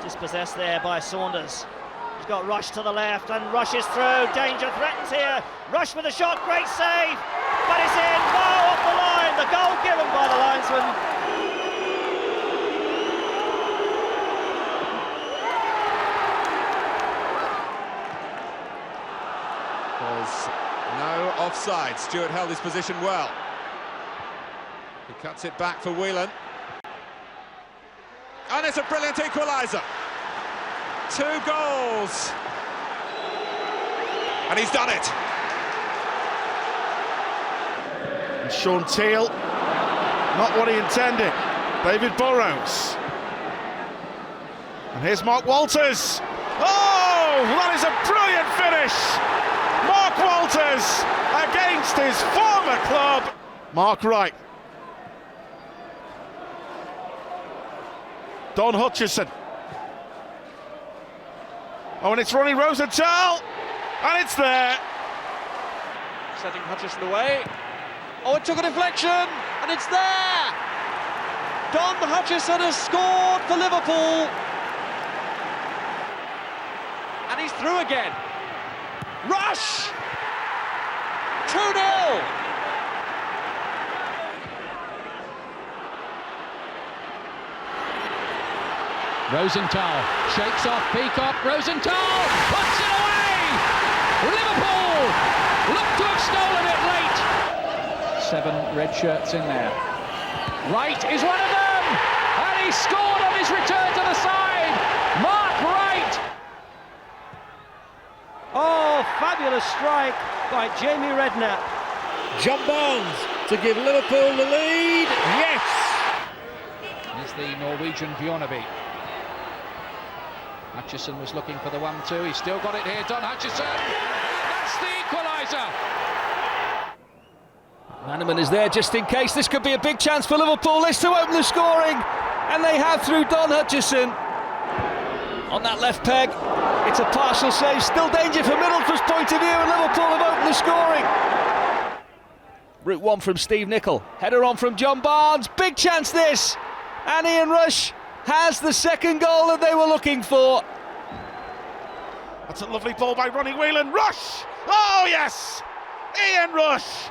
Dispossessed there by Saunders. He's got Rush to the left and rushes through. Danger threatens here. Rush with a shot, great save, but it's in. Oh, off the line. The goal given by the linesman. Was no offside. Stewart held his position well. He cuts it back for Whelan. And it's a brilliant equaliser. 2 goals. And he's done it. And Sean Teal, not what he intended. David Burrows. And here's Mark Walters. Oh, that is a brilliant finish. Mark Walters against his former club. Mark Wright. Don Hutchison. Oh, and it's Ronnie Rosenthal, and it's there. Setting Hutchison away. Oh, it took a deflection, and it's there. Don Hutchison has scored for Liverpool. And he's through again. Rush! 2-0. Rosenthal shakes off Peacock. Rosenthal puts it away! Liverpool look to have stolen it late. 7 red shirts in there. Wright is one of them! And he scored on his return to the side! Mark Wright! Oh, fabulous strike by Jamie Redknapp. John Barnes to give Liverpool the lead. Yes! Is the Norwegian Bjorneby. Hutchison was looking for the 1-2. He's still got it here. Don Hutchison. That's the equaliser. Manaman is there just in case. This could be a big chance for Liverpool. This to open the scoring, and they have through Don Hutchison on that left peg. It's a partial save. Still danger from Middlesbrough's point of view, and Liverpool have opened the scoring. Route 1 from Steve Nicol. Header on from John Barnes. Big chance this, and Ian Rush has the second goal that they were looking for. That's a lovely ball by Ronnie Whelan. Rush! Oh, yes! Ian Rush!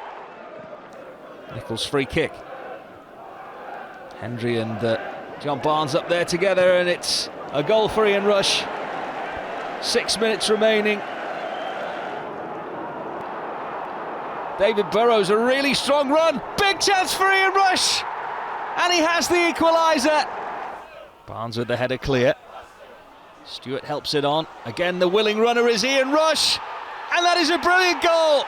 Nichols' free kick. Hendry and John Barnes up there together, and it's a goal for Ian Rush. 6 minutes remaining. David Burrows, a really strong run. Big chance for Ian Rush! And he has the equaliser. Barnes with the header clear. Stewart helps it on. Again, the willing runner is Ian Rush. And that is a brilliant goal.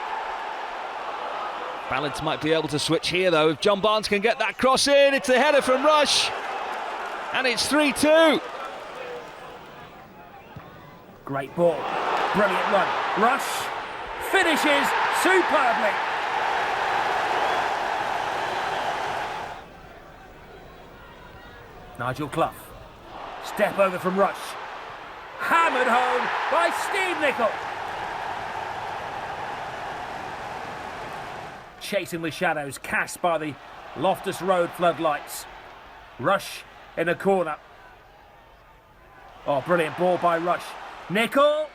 Balance might be able to switch here, though. If John Barnes can get that cross in, it's the header from Rush. And it's 3-2. Great ball. Brilliant run. Rush finishes superbly. Nigel Clough. Step over from Rush. Hammered home by Steve Nicol. Chasing the shadows cast by the Loftus Road floodlights. Rush in a corner. Oh, brilliant ball by Rush. Nicol.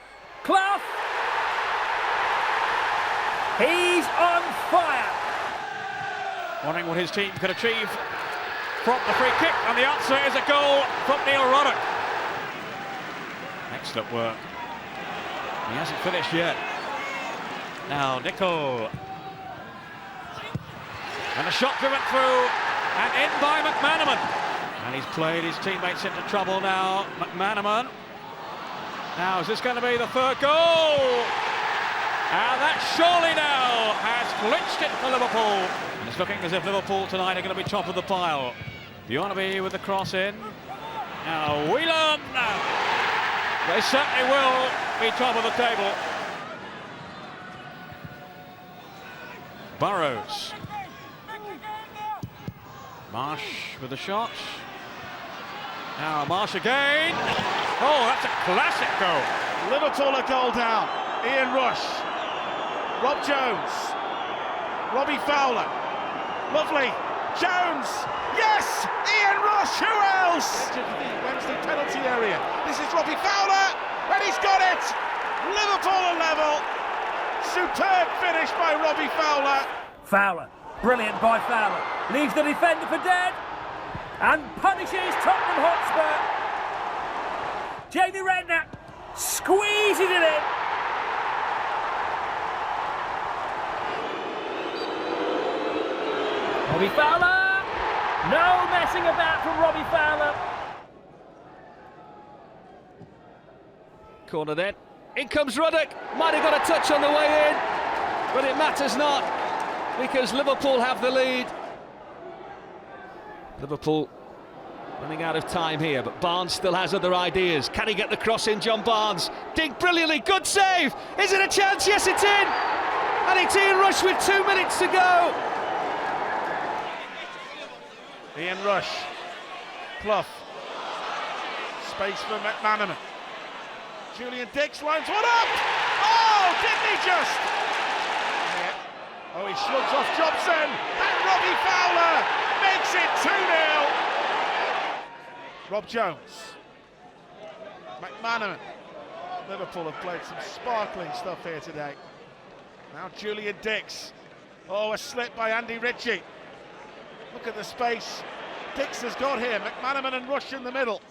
Clough. He's on fire. Wondering what his team could achieve from the free kick, and the answer is a goal from Neil Roddick. Excellent work. He hasn't finished yet. Now Nicol. And a shot driven through and in by McManaman. And he's played his teammates into trouble now. McManaman. Now is this going to be the third goal? And that surely now has clinched it for Liverpool. And it's looking as if Liverpool tonight are going to be top of the pile. Bjorneby with the cross in. Now Whelan. They certainly will be top of the table. Burrows. Marsh with the shot. Now Marsh again. Oh, that's a classic goal. Liverpool a goal down. Ian Rush. Rob Jones. Robbie Fowler. Lovely. Jones. Yes! Ian Rush. Who else? The Wednesday penalty area. This is Robbie Fowler, and he's got it! Liverpool are level. Superb finish by Robbie Fowler. Fowler, brilliant by Fowler. Leaves the defender for dead and punishes Tottenham Hotspur. Jamie Redknapp squeezes it in. Robbie Fowler! No messing about from Robbie Fowler. Corner then. In comes Ruddock. Might have got a touch on the way in, but it matters not because Liverpool have the lead. Liverpool running out of time here, but Barnes still has other ideas. Can he get the cross in, John Barnes? Dink brilliantly, good save! Is it a chance? Yes, it's in! And it's Ian Rush with 2 minutes to go. Ian Rush, Clough, space for McManaman. Julian Dix lines one up! Oh, didn't he just? Yeah. Oh, he slugs off Jobson, and Robbie Fowler makes it 2-0. Rob Jones, McManaman. Liverpool have played some sparkling stuff here today. Now Julian Dix. Oh, a slip by Andy Ritchie. Look at the space Dix has got here. McManaman and Rush in the middle.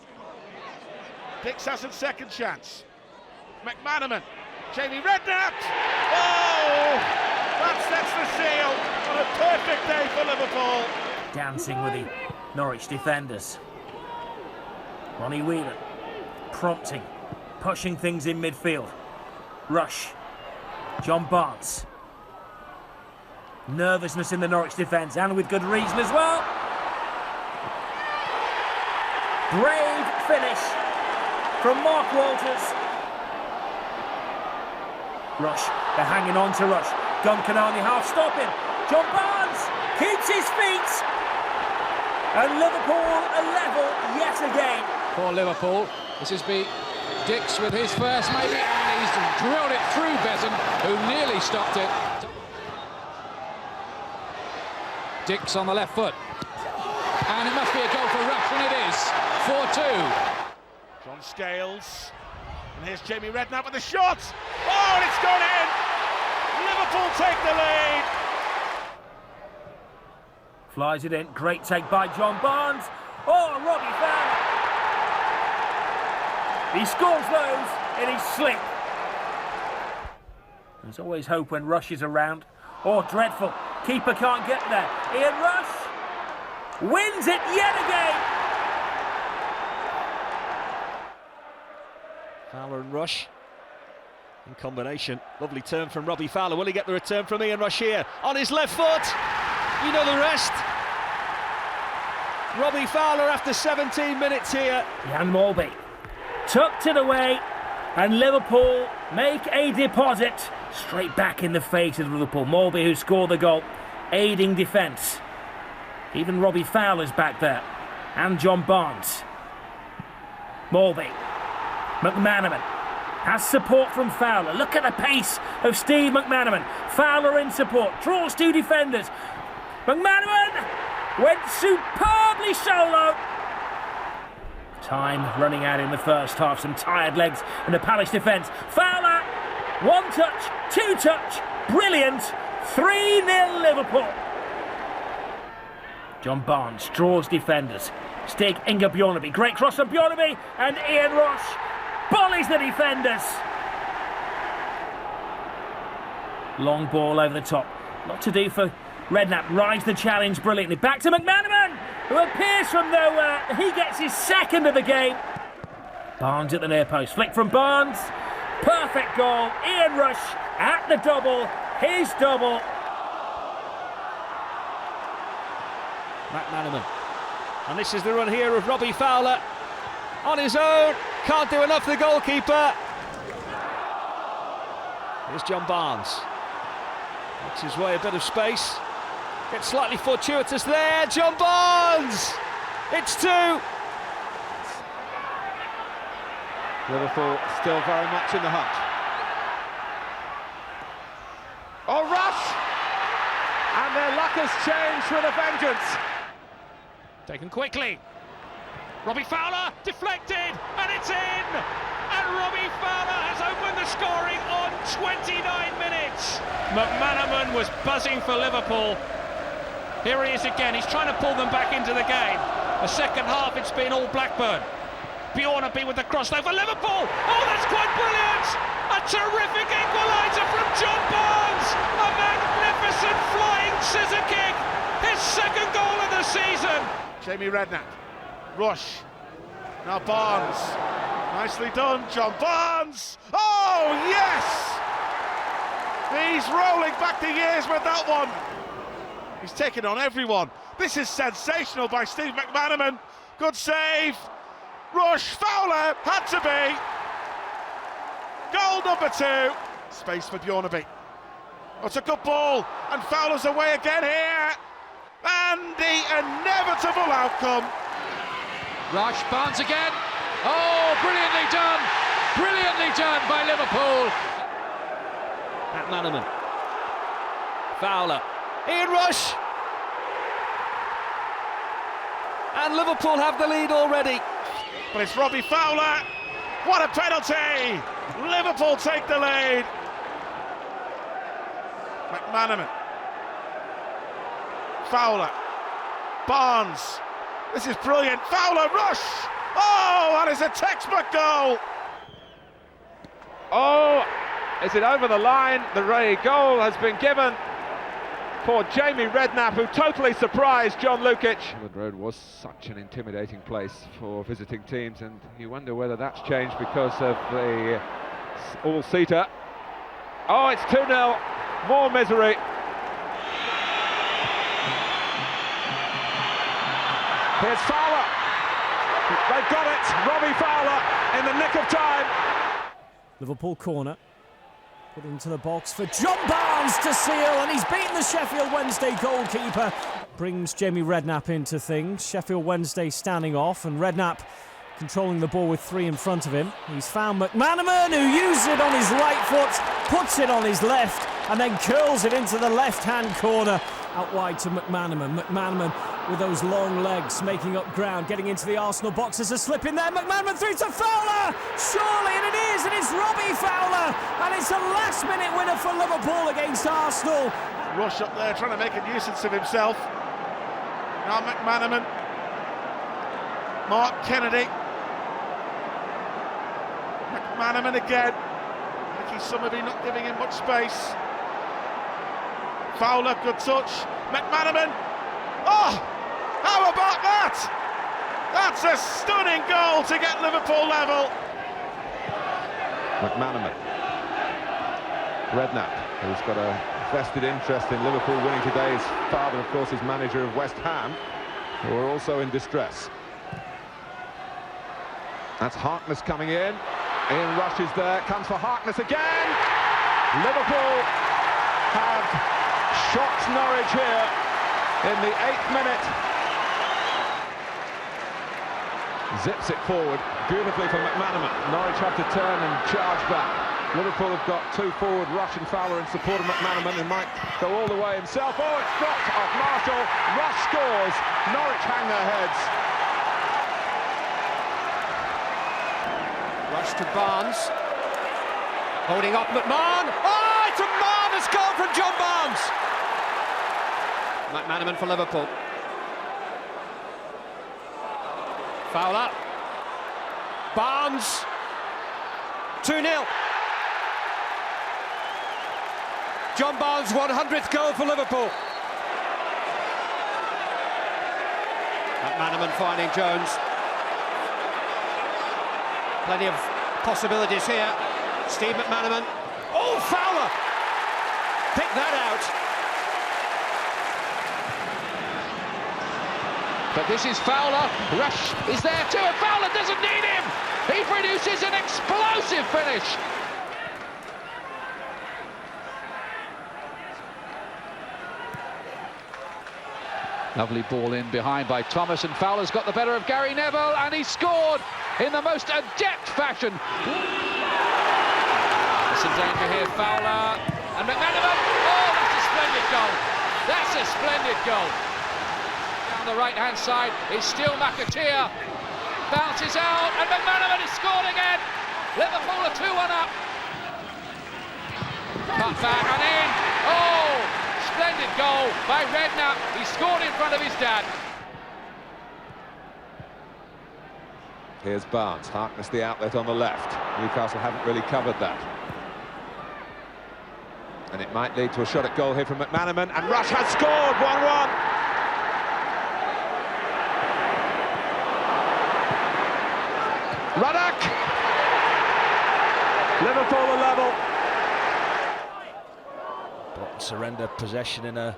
Dix has a second chance. McManaman, Jamie Redknapp. Oh, that sets the seal on a perfect day for Liverpool. Dancing with the Norwich defenders. Ronnie Whelan prompting, pushing things in midfield. Rush, John Barnes. Nervousness in the Norwich defence, and with good reason as well. Brave finish from Mark Walters. Rush, they're hanging on to Rush. Gunn can only half stop him. John Barnes keeps his feet. And Liverpool are level yet again. For Liverpool, this is Dix with his first maybe, and he's drilled it through Besom, who nearly stopped it. Dix on the left foot, and it must be a goal for Rush, and it is 4-2. John Scales, and here's Jamie Redknapp with the shot. Oh, and it's gone in. Liverpool take the lead. Flies it in, great take by John Barnes. Oh, Robbie Fowler. He scores those in his slip. There's always hope when Rush is around. Oh, dreadful. Keeper can't get there. Ian Rush wins it yet again. Fowler and Rush in combination. Lovely turn from Robbie Fowler. Will he get the return from Ian Rush here? On his left foot. You know the rest. Robbie Fowler after 17 minutes here. Jan Molby tucked it away, and Liverpool make a deposit straight back in the face of Liverpool. Molby, who scored the goal, aiding defence. Even Robbie Fowler's back there, and John Barnes. Molby, McManaman has support from Fowler. Look at the pace of Steve McManaman. Fowler in support, draws two defenders. McManaman went superbly solo. Time running out in the first half. Some tired legs in the Palace defence. Fowler, one touch, two touch, brilliant. 3-0 Liverpool. John Barnes draws defenders. Stig Inge Bjornaby. Great cross from Bjornaby, and Ian Rush bullies the defenders. Long ball over the top. Lot to do for Redknapp. Rides the challenge brilliantly. Back to McManaman, who appears from nowhere. He gets his second of the game. Barnes at the near post. Flick from Barnes. Perfect goal. Ian Rush at the double. His double. McManaman. And this is the run here of Robbie Fowler. On his own. Can't do enough, the goalkeeper. Here's John Barnes. Makes his way a bit of space. Gets slightly fortuitous there. John Barnes! It's 2. Liverpool still very much in the hunt. Oh, Rush! And their luck has changed with a vengeance. Taken quickly. Robbie Fowler deflected, and scoring on 29 minutes. McManaman was buzzing for Liverpool. Here he is again, he's trying to pull them back into the game. The second half, it's been all Blackburn. Bjornaby with the cross over Liverpool. Oh, that's quite brilliant! A terrific equaliser from John Barnes. A magnificent flying scissor kick. His second goal of the season. Jamie Redknapp, rush. Now Barnes. Nicely done, John Barnes. Oh, yes! He's rolling back the years with that one. He's taken on everyone. This is sensational by Steve McManaman. Good save. Rush, Fowler, had to be. Goal number 2. Space for Bjornaby. Oh, it's a good ball, and Fowler's away again here. And the inevitable outcome. Rush, Barnes again. Oh, brilliantly done. Brilliantly done by Liverpool. McManaman. Fowler. Ian Rush. And Liverpool have the lead already. But it's Robbie Fowler. What a penalty! Liverpool take the lead. McManaman. Fowler. Barnes. This is brilliant. Fowler, Rush. Oh, that is a textbook goal. Oh, is it over the line? The goal has been given for Jamie Redknapp, who totally surprised John Lukic. The road was such an intimidating place for visiting teams, and you wonder whether that's changed because of the all-seater. Oh, it's 2-0, more misery. Here's Fowler. They've got it. Robbie Fowler in the nick of time. Liverpool corner. Put into the box for John Barnes to seal, and he's beaten the Sheffield Wednesday goalkeeper. Brings Jamie Redknapp into things. Sheffield Wednesday standing off, and Redknapp controlling the ball with 3 in front of him. He's found McManaman, who uses it on his right foot, puts it on his left, and then curls it into the left-hand corner, out wide to McManaman. McManaman with those long legs, making up ground, getting into the Arsenal box. There's a slip in there. McManaman through to Fowler, surely, and it is, and it's Robbie Fowler, and it's a last-minute winner for Liverpool against Arsenal. Rush up there trying to make a nuisance of himself. Now McManaman. Mark Kennedy. McManaman again. Nicky Summerby not giving him much space. Fowler, good touch. McManaman. Oh, how about that? That's a stunning goal to get Liverpool level. McManaman. Redknapp, who's got a vested interest in Liverpool winning today. His father, of course, is manager of West Ham, who are also in distress. That's Harkness coming in. Ian Rush is there, comes for Harkness again. Liverpool have shocked Norwich here in the 8th minute. Zips it forward beautifully for McManaman. Norwich have to turn and charge back. Liverpool have got 2 forward, Rush and Fowler, in support of McManaman, who might go all the way himself. Oh, it's dropped off Marshall. Rush scores. Norwich hang their heads. Rush to Barnes. Holding up McMahon. Oh, it's a marvellous goal from John Barnes. McManaman for Liverpool. Fowler. Barnes. 2-0. John Barnes' 100th goal for Liverpool. McManaman finding Jones. Plenty of possibilities here. Steve McManaman. Oh, Fowler! Pick that out. But this is Fowler. Rush is there too, and Fowler doesn't need him. He produces an explosive finish. Lovely ball in behind by Thomas, and Fowler's got the better of Gary Neville, and he scored in the most adept fashion. It's in danger here, Fowler, and McManaman. Oh, that's a splendid goal. That's a splendid goal. Down the right-hand side is still McAteer. Bounces out, and McManaman has scored again. Liverpool are 2-1 up. Cut back and in. Oh, splendid goal by Redknapp. He scored in front of his dad. Here's Barnes, Harkness the outlet on the left. Newcastle haven't really covered that. And it might lead to a shot at goal here from McManaman, and Rush has scored 1-1. Ruddock! Liverpool are level. Bolton surrender possession in a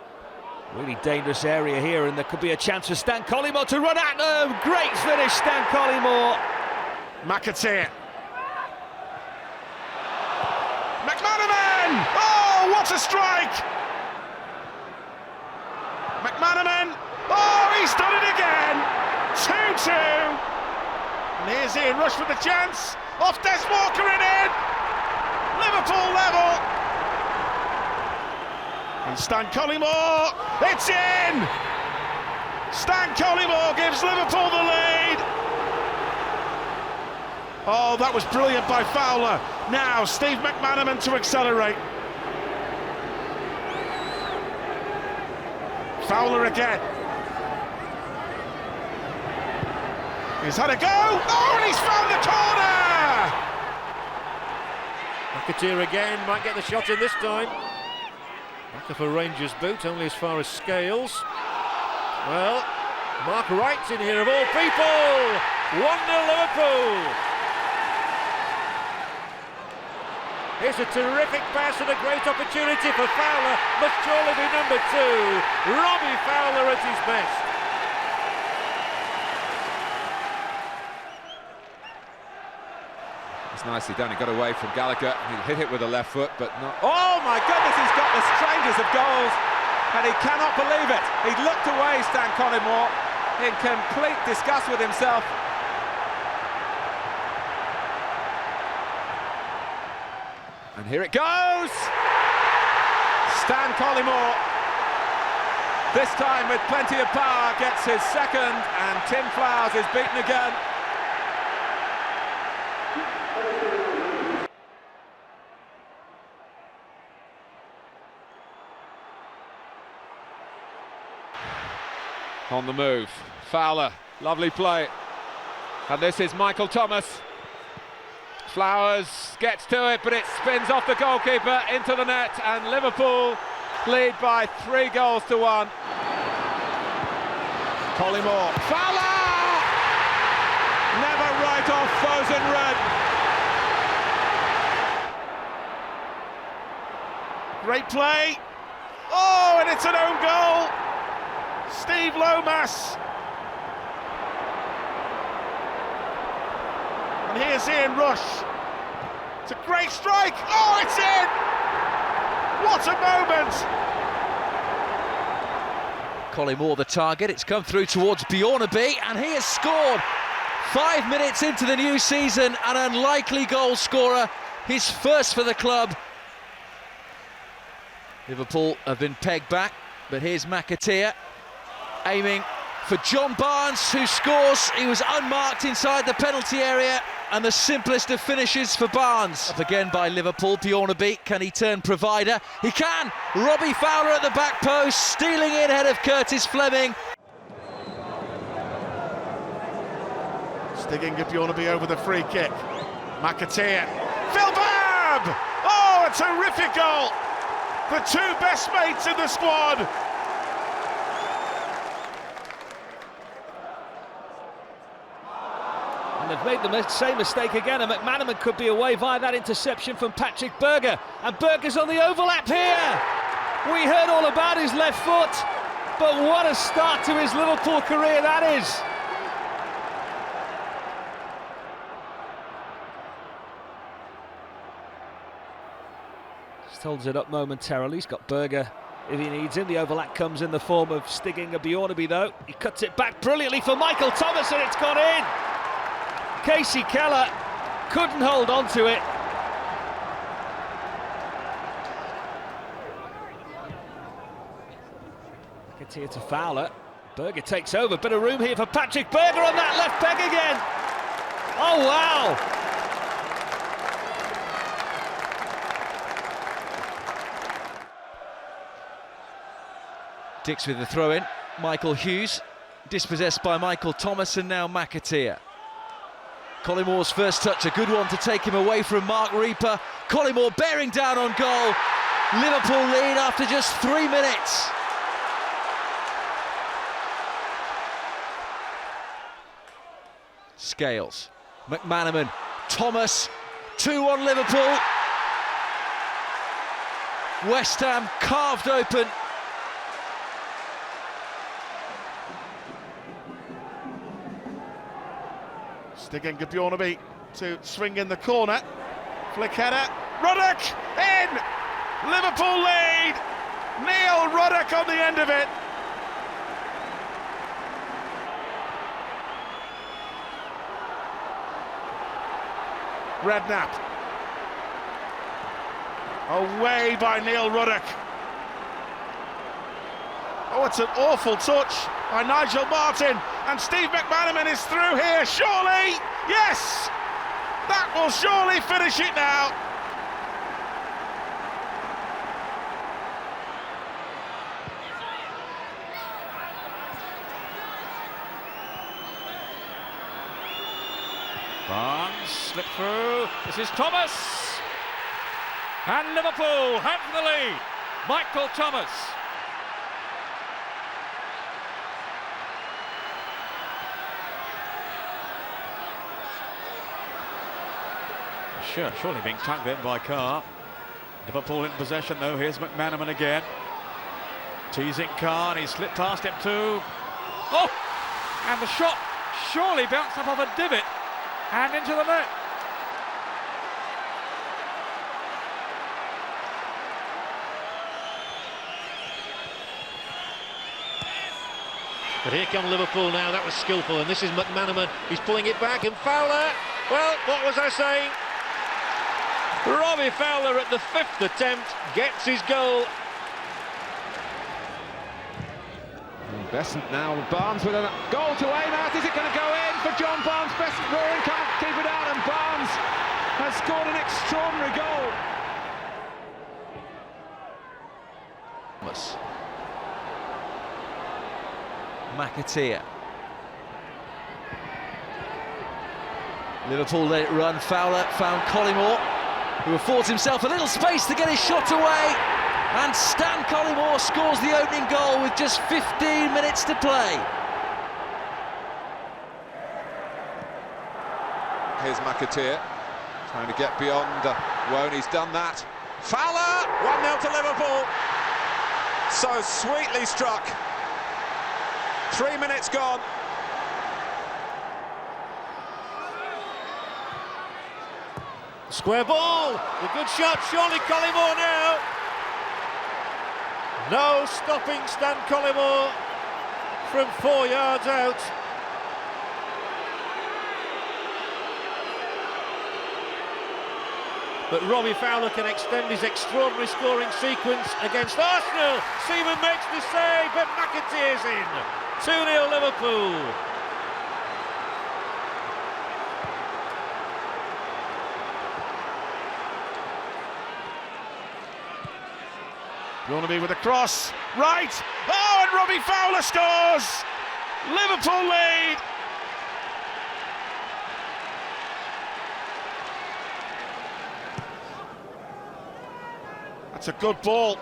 really dangerous area here, and there could be a chance for Stan Collymore to run at them. Great finish, Stan Collymore. McAteer. McManaman! Oh, what a strike! McManaman! Oh, he's done it again! 2-2. And here's Ian Rush with the chance. Off Des Walker and in! Liverpool level! And Stan Collymore, it's in! Stan Collymore gives Liverpool the lead! Oh, that was brilliant by Fowler. Now, Steve McManaman to accelerate. Fowler again. He's had a go. Oh, and he's found the corner! McAteer again, might get the shot in this time. Back of a Rangers boot, only as far as Scales. Well, Mark Wright's in here of all people! 1-0 Liverpool! Here's a terrific pass and a great opportunity for Fowler. Must surely be number 2. Robbie Fowler at his best. It's nicely done. He got away from Gallagher. He hit it with the left foot, but not... Oh, my goodness, he's got the strangest of goals, and he cannot believe it. He looked away, Stan Collymore, in complete disgust with himself. And here it goes! Stan Collymore, this time with plenty of power, gets his second, and Tim Flowers is beaten again. On the move, Fowler, lovely play. And this is Michael Thomas. Flowers gets to it, but it spins off the goalkeeper into the net, and Liverpool lead by 3 goals to 1. Collymore, Fowler! Never write off foes in red. Great play. Oh, and it's an own goal. Steve Lomas. And here's Ian Rush. It's a great strike. Oh, it's in! What a moment! Collymore the target. It's come through towards Bjornaby, and he has scored. 5 minutes into the new season, an unlikely goal scorer. His first for the club. Liverpool have been pegged back, but here's McAteer aiming for John Barnes, who scores. He was unmarked inside the penalty area, and the simplest of finishes for Barnes. Up again by Liverpool, Bjornaby, can he turn provider? He can! Robbie Fowler at the back post, stealing in ahead of Curtis Fleming. Sticking Bjornaby over the free kick. McAteer. Phil Babb! Oh, a terrific goal! The 2 best mates in the squad. And they've made the same mistake again, and McManaman could be away via that interception from Patrick Berger. And Berger's on the overlap here. We heard all about his left foot, but what a start to his Liverpool career that is. Just holds it up momentarily. He's got Berger if he needs him. The overlap comes in the form of Stiging a Bjornaby though. He cuts it back brilliantly for Michael Thomas, and it's gone in. Casey Keller couldn't hold on to it. Gets here to Fowler. Berger takes over. Bit of room here for Patrick Berger on that left peg again. Oh, wow. Dix with the throw-in. Michael Hughes, dispossessed by Michael Thomas, and now McAteer. Collimore's first touch, a good one to take him away from Mark Reaper. Collymore bearing down on goal. Liverpool lead after just 3 minutes. Scales, McManaman, Thomas, 2-1 Liverpool. West Ham carved open. Stiggin Gabjornaby to swing in the corner. Flick header. Ruddock in! Liverpool lead! Neil Ruddock on the end of it. Redknapp. Away by Neil Ruddock. Oh, it's an awful touch by Nigel Martin, and Steve McManaman is through here, surely! Yes! That will surely finish it now. Barnes slipped through. This is Thomas. And Liverpool have the lead. Michael Thomas. Surely being tugged in by Carr. Liverpool in possession though. Here's McManaman again. Teasing Carr, and he slipped past him too. Oh! And the shot surely bounced up off a divot and into the net. But here come Liverpool now. That was skillful, and this is McManaman. He's pulling it back, and Fowler. Well, what was I saying? Robbie Fowler at the 5th attempt gets his goal. Besant now, Barnes with a goal to aim at. Is it going to go in for John Barnes? Besant roaring, can't keep it out, and Barnes has scored an extraordinary goal. McAteer. Liverpool let it run. Fowler found Collymore, who affords himself a little space to get his shot away. And Stan Collymore scores the opening goal with just 15 minutes to play. Here's McAteer, trying to get beyond Wone. He's done that. Fowler! 1-0 to Liverpool. So sweetly struck. 3 minutes gone. Square ball. A good shot. Surely Collymore now. No stopping Stan Collymore from 4 yards out. But Robbie Fowler can extend his extraordinary scoring sequence against Arsenal. Seaman makes the save, but McAteer's in. 2-0 Liverpool. Gabjornaby with a cross, right, oh, and Robbie Fowler scores! Liverpool lead! That's a good ball.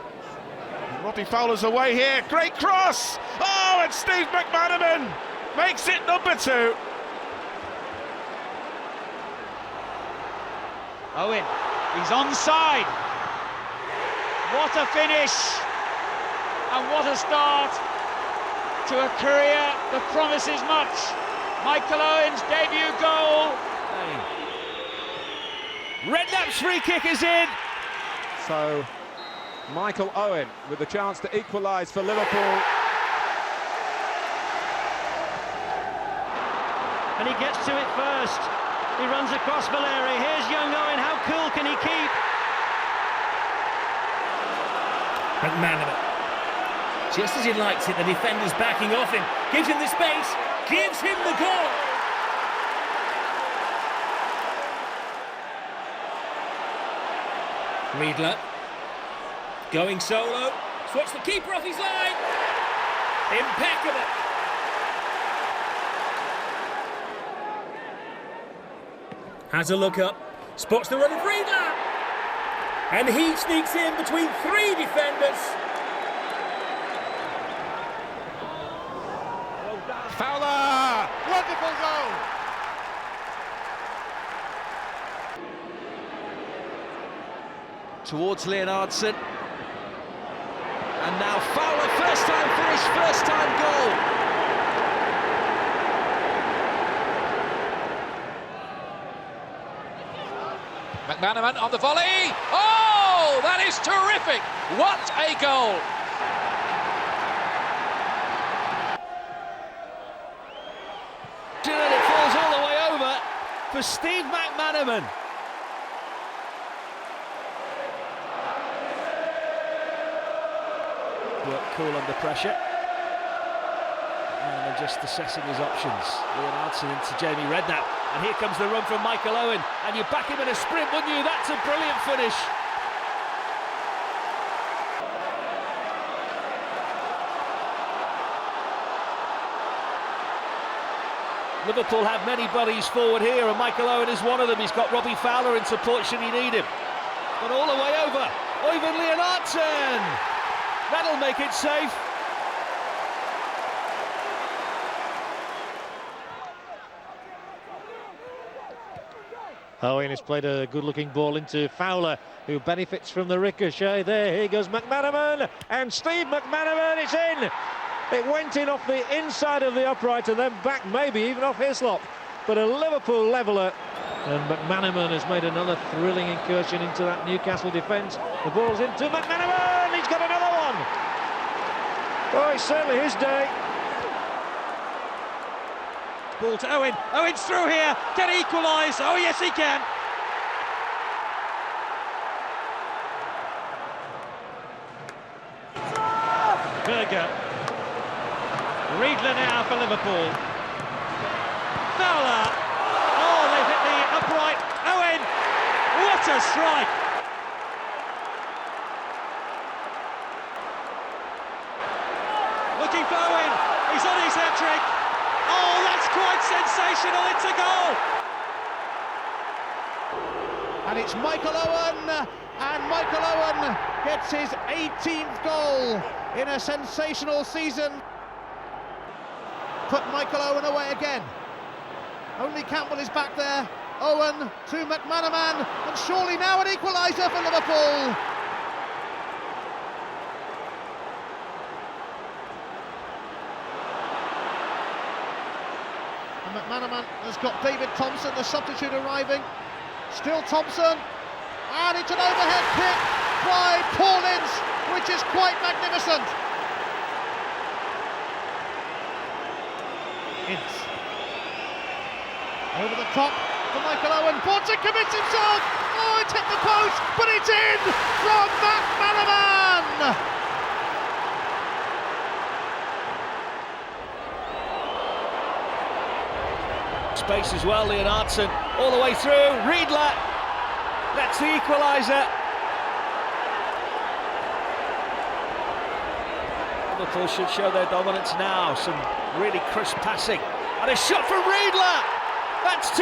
Robbie Fowler's away here, great cross! Oh, and Steve McManaman makes it number 2. Owen, he's onside. What a finish, and what a start to a career that promises much. Michael Owen's debut goal. Redknapp's free kick is in. So Michael Owen with the chance to equalise for Liverpool. And he gets to it first. He runs across Valeri. Here's young Owen. How cool can he keep? McManaman. Just as he likes it, the defender's backing off him. Gives him the space. Gives him the goal. Riedler. Going solo. Swats the keeper off his line. Impeccable. Has a look up, spots the run of Riedler, and he sneaks in between three defenders. Fowler! Wonderful goal! Towards Leonardson. And now Fowler, first time finish, first time goal. McManaman on the volley. Oh, that is terrific. What a goal. And it falls all the way over for Steve McManaman. Work cool under pressure. And just assessing his options. Leonardson into Jamie Redknapp. And here comes the run from Michael Owen. And you back him in a sprint, wouldn't you? That's a brilliant finish. Liverpool have many buddies forward here, and Michael Owen is one of them. He's got Robbie Fowler in support should he need him. But all the way over, Øyvind Leonardson. That'll make it safe. Owen has played a good-looking ball into Fowler, who benefits from the ricochet. Here goes McManaman, and Steve McManaman is in. It went in off the inside of the upright and then back maybe even off Hislop. But a Liverpool leveller, and McManaman has made another thrilling incursion into that Newcastle defence. The ball's into McManaman, he's got another one. Oh, it's certainly his day. Ball to Owen. Owen's through here. Can he equalise? Oh, yes, he can. Berger. Riedler now for Liverpool. Fowler. Oh, they've hit the upright. Owen. What a strike. Looking for Owen. He's on his hat-trick. Oh, that's quite sensational. It's a goal. And it's Michael Owen. And Michael Owen gets his 18th goal in a sensational season. Put Michael Owen away again. Only Campbell is back there. Owen to McManaman, and surely now an equaliser for Liverpool. And McManaman has got David Thompson, the substitute, arriving. Still Thompson, and it's an overhead kick by Paul Ince, which is quite magnificent. Ince. Over the top for Michael Owen. Borton commits himself. Oh, it's hit the post, but it's in from McManaman. Space as well, Leonardson. All the way through. Riedler. That's the equaliser. Liverpool should show their dominance now. Some really crisp passing. And a shot from Riedler. That's 2-1.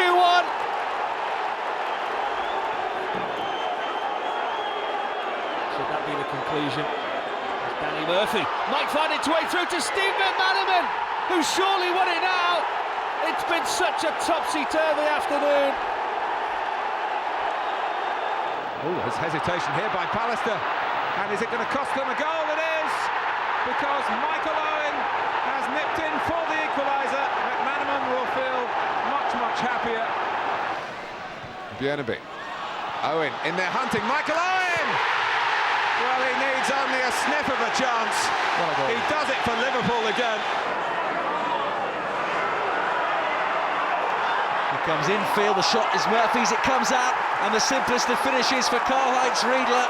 Should that be the conclusion? It's Danny Murphy might find its way through to Steve McManaman, who surely won it now. It's been such a topsy-turvy afternoon. Oh, there's hesitation here by Pallister. And is it going to cost them a goal? It is, because Michael Owen has nipped in for the equaliser. McManaman will feel much happier. Bjørneby. Owen in there hunting. Michael Owen! Well, he needs only a sniff of a chance. He does it for Liverpool again. Comes infield, the shot is Murphy's, it comes out, and the simplest of finishes for Karl-Heinz Riedler.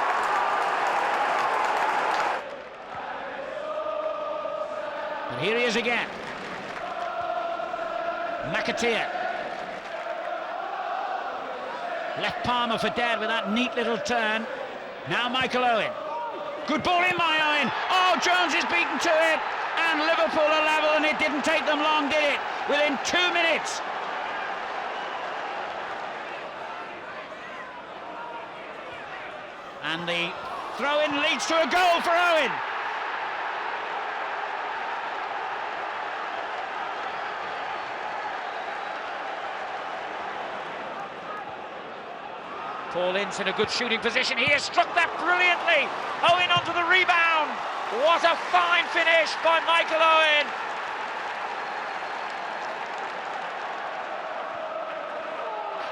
And here he is again. McAteer. Left palmer for Dad with that neat little turn. Now Michael Owen. Good ball in by Owen. Oh, Jones is beaten to it. And Liverpool are level, and it didn't take them long, did it? Within 2 minutes. And the throw-in leads to a goal for Owen. Paul Ince in a good shooting position. He has struck that brilliantly. Owen onto the rebound. What a fine finish by Michael Owen.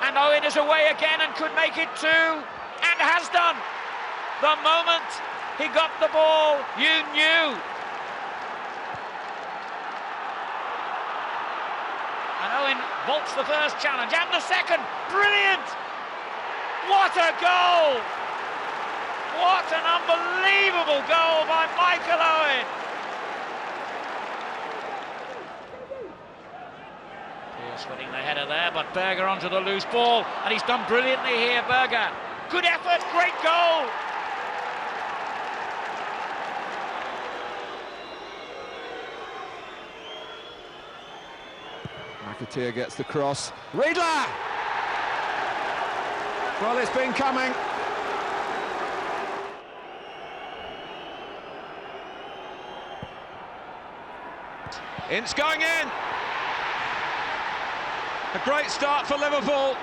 And Owen is away again and could make it two, and has done. The moment he got the ball, you knew. And Owen vaults the first challenge, and the second. Brilliant! What a goal! What an unbelievable goal by Michael Owen! Pierce winning the header there, but Berger onto the loose ball, and he's done brilliantly here, Berger. Good effort, great goal! McAteer gets the cross. Riedler! Well, it's been coming. Ince going in. A great start for Liverpool.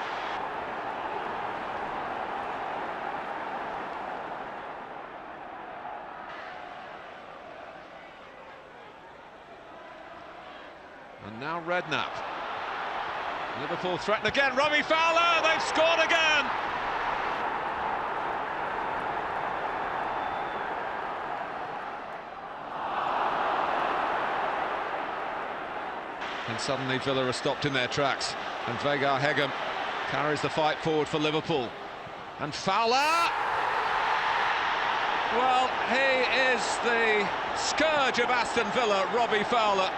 And now Redknapp. Liverpool threaten again. Robbie Fowler, they've scored again. And suddenly Villa are stopped in their tracks, and Vegard Hegem carries the fight forward for Liverpool. And Fowler! Well, he is the scourge of Aston Villa, Robbie Fowler.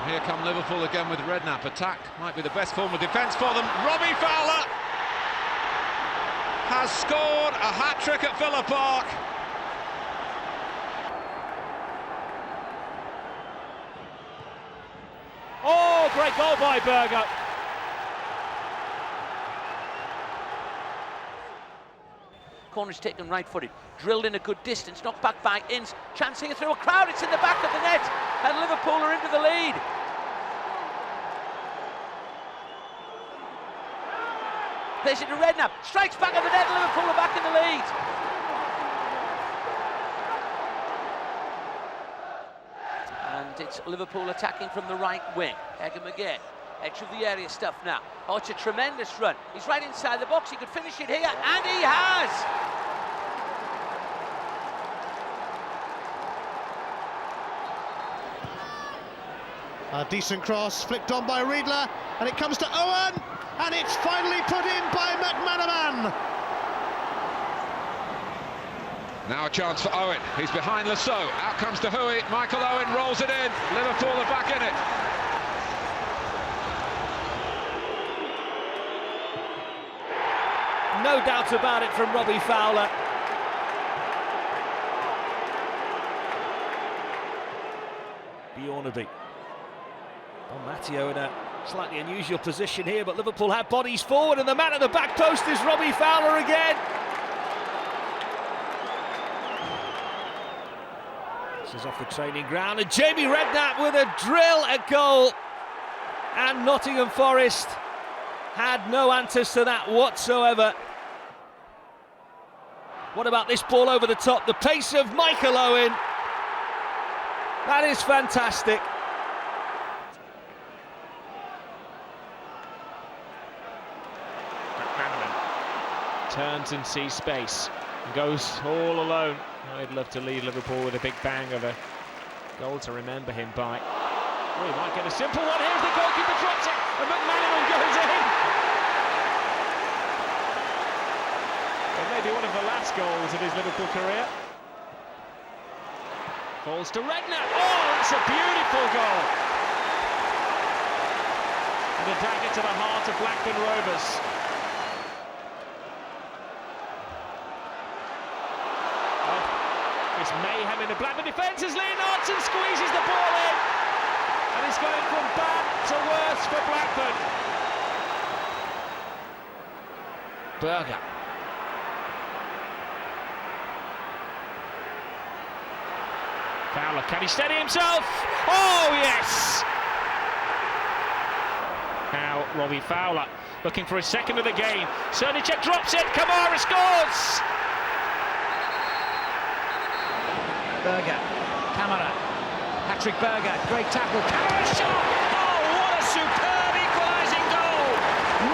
Here come Liverpool again with Redknapp. Attack might be the best form of defence for them. Robbie Fowler has scored a hat-trick at Villa Park. Oh, great goal by Berger. Corner's taken right footed, drilled in a good distance, knocked back by Ince. Chance here through a crowd, it's in the back of the net, and Liverpool are into the lead. Plays it to Redknapp, strikes back at the net, Liverpool are back in the lead. And it's Liverpool attacking from the right wing. Hegem again, edge of the area stuff now. Oh, it's a tremendous run. He's right inside the box, he could finish it here, and he has! A decent cross, flicked on by Riedler, and it comes to Owen, and it's finally put in by McManaman. Now a chance for Owen, he's behind Lasseau, out comes De Huey, Michael Owen rolls it in, Liverpool are back in it. No doubt about it from Robbie Fowler. Bjornaby. Oh, Matteo in a slightly unusual position here, but Liverpool have bodies forward, and the man at the back post is Robbie Fowler again. This is off the training ground, and Jamie Redknapp with a drill at goal. And Nottingham Forest had no answers to that whatsoever. What about this ball over the top? The pace of Michael Owen. That is fantastic. Turns and sees space and goes all alone. I'd love to lead Liverpool with a big bang of a goal to remember him by. Oh, he might get a simple one. Here's the goalkeeper, drops it, and McManaman goes in. It may be one of the last goals of his Liverpool career. Falls to Redknapp. Oh, it's a beautiful goal. a dagger to the heart of Blackburn Rovers. It's mayhem in the Blackburn defence as Leonardson squeezes the ball in, and it's going from bad to worse for Blackburn. Berger. Fowler, can he steady himself? Oh yes! Now Robbie Fowler looking for his second of the game. Cernicek drops it, Kamara scores! Berger, Kamara, Patrick Berger, great tackle, Kamara shot! Oh, what a superb equalising goal!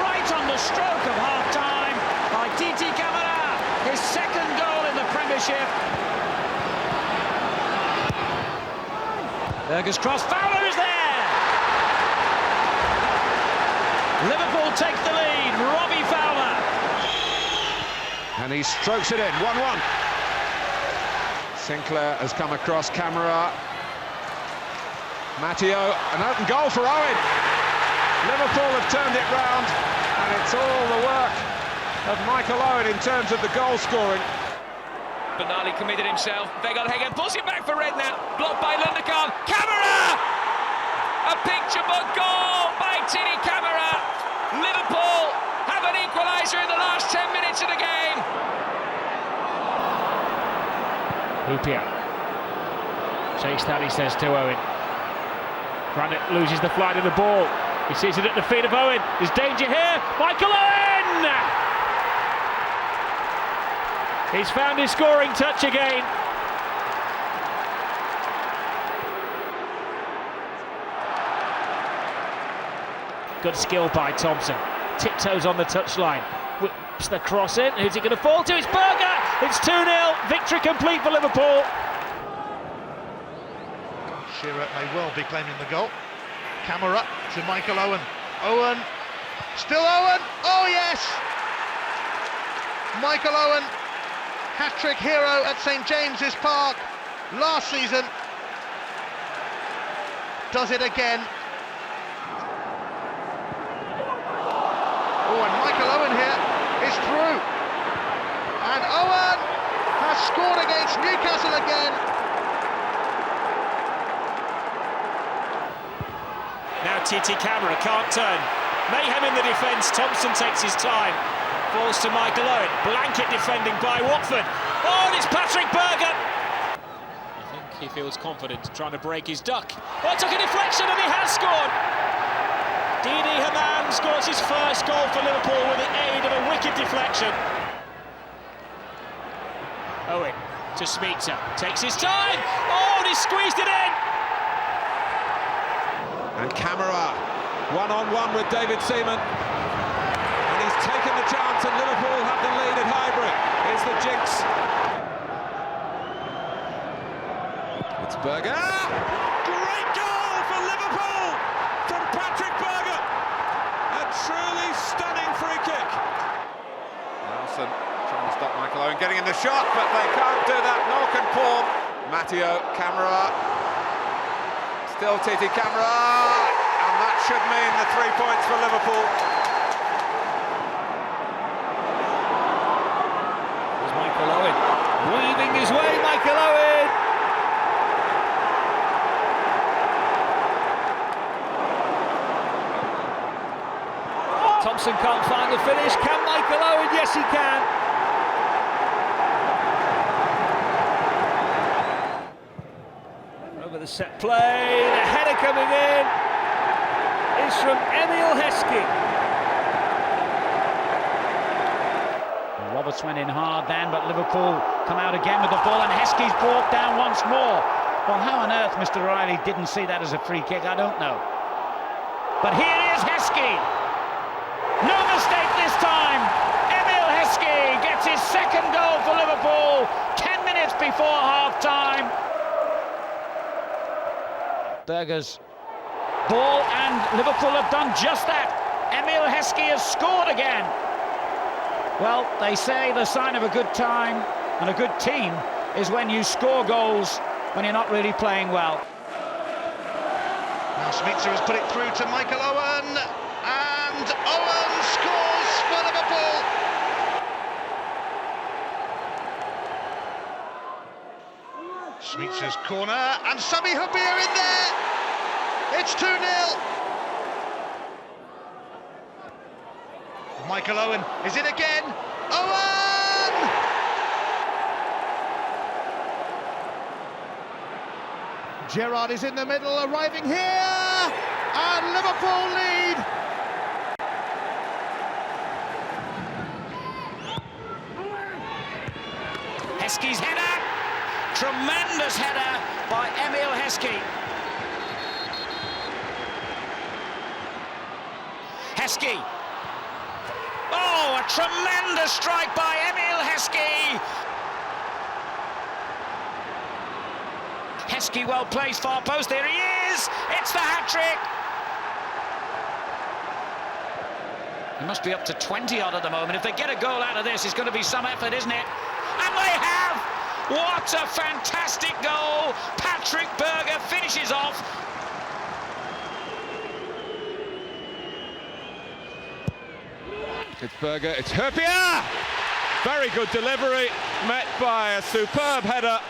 Right on the stroke of half-time by Titi Kamara, his second goal in the Premiership. Berger's cross, Fowler is there! Liverpool take the lead, Robbie Fowler. And he strokes it in, 1-1. Sinclair has come across, Camera. Matteo, an open goal for Owen. Liverpool have turned it round, and it's all the work of Michael Owen in terms of the goal scoring. Benali committed himself. Vegard-Heggen pulls it back for Redknapp. Blocked by Lundergan. Camera! A picture book goal by Tini Camera. Liverpool have an equaliser in the last 10 minutes of the game. Hupia takes that, he says to Owen. Granit loses the flight of the ball. He sees it at the feet of Owen. There's danger here. Michael Owen! He's found his scoring touch again. Good skill by Thompson. Tiptoes on the touchline. Whips the cross in. Who's it going to fall to? It's Berger! It's 2-0. Victory complete for Liverpool. Shearer may well be claiming the goal. Camera to Michael Owen. Owen, still Owen. Oh yes! Michael Owen, hat-trick hero at St James's Park last season. Does it again. Oh, and Michael Owen here is through. And Owen has scored against Newcastle again. Now Titi Camera can't turn. Mayhem in the defence. Thompson takes his time. Falls to Michael Owen. Blanket defending by Watford. Oh, and it's Patrick Berger. I think he feels confident trying to break his duck. Oh, it took a deflection and he has scored. Didi Hamann scores his first goal for Liverpool with the aid of a wicked deflection. Owen to Smeaton, takes his time. Oh, and he squeezed it in. And Camera, one-on-one with David Seaman. And he's taken the chance, and Liverpool have the lead at Highbury. Here's the jinx. It's Berger. Great goal for Liverpool from Patrick Berger. A truly stunning free kick. Nelson trying to stop Michael Owen getting in the shot, but they can't do that, nor can Paul. Matteo, Camera. Still Titi Camera, and that should mean the 3 points for Liverpool. There's Michael Owen, weaving his way, Michael Owen! Thompson can't find the finish, can Michael Owen? Yes, he can. The set play, the header coming in is from Emil Heskey. Roberts went in hard then, but Liverpool come out again with the ball, and Heskey's brought down once more. Well, how on earth Mr. Riley didn't see that as a free kick, I don't know. But here is Heskey. No mistake this time. Emil Heskey gets his second goal for Liverpool 10 minutes before half-time. Berger's ball, and Liverpool have done just that. Emil Heskey has scored again. Well, they say the sign of a good time and a good team is when you score goals when you're not really playing well. Now Smitzer has put it through to Michael Owen, And Owen scores for Liverpool. Schmeitz's corner, and Sami Hyypiä in there. It's 2-0. Michael Owen is in again. Owen! Gerrard is in the middle, arriving here, and Liverpool lead. Heskey's header, tremendous header by Emil Heskey. Heskey. Oh, a tremendous strike by Emil Heskey. Heskey well placed, far post, there he is! It's the hat-trick! He must be up to 20 odd at the moment. If they get a goal out of this, it's going to be some effort, isn't it? And they have! What a fantastic goal! Patrick Berger finishes off. It's Berger, it's Hyypiä! Very good delivery, met by a superb header.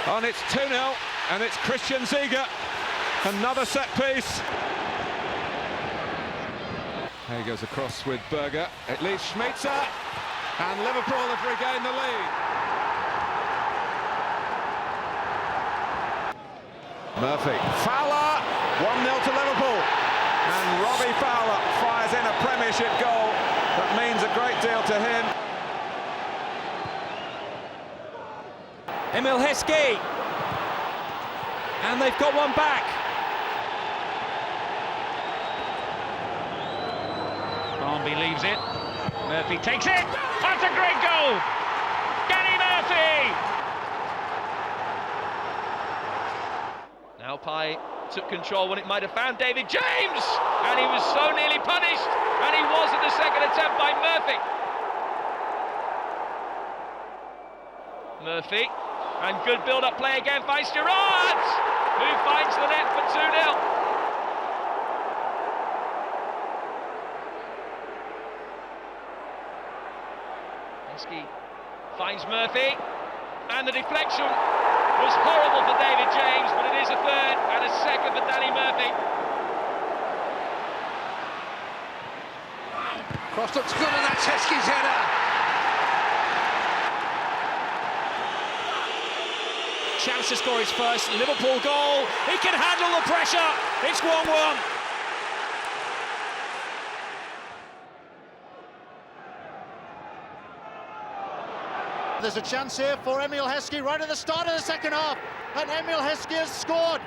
And it's 2-0, and it's Christian Ziege. Another set piece. There he goes across with Berger. It leaves Schmeitzer, and Liverpool have regained the lead. Murphy, Fowler, 1-0 to Liverpool. And Robbie Fowler fires in a Premiership goal that means a great deal to him. Emil Heskey, and they've got one back. Barnby leaves it, Murphy takes it, that's a great goal! Gary Murphy! Now Pai took control when it might have found David James, and he was so nearly punished, and he was at the second attempt by Murphy. Murphy. And good build-up play again by Gerrard, who finds the net for 2-0. Heskey finds Murphy, and the deflection was horrible for David James, but it is a third and a second for Danny Murphy. Cross looks good, and that's Heskey's header. Chance to score his first Liverpool goal. He can handle the pressure. It's 1-1. There's a chance here for Emil Heskey right at the start of the second half, and Emil Heskey has scored.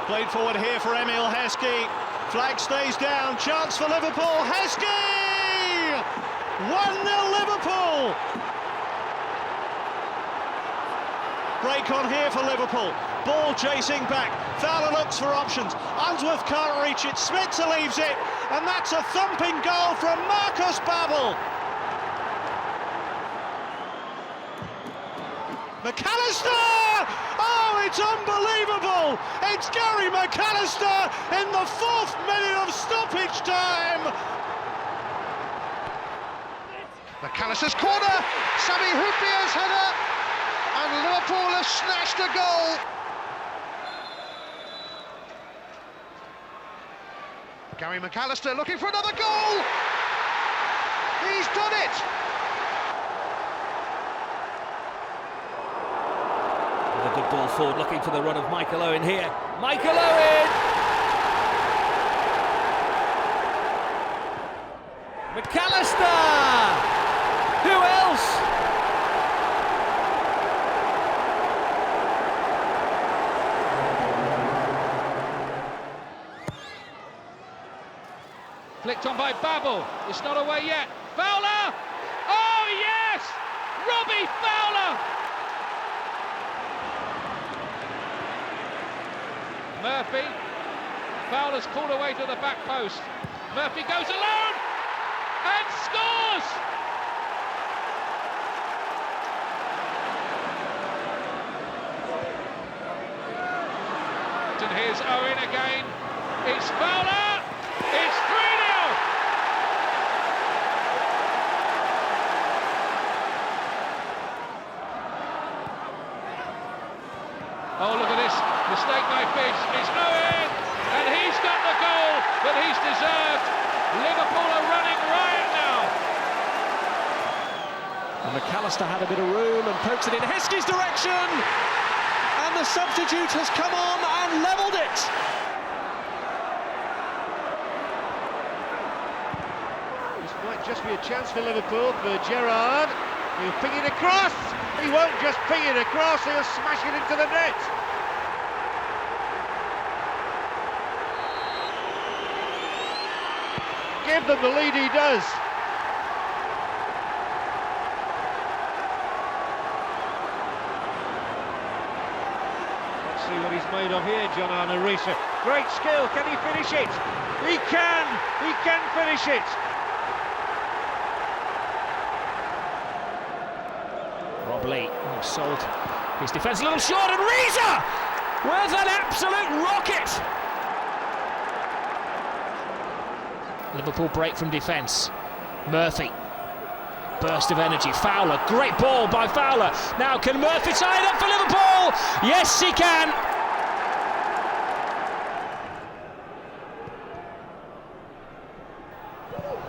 Played forward here for Emil Heskey. Flag stays down, chance for Liverpool, Heskey! 1-0 Liverpool! Break on here for Liverpool, ball chasing back, Fowler looks for options, Unsworth can't reach it, Schmeitzer leaves it, and that's a thumping goal from Marcus Babbel. McAllister! Oh, it's unbelievable! It's Gary McAllister in the 4th minute of stoppage time! McAllister's corner, Sami Hyypiä's header, and Liverpool have snatched a goal! Gary McAllister looking for another goal! He's done it! A good ball forward, looking for the run of Michael Owen here. Michael Owen! McAllister! Who else? Flicked on by Babbel. It's not away yet. Fowler! Oh yes! Robbie Fowler! Murphy. Fowler's called away to the back post. Murphy goes alone! And here's Owen again. It's Fowler. It's 3-0. Oh, look at this. Mistake by Fish. It's Owen. And he's got the goal that he's deserved. Liverpool are running riot now. And McAllister had a bit of room and pokes it in Heskey's direction. And the substitute has come on and levelled it. This might just be a chance for Liverpool, for Gerrard. He'll ping it across. He won't just ping it across, he'll smash it into the net. Give them the lead, he does. Let's see what he's made of here, John Arne-Risa. Great skill, can he finish it? He can finish it. Rob Lee sold his defence a little short, and Risa with an absolute rocket. Liverpool break from defence. Murphy, burst of energy. Fowler, great ball by Fowler. Now can Murphy tie it up for Liverpool? Yes, he can.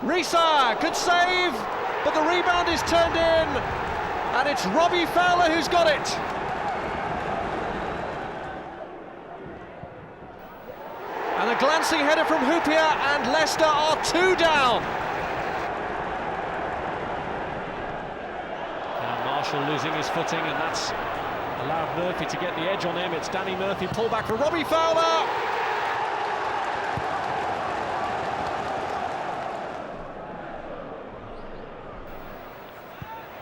Risa, good save, but the rebound is turned in, and it's Robbie Fowler who's got it. And a glancing header from Hoopier, and Leicester are 2 down. Now Marshall losing his footing, and that's allowed Murphy to get the edge on him. It's Danny Murphy, pull back for Robbie Fowler.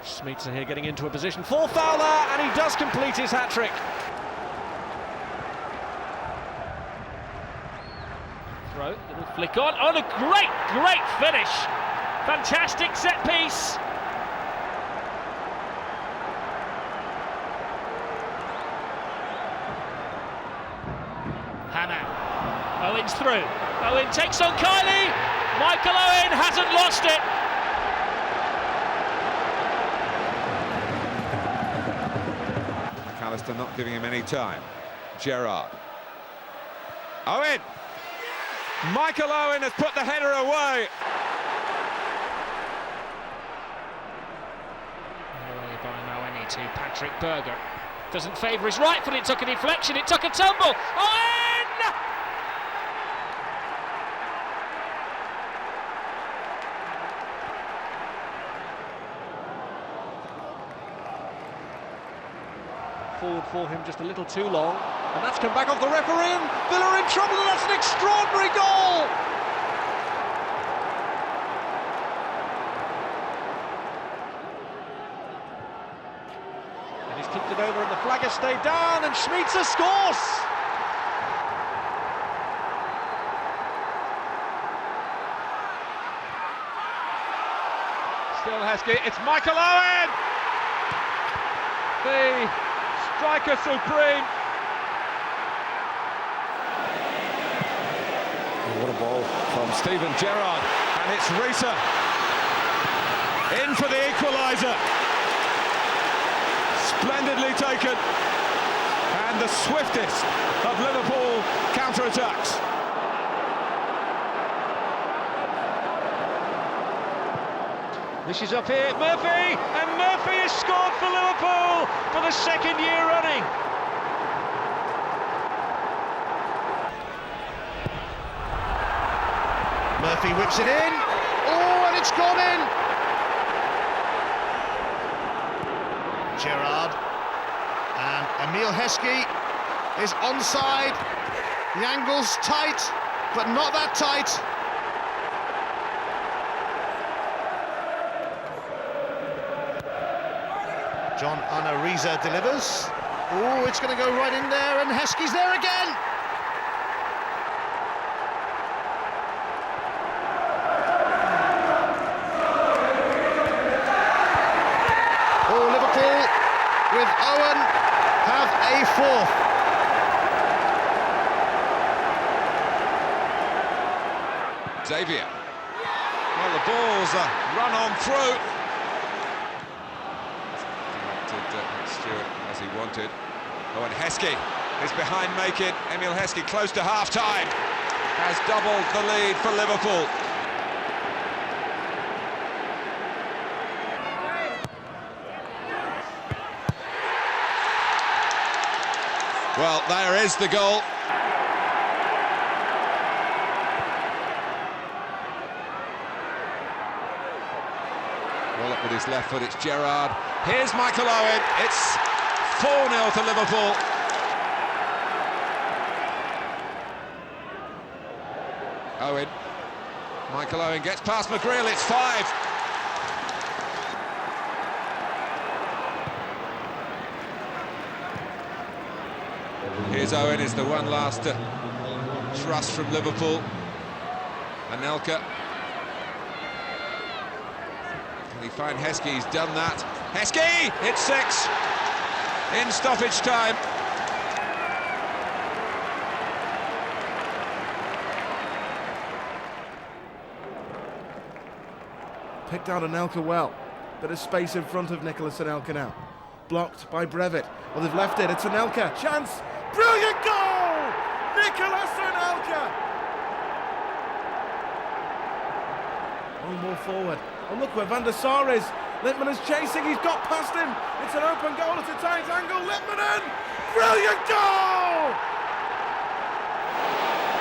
Smeets here getting into a position for Fowler, and he does complete his hat-trick. Throw, little flick on. Oh, a great finish. Fantastic set piece. Hannah. Owen's through. Owen takes on Kylie. Michael Owen hasn't lost it. McAllister not giving him any time. Gerrard. Owen! Michael Owen has put the header away. Away by Moeni to Patrick Berger. Doesn't favour his right foot, it took a deflection, it took a tumble. Owen! Forward for him just a little too long, and that's come back off the referee, and Villa are in trouble, and that's an extraordinary goal! And he's kicked it over, and the flag has stayed down, and Schmeitzer scores! Still Heskey, it's Michael Owen! The striker supreme. What a ball from Steven Gerrard, and it's Risa in for the equaliser. Splendidly taken, and the swiftest of Liverpool counter-attacks. This is up here, Murphy, and Murphy has scored for Liverpool for the second year running. Murphy whips it in. Oh, and it's gone in. Gerrard and Emile Heskey is onside. The angle's tight, but not that tight. John Arne-Risa delivers. Oh, it's going to go right in there, and Heskey's there again. with Owen have a fourth. Xavier. Well, the ball's run on through. Directed Stewart as he wanted. Owen Heskey is behind making. Emil Heskey close to half-time. Has doubled the lead for Liverpool. Well, there is the goal. Well up with his left foot, it's Gerrard. Here's Michael Owen. It's 4-0 to Liverpool. Owen. Michael Owen gets past McGreal, it's 5. Here's Owen, is the one last thrust from Liverpool. Anelka. Can he find Heskey? He's done that. Heskey! It's 6 in stoppage time. Picked out Anelka well. Bit of space in front of Nicholas Anelka now. Blocked by Brevitt. Well, they've left it. It's Anelka. Chance. Brilliant goal! Nicholas Anelka! One more forward. Oh, look where Van der Sar is. Littman is chasing. He's got past him. It's an open goal at a tight angle. Littman in! Brilliant goal!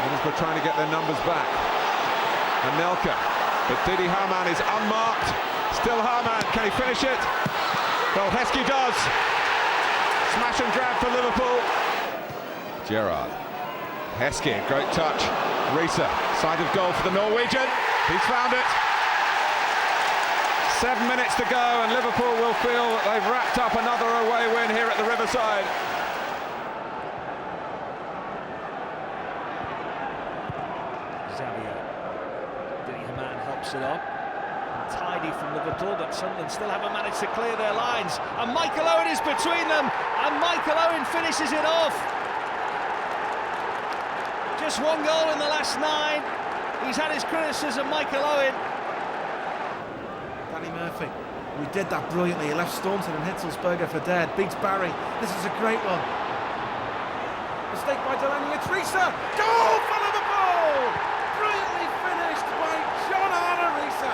Middlesbrough trying to get their numbers back. Anelka. But Didi Hamann is unmarked. Still Hamann, can he finish it? Well, Heskey does. Smash and grab for Liverpool. Gerrard. Heskey, great touch. Risa, side of goal for the Norwegian. He's found it. 7 minutes to go and Liverpool will feel that they've wrapped up another away win here at the Riverside. It on. And tidy from Liverpool, but Sunderland still haven't managed to clear their lines. And Michael Owen is between them, and Michael Owen finishes it off. Just one goal in the last 9. He's had his criticism, Michael Owen. Danny Murphy, who did that brilliantly. He left Staunton and Hitzelsberger for dead. Beats Barry. This is a great one. Mistake by Delaney. It's Risa. Goal for Liverpool! Brilliantly finished by John Arnold-Risa.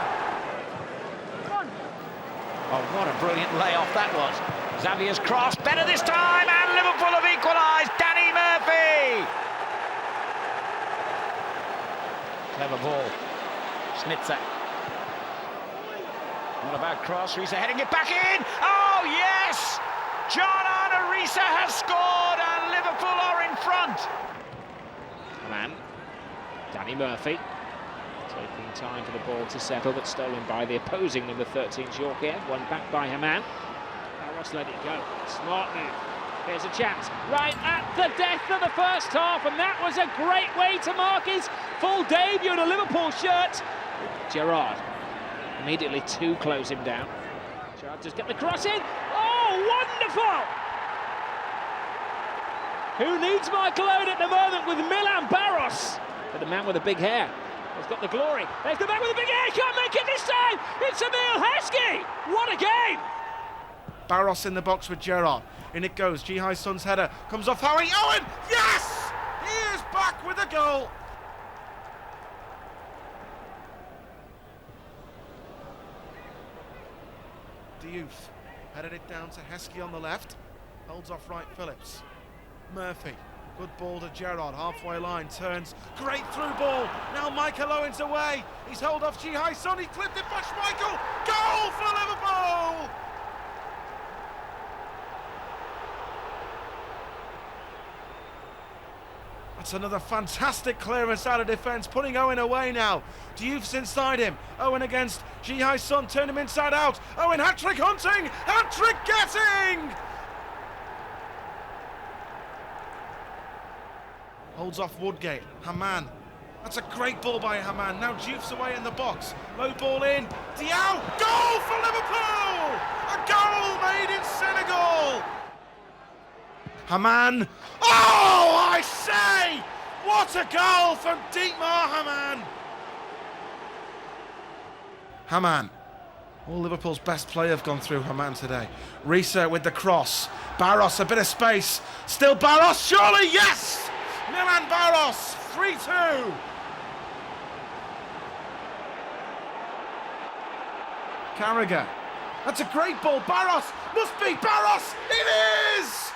Oh, what a brilliant layoff that was. Xavier's cross, better this time, and Liverpool have equalised. Danny Murphy! Clever ball. Schnitzer. Not a bad cross, Risa heading it back in. Oh, yes! John Arnold-Risa has scored, and Liverpool are in front. Man, Danny Murphy. Taking time for the ball to settle, but stolen by the opposing number 13, Jorge. One back by Hamann. Barros let it go. Smart move. Here's a chance. Right at the death of the first half, and that was a great way to mark his full debut in a Liverpool shirt. Gerrard. Immediately to close him down. Gerrard just get the cross in. Oh, wonderful! Who needs Michael Owen at the moment with Milan Barros? But the man with the big hair. He's got the glory. There's the man with the big hair. Can't make it this time. It's Emil Heskey. What a game! Barros in the box with Gerrard. In it goes. Ji-Hai Sun's header comes off Howie. Owen! Yes! He is back with a goal. Diouf headed it down to Heskey on the left. Holds off right Phillips. Murphy. Good ball to Gerrard, halfway line, turns, great through ball, now Michael Owen's away, he's held off Ji-Hai Sun, he clipped it by Schmeichel, goal for Liverpool! That's another fantastic clearance out of defence, putting Owen away now. Diouf's inside him, Owen against Ji-Hai Sun, turn him inside out, Owen hat-trick hunting, hat-trick getting! Holds off Woodgate, Hamann. That's a great ball by Hamann. Now Diouf's away in the box. Low ball in. Diao, goal for Liverpool! A goal made in Senegal! Haman. Oh, I say! What a goal from Dietmar Haman! Haman. All Liverpool's best players have gone through Haman today. Risa with the cross. Barros, a bit of space. Still Barros, surely, yes! Milan Barros, 3-2. Carragher. That's a great ball. Barros, must be Barros. It is!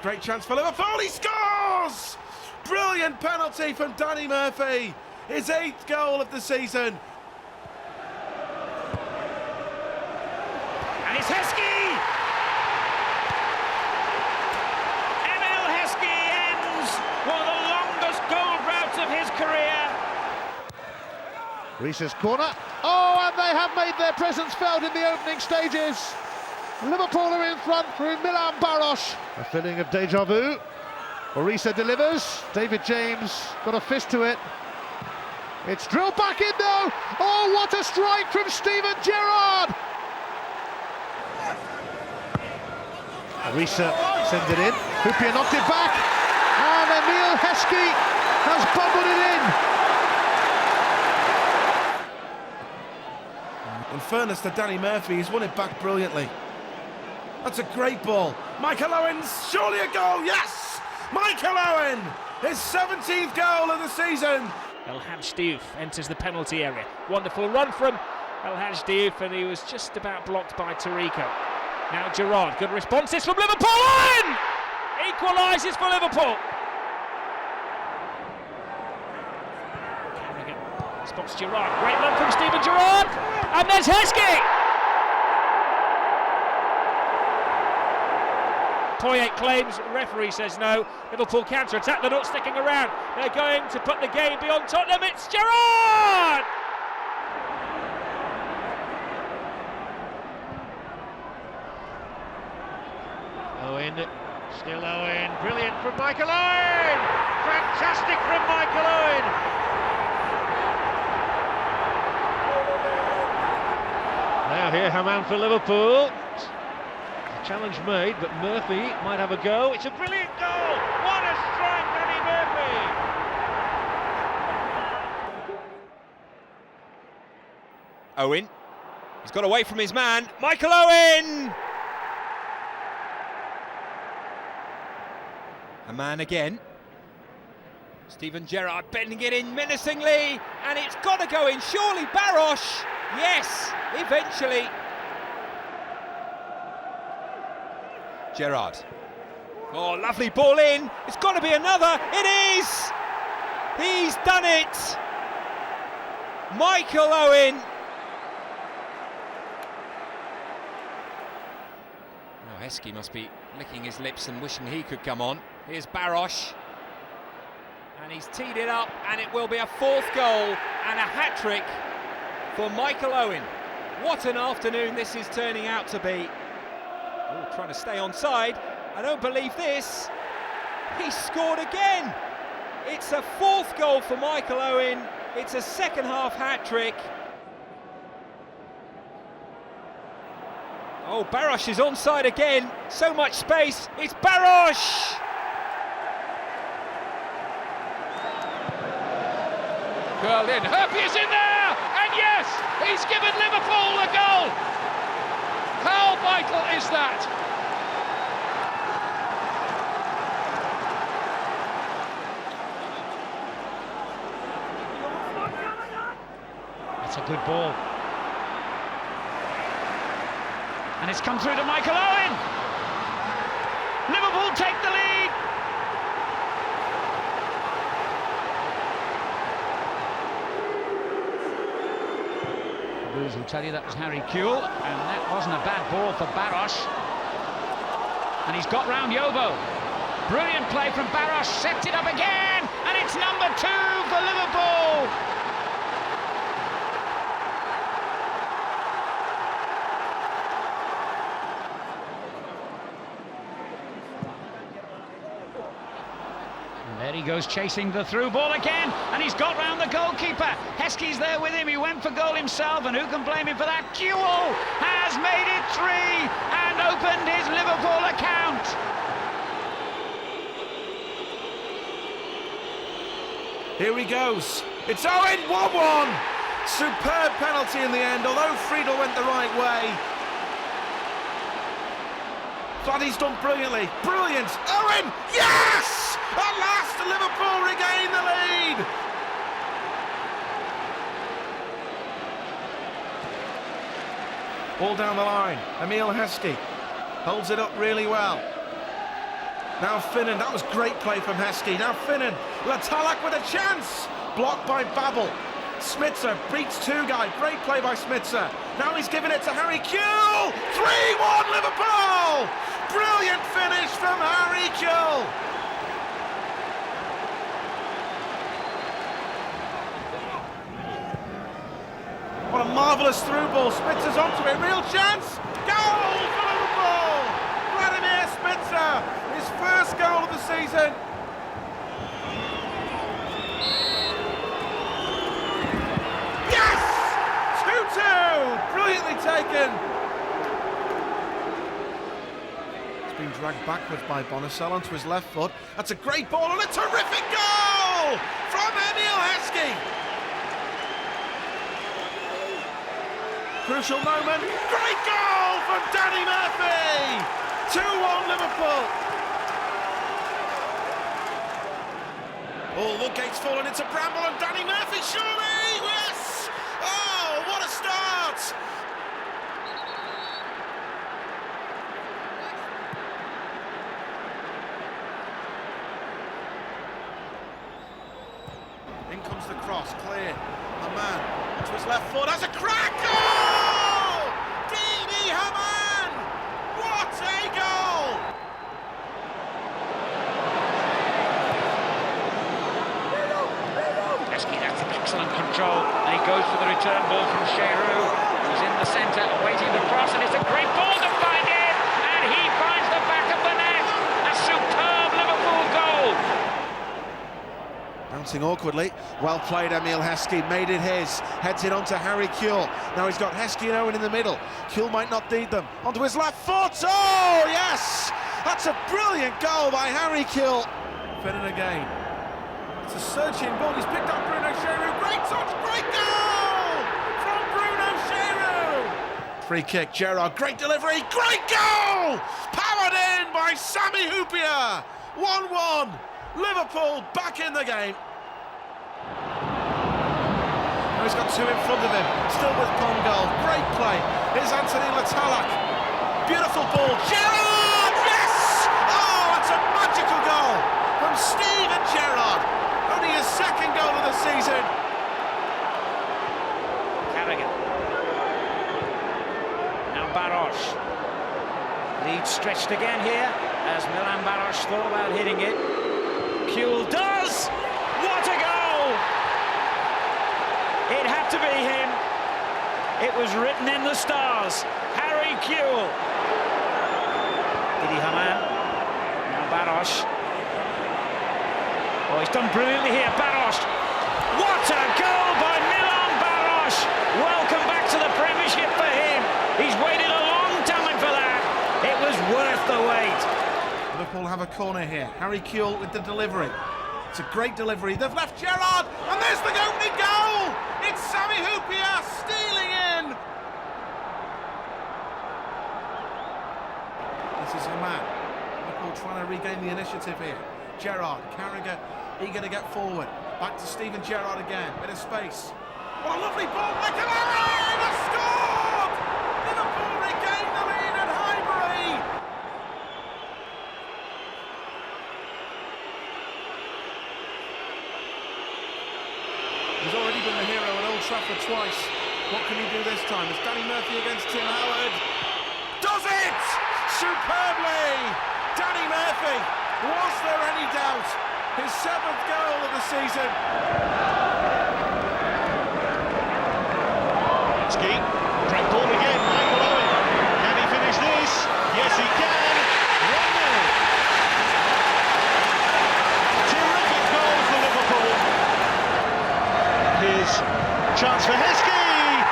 Great chance for Liverpool. He scores! Brilliant penalty from Danny Murphy. His 8th goal of the season. And it's Heskey! Emil Heskey ends one of the longest goal droughts of his career. Risa's corner. Oh, and they have made their presence felt in the opening stages. Liverpool are in front through Milan Barros. A feeling of deja vu. Risa delivers. David James got a fist to it. It's drilled back in though. Oh, what a strike from Steven Gerrard. Risa sends it in. Hupia knocked it back. And Emil Heskey has bubbled it in. In fairness to Danny Murphy, he's won it back brilliantly. That's a great ball. Michael Owen's surely a goal, yes! Michael Owen, his 17th goal of the season. El Hadj Diouf enters the penalty area. Wonderful run from El Hadj Diouf, and he was just about blocked by Tarico. Now Gerrard, good responses from Liverpool. Owen equalises for Liverpool. Carragher spots Gerrard. Great run from Steven Gerrard, and there's Heskey. Poyet claims, referee says no. Liverpool counter-attack, they're not sticking around. They're going to put the game beyond Tottenham. It's Gerrard! Owen, still Owen. Brilliant from Michael Owen! Fantastic from Michael Owen! Now here Haman for Liverpool. Challenge made, but Murphy might have a go. It's a brilliant goal! What a strike, Danny Murphy! Owen. He's got away from his man. Michael Owen! A man again. Steven Gerrard bending it in menacingly, and it's got to go in. Surely Barros. Yes, eventually. Gerrard. Oh, lovely ball in. It's got to be another. It is. He's done it. Michael Owen. Oh, Heskey must be licking his lips and wishing he could come on. Here's Barros. And he's teed it up, and it will be a 4th goal and a hat-trick for Michael Owen. What an afternoon this is turning out to be. Oh, trying to stay onside. I don't believe this. He scored again. It's a 4th goal for Michael Owen. It's a second-half hat-trick. Oh, Barros is onside again. So much space. It's Barros! Curled in. Herpy is in there! And yes, he's given Liverpool the goal! How vital is that? That's a good ball. And it's come through to Michael Owen. Liverpool take the lead. Blues will tell you that was Harry Kewell, and that wasn't a bad ball for Barros. And he's got round Yobo. Brilliant play from Barros, sets it up again, and it's number 2 for Liverpool. There he goes chasing the through ball again, and he's got round the goalkeeper. Heskey's there with him, he went for goal himself, and who can blame him for that? Kewell has made it 3. Here he goes. It's Owen, 1-1. Superb penalty in the end, although Friedel went the right way. Fladdy's done brilliantly. Brilliant. Owen, yes! At last, Liverpool regain the lead. Ball down the line. Emile Heskey holds it up really well. Now Finnan, that was great play from Heskey. Now Finnan, Latalak with a chance. Blocked by Babel. Smitzer beats two guy. Great play by Smitzer. Now he's giving it to Harry Kewell. 3-1 Liverpool. Brilliant finish from Harry Kewell. What a marvellous through ball. Smitzer's onto it. Real chance. Goal for Liverpool. Vladimir Smitzer. His first goal of the season. Yes! 2-2. Brilliantly taken. It's been dragged backwards by Bonasel onto his left foot. That's a great ball and a terrific goal from Emile Heskey. Crucial moment. Great goal from Danny Murphy. 2-1 Liverpool. Oh, Woodgate's fallen into Bramble and Danny Murphy, surely! Yes! Oh, what a start! In comes the cross, clear. A man to his left foot, has a crack! Goal! Didi Hamann! What a goal! Heskey, that's excellent control. And he goes for the return ball from Giroud, who's in the centre, awaiting the cross, and it's a great ball to find it, and he finds the back of the net. A superb Liverpool goal. Bouncing awkwardly, well played Emile Heskey, made it his, heads it onto Harry Kewell. Now he's got Heskey and Owen in the middle. Kewell might not need them. Onto his left foot, oh yes! That's a brilliant goal by Harry Kewell. Finnan again. It's a searching ball, he's picked up Bruno Giroud. Great touch, great goal from Bruno Giroud. Free kick, Gerrard, great delivery, great goal! Powered in by Sami Hyypiä. 1-1, Liverpool back in the game. Now he's got two in front of him, still with Pongold. Great play, here's Anthony Latalak. Beautiful ball, Gerrard, yes! Oh, it's a magical goal from Steven Gerrard. Only his second goal of the season. Carragher. Now Baros. Lead stretched again here as Milan Baros thought about hitting it. Kewell does! What a goal! It had to be him. It was written in the stars. Harry Kewell. Didi Hamann. Now Baros. Oh, he's done brilliantly here, Baros. What a goal by Milan Baros! Welcome back to the Premiership for him. He's waited a long time for that. It was worth the wait. Liverpool have a corner here. Harry Kewell with the delivery. It's a great delivery. They've left Gerrard, and there's the opening goal. It's Sami Hyypiä stealing in. This is Hamann. Liverpool trying to regain the initiative here. Gerrard, Carragher, eager to get forward. Back to Steven Gerrard again, bit of space. What a lovely ball, Michael Owen has scored! Liverpool regain the lead at Highbury! He's already been the hero at Old Trafford twice. What can he do this time? It's Danny Murphy against Tim Howard. Does it! Superbly! Danny Murphy! Was there any doubt? His 7th goal of the season. Ski, great ball again, Michael Owen. Can he finish this? Yes, he can. 1-0. Terrific goal for Liverpool. Here's chance for Heskey.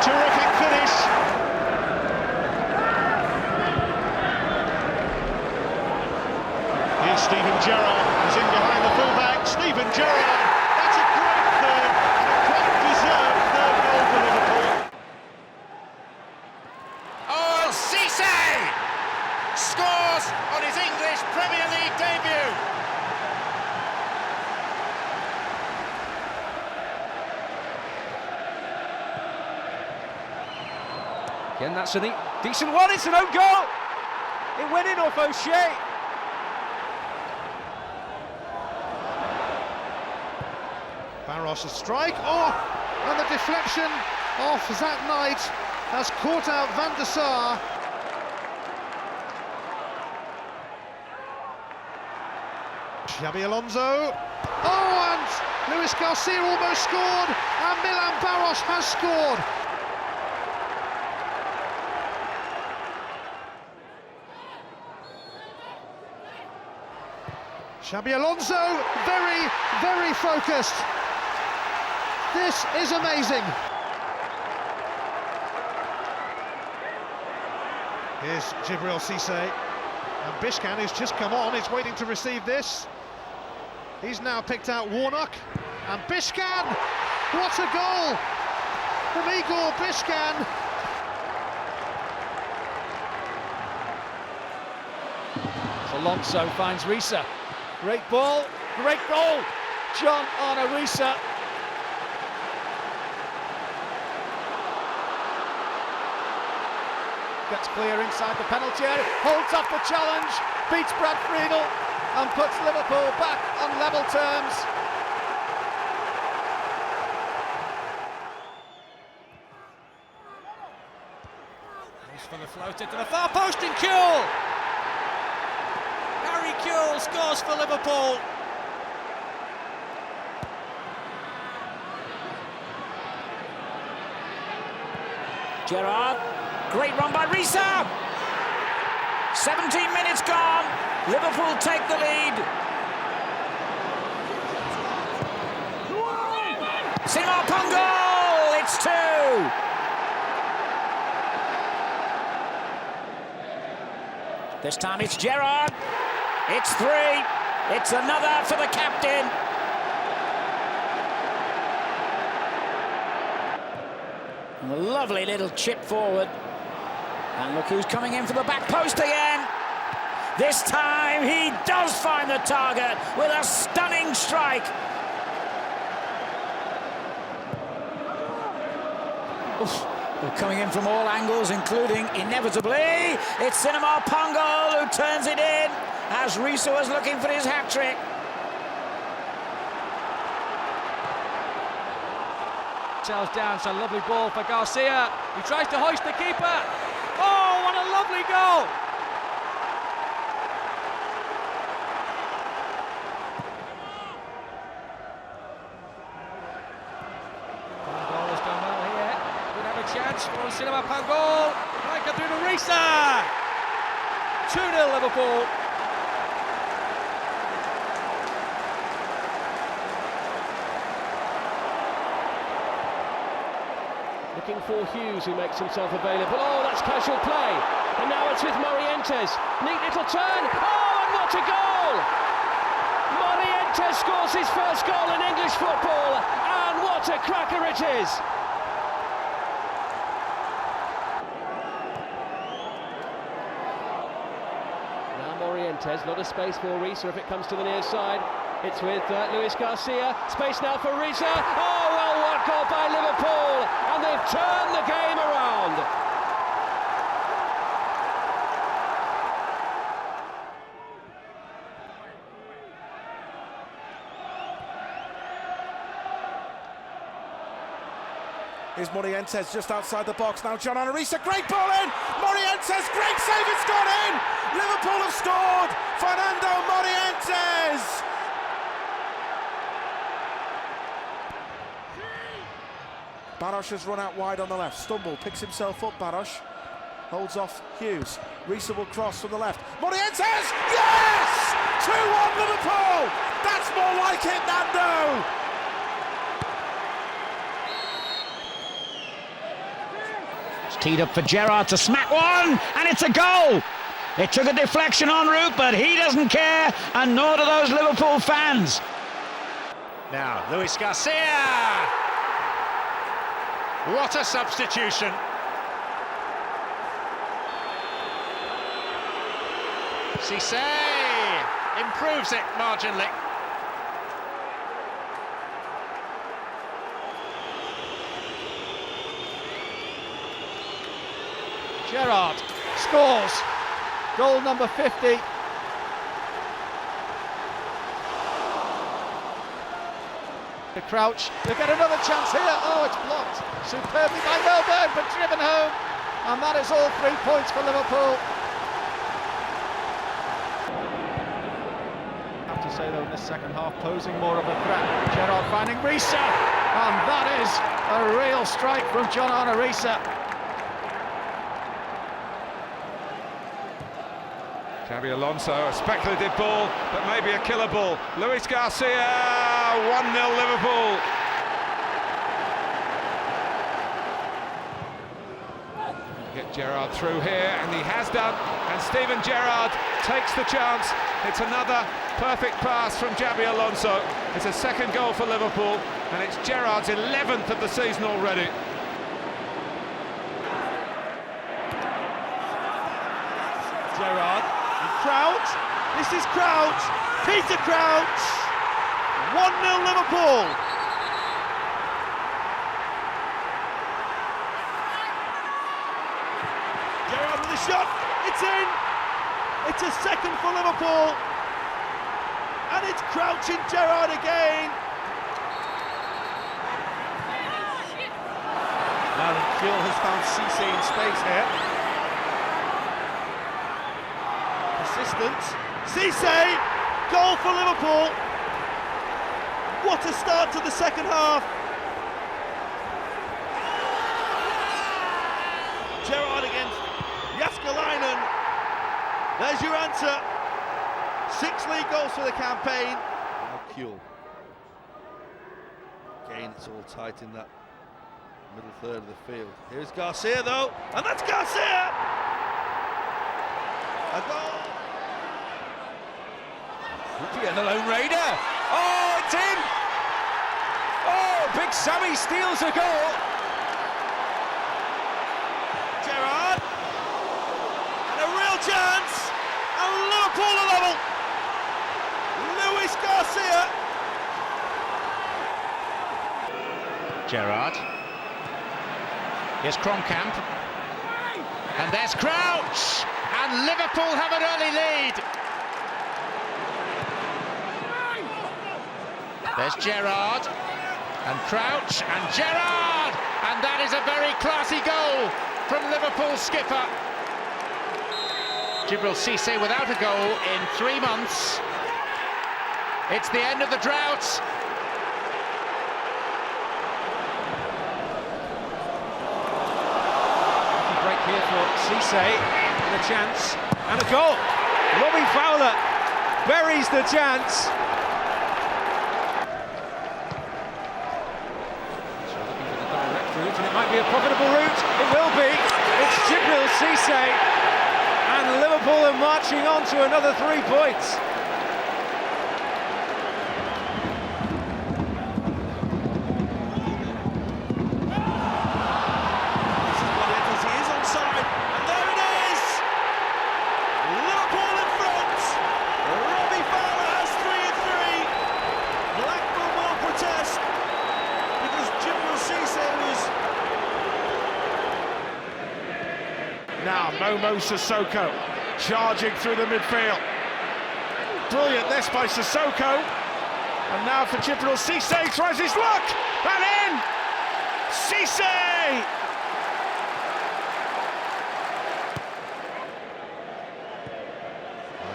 Terrific finish. Steven Gerrard is in behind. Gerrard. That's a great third, and a quite deserved third goal for Liverpool. Oh, Cisse scores on his English Premier League debut. Again, that's a decent one. It's an own goal. It went in off O'Shea. Barros a strike. Oh, and the deflection off Zach Knight has caught out Van der Sar. Xabi Alonso. Oh, and Luis Garcia almost scored, and Milan Barros has scored. Xabi Alonso, very, very focused. This is amazing. Here's Djibril Cisse, and Bishkan, who's just come on, is waiting to receive this. He's now picked out Warnock, and Bishkan, what a goal from Igor Bishkan. Alonso finds Risa. Great ball, great goal. John Arne Risa. Gets clear inside the penalty area, holds off the challenge, beats Brad Friedel and puts Liverpool back on level terms. He's for the float into the far post in Kuehl. Harry Kuehl scores for Liverpool. Gerrard, great run by Risa. 17 minutes gone. Liverpool take the lead. Seymour Pongo, it's 2. This time it's Gerrard. It's 3. It's another for the captain. And a lovely little chip forward. And look who's coming in for the back post again. This time he does find the target with a stunning strike. Oof. They're coming in from all angles, including, inevitably, it's Seymour Pongo who turns it in as Risa was looking for his hat-trick. Tells down, it's a lovely ball for Garcia. He tries to hoist the keeper. Oh, what a lovely goal! Pongo has done well here. Could have a chance for Seymour Pongo. Right through to Risa. 2-0 Liverpool. Looking for Hughes, who makes himself available. Oh, that's casual play. And now it's with Morientes. Neat little turn. Oh, and what a goal! Morientes scores his first goal in English football. And what a cracker it is! Now Morientes, a lot of space for Risa if it comes to the near side. It's with Luis Garcia. Space now for Risa. Oh, well, what goal by Liverpool! And they've turned the game around. Here's Morientes just outside the box. Now John Arne Risa, great ball in! Morientes, great save, it's gone in! Liverpool have scored! Fernando Morientes! Barros has run out wide on the left. Stumble, picks himself up, Barros. Holds off Hughes. Risa will cross from the left. Morientes! Yes! 2-1 Liverpool! That's more like it, Nando! It's teed up for Gerrard to smack one, and it's a goal! It took a deflection en route, but he doesn't care, and nor do those Liverpool fans. Now, Luis Garcia! What a substitution! Cisse improves it marginally. Gerrard scores. Goal number 50. The Crouch, they get another chance here. Oh, it's blocked superbly by Melbourne, but driven home. And that is all 3 points for Liverpool. I have to say though, in the second half, posing more of a threat. Gerrard finding Risa, and that is a real strike from John Risa. Xabi Alonso, a speculative ball, but maybe a killer ball. Luis Garcia, 1-0 Liverpool. Get Gerrard through here, and he has done. And Steven Gerrard takes the chance. It's another perfect pass from Xabi Alonso. It's a second goal for Liverpool, and it's Gerrard's 11th of the season already. Gerrard. Crouch, this is Crouch, Peter Crouch, 1-0 Liverpool. Gerrard with a shot, it's in, it's a second for Liverpool, and it's Crouch and Gerrard again. Now Gil has found Cisse in space here. Persistence, Cisse, goal for Liverpool. What a start to the second half. Gerrard against Jaskalainen. There's your answer. 6 league goals for the campaign. Now Kuhl. Again, it's all tight in that middle third of the field. Here's Garcia though, and that's Garcia! A goal! And the Lone Raider. Oh, it's in! Oh, Big Sammy steals a goal. Gerrard. And a real chance. And Liverpool are level. Luis Garcia. Gerrard. Here's Kromkamp. And there's Crouch. And Liverpool have an early lead. There's Gerrard, and Crouch, and Gerrard! And that is a very classy goal from Liverpool skipper. Djibril Cisse without a goal in 3 months. It's the end of the drought. Break here for Cisse, and a chance, and a goal. Robbie Fowler buries the chance. And it might be a profitable route, it will be. It's Djibril Cisse, and Liverpool are marching on to another 3 points. He is onside, and there it is! Liverpool in front! Robbie Fowler has 3-3. Blackburn will protest because Djibril Cisse was... Now Momo Sissoko charging through the midfield. Brilliant this by Sissoko. And now for Djibril Cisse, tries his luck! And in! Cisse!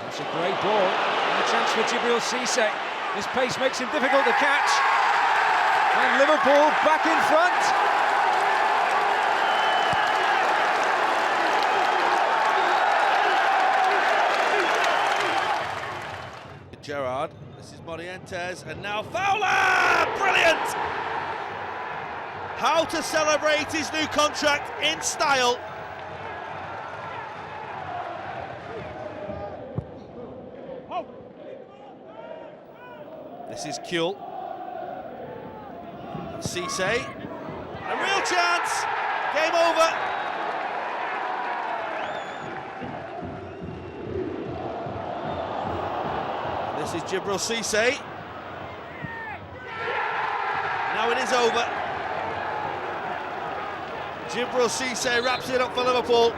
That's a great ball, and a chance for Djibril Cisse. His pace makes him difficult to catch. And Liverpool back in front. Gerrard, this is Morientes, and now Fowler! Brilliant! How to celebrate his new contract in style. This is Kuhl. Cisse. A real chance. Game over. This is Gerrard Cisse. Now it is over. Gerrard Cisse wraps it up for Liverpool.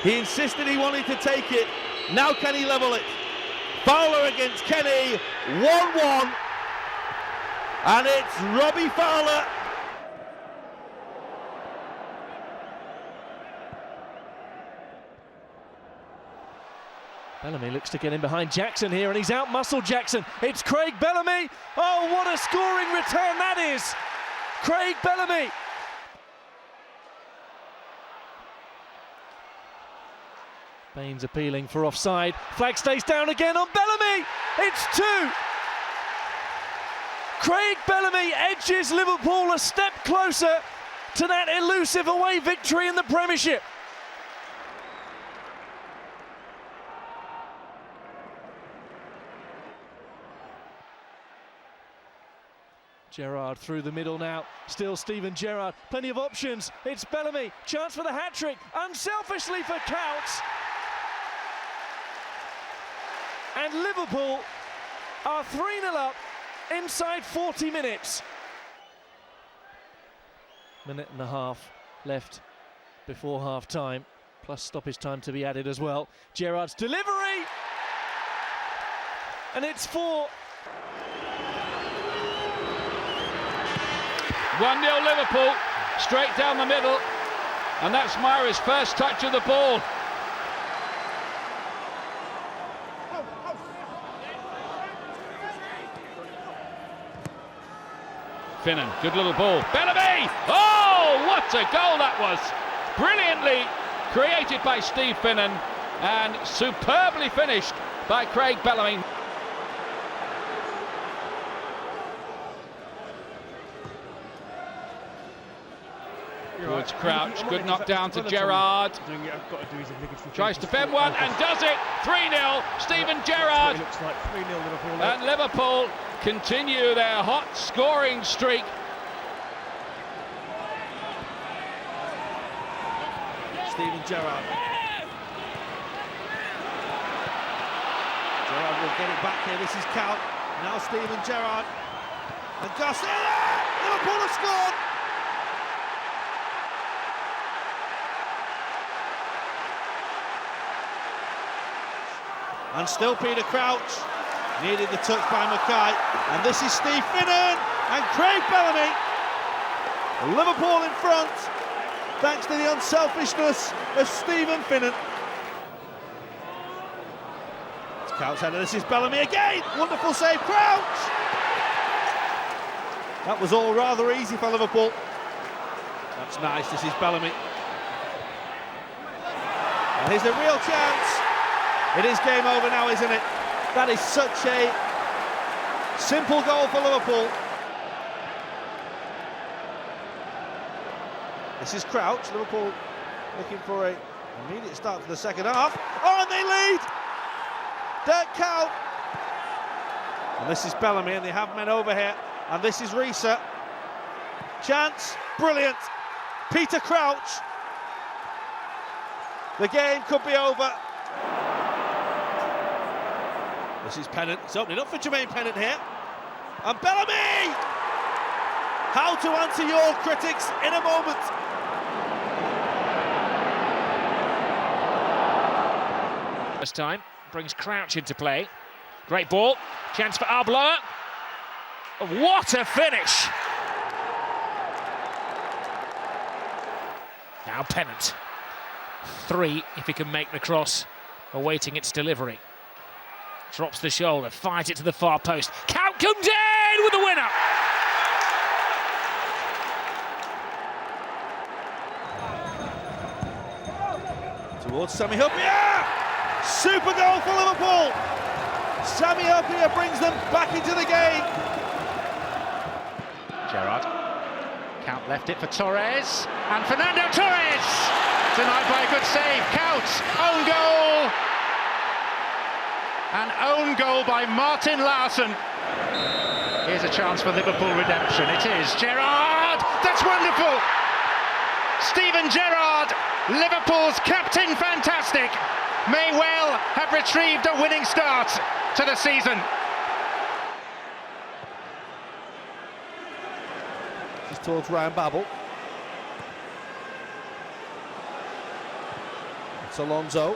He insisted he wanted to take it. Now can he level it? Fowler against Kenny, 1-1. And it's Robbie Fowler. Bellamy looks to get in behind Jackson here, and he's out-muscled Jackson. It's Craig Bellamy. Oh, what a scoring return that is. Craig Bellamy. Baines appealing for offside. Flag stays down again on Bellamy. It's 2. Craig Bellamy edges Liverpool a step closer to that elusive away victory in the Premiership. Gerrard through the middle now, still Steven Gerrard, plenty of options, it's Bellamy, chance for the hat-trick, unselfishly for Counts. And Liverpool are 3-0 up inside 40 minutes. Minute and a half left before half-time, plus stoppage time to be added as well. Gerrard's delivery, and it's 4. 1-0 Liverpool, straight down the middle, and that's Myra's first touch of the ball. Finnan, good little ball. Bellamy! Oh, what a goal that was! Brilliantly created by Steve Finnan and superbly finished by Craig Bellamy. Towards Crouch, good knock down to Gerrard. Tries to bend one and does it. 3-0, Steven Gerrard. And Liverpool continue their hot scoring streak. Steven Gerrard. Gerrard will get it back here. This is Count. Now Steven Gerrard. And Garcia! Liverpool have scored! And still Peter Crouch, needed the touch by Mackay, and this is Steve Finnan and Craig Bellamy. Liverpool in front, thanks to the unselfishness of Stephen Finnan. It's Crouch header, this is Bellamy again, wonderful save, Crouch! That was all rather easy for Liverpool. That's nice, this is Bellamy. And here's a real chance. It is game over now, isn't it? That is such a simple goal for Liverpool. This is Crouch. Liverpool looking for an immediate start to the second half. Oh, and they lead! Dirk Kuyt. And this is Bellamy, and they have men over here. And this is Risa. Chance, brilliant. Peter Crouch. The game could be over. This is Pennant, it's opening up for Jermaine Pennant here. And Bellamy! How to answer your critics in a moment. This time, brings Crouch into play. Great ball, chance for Arbeloa. What a finish! Now Pennant. 3 if he can make the cross, awaiting its delivery. Drops the shoulder, fires it to the far post. Count comes in with the winner! Towards Sami Hyypiä! Super goal for Liverpool! Sami Hyypiä brings them back into the game. Gerrard. Count left it for Torres. And Fernando Torres! Denied by a good save. Count, own goal! An own goal by Martin Larsson. Here's a chance for Liverpool redemption. It is Gerrard. That's wonderful. Steven Gerrard, Liverpool's captain, fantastic. May well have retrieved a winning start to the season. Just towards Ryan Babel. It's Alonso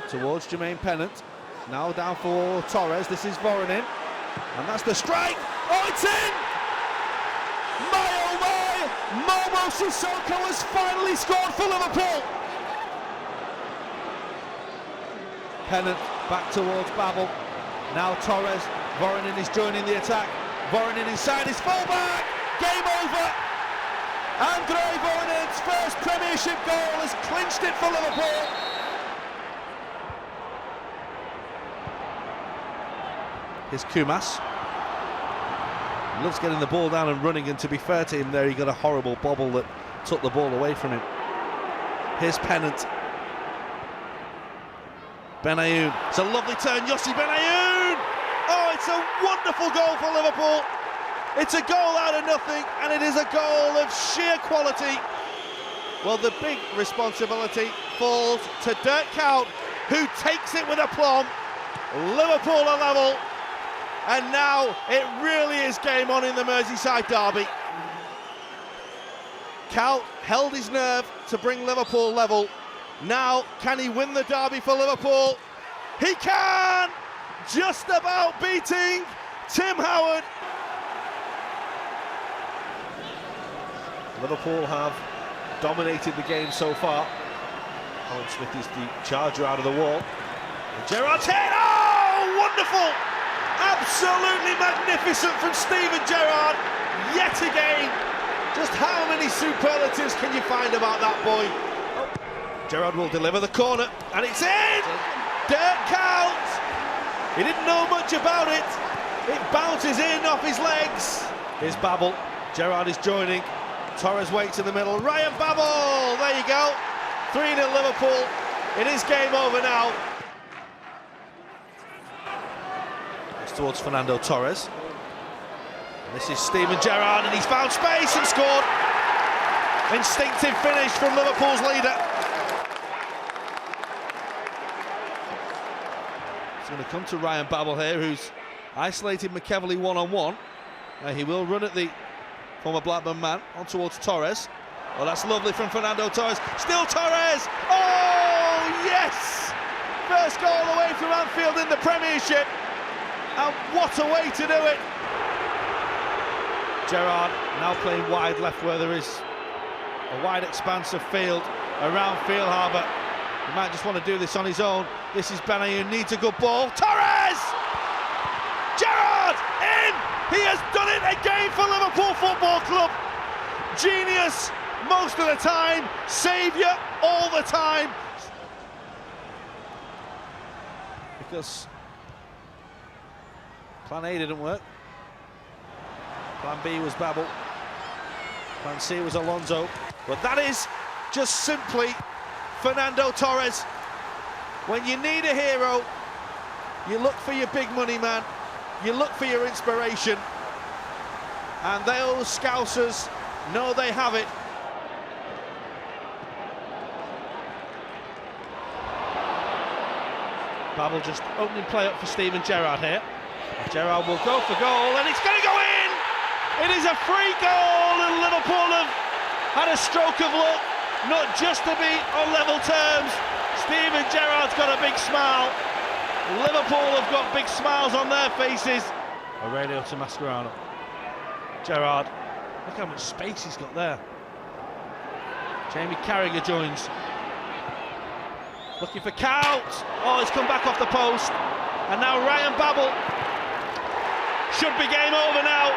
towards Jermaine Pennant. Now down for Torres. This is Voronin. And that's the strike. Oh, it's in! My oh my! Momo Sissoko has finally scored for Liverpool. Pennant back towards Babel. Now Torres. Voronin is joining the attack. Voronin inside his fullback. Game over. Andre Voronin's first Premiership goal has clinched it for Liverpool. Here's Kumas. He loves getting the ball down and running, and to be fair to him there, he got a horrible bobble that took the ball away from him. Here's Pennant. Benayoun. It's a lovely turn, Yossi Benayoun! Oh, it's a wonderful goal for Liverpool. It's a goal out of nothing, and it is a goal of sheer quality. Well, the big responsibility falls to Dirk Kuyt, who takes it with aplomb. Liverpool are level, and now it really is game on in the Merseyside derby. Kuyt held his nerve to bring Liverpool level. Now, can he win the derby for Liverpool? He can! Just about beating Tim Howard. Liverpool have dominated the game so far. Alan Smith is the charger out of the wall. And Gerrard's hit! Oh, wonderful! Absolutely magnificent from Steven Gerrard. Yet again. Just how many superlatives can you find about that boy? Oh. Gerrard will deliver the corner, and it's in! Dirk Kuyt! He didn't know much about it. It bounces in off his legs. Here's Babel. Gerrard is joining. Torres waits in the middle. Ryan Babel! There you go. 3-0 Liverpool. It is game over now. It's towards Fernando Torres. And this is Steven Gerrard, and he's found space and scored. Instinctive finish from Liverpool's leader. It's going to come to Ryan Babel here, who's isolated McEverley one-on-one. He will run at the former Blackburn man, on towards Torres. Oh, that's lovely from Fernando Torres. Still Torres! Oh, yes! First goal away from Anfield in the Premiership. And what a way to do it! Gerrard now playing wide left where there is a wide expanse of field around Field Harbour. He might just want to do this on his own. This is Benayoun, needs a good ball. Torres! Gerrard in! He has done it again for Liverpool Football Club. Genius most of the time, saviour all the time. Because plan A didn't work. Plan B was Babel. Plan C was Alonso. But that is just simply Fernando Torres. When you need a hero, you look for your big money man. You look for your inspiration, and those Scousers know they have it. Babel just opening play up for Steven Gerrard here. Gerrard will go for goal, and it's going to go in! It is a free goal, and Liverpool have had a stroke of luck, not just to be on level terms. Steven Gerrard's got a big smile. Liverpool have got big smiles on their faces. Aurelio to Mascherano. Gerrard, look how much space he's got there. Jamie Carragher joins. Looking for Kuyt. Oh, it's come back off the post. And now Ryan Babel. Should be game over now.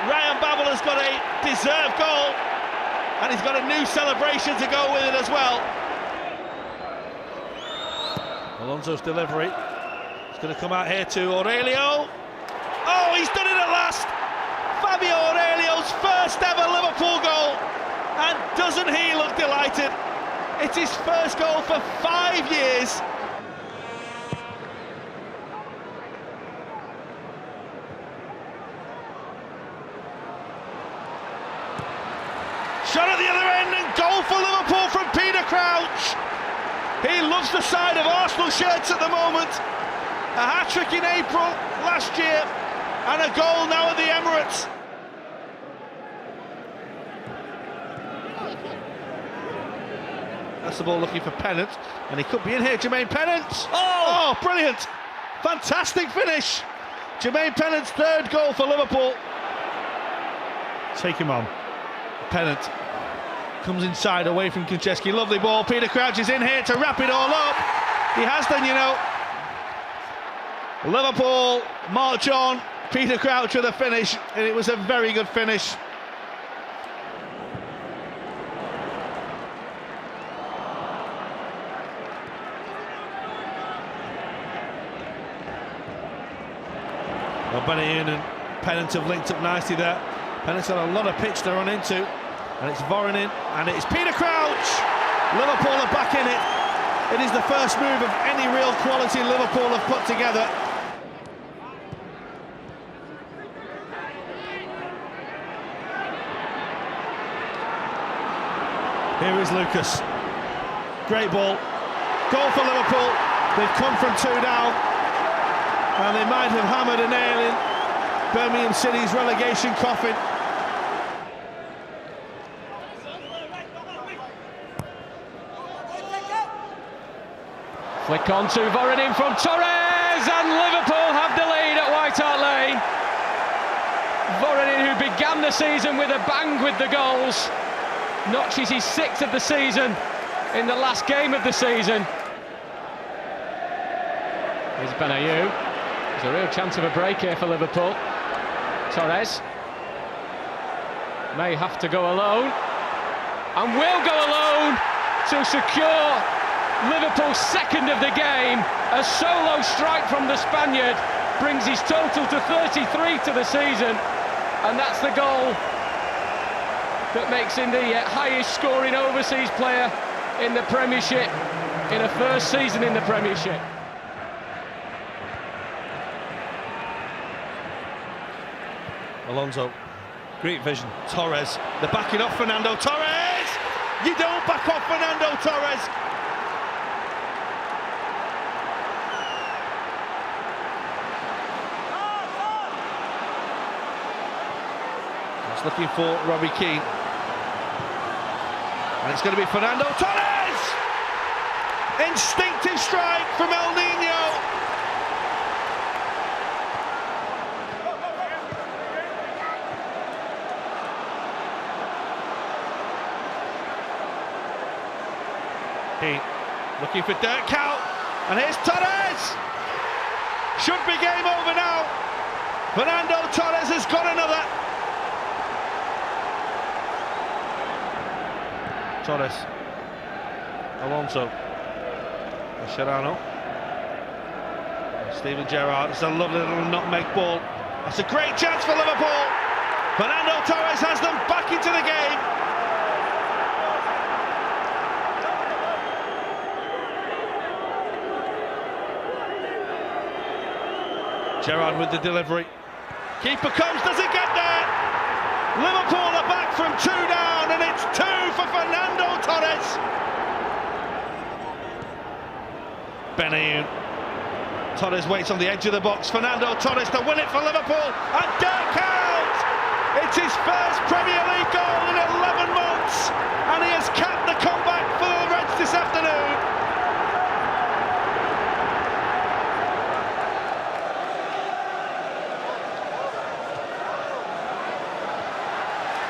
Ryan Babel has got a deserved goal. And he's got a new celebration to go with it as well. Alonso's delivery. Going to come out here to Aurelio. Oh, he's done it at last! Fabio Aurelio's first ever Liverpool goal. And doesn't he look delighted? It's his first goal for 5 years. the side of Arsenal shirts at the moment. A hat-trick in April last year and a goal now at the Emirates. That's the ball looking for Pennant, and he could be in here. Jermaine Pennant! Oh, brilliant! Fantastic finish! Jermaine Pennant's third goal for Liverpool. Take him on. Pennant comes inside away from Konchesky. Lovely ball. Peter Crouch is in here to wrap it all up. He has done, you know. Liverpool march on. Peter Crouch with a finish, and it was a very good finish. Well, Benayoun and Pennant have linked up nicely there. Pennant's got a lot of pitch to run into, and it's Voronin, and it's Peter Crouch. Liverpool are back in it. It is the first move of any real quality Liverpool have put together. Here is Lucas. Great ball. Goal for Liverpool. They've come from 2 down, and they might have hammered a nail in Birmingham City's relegation coffin. Flick on to Voronin from Torres, and Liverpool have the lead at White Hart Lane. Voronin, who began the season with a bang with the goals, notches his 6th of the season in the last game of the season. Here's Benayoun. There's a real chance of a break here for Liverpool. Torres may have to go alone, and will go alone to secure Liverpool's 2nd of the game. A solo strike from the Spaniard brings his total to 33 to the season, and that's the goal that makes him the highest scoring overseas player in the Premiership in a first season in the Premiership. Alonso, great vision. Torres, they're backing off Fernando. Torres! You don't back off Fernando Torres! It's looking for Robbie Keane. And it's going to be Fernando Torres! Instinctive strike from El Nino. Looking for Dirk Kuyt, and here's Torres. Should be game over now. Fernando Torres has got another. Torres, Alonso, Mascherano, Steven Gerrard. It's a lovely little nutmeg ball. That's a great chance for Liverpool. Fernando Torres has them back into the game. Gerrard with the delivery. Keeper comes, does it get there? Liverpool are back from 2 down, and it's 2 for Fernando Torres. Benayoun. Torres waits on the edge of the box. Fernando Torres to win it for Liverpool, and Dirk Kuyt! It's his first Premier League goal in 11 months, and he has capped the comeback for the Reds this afternoon.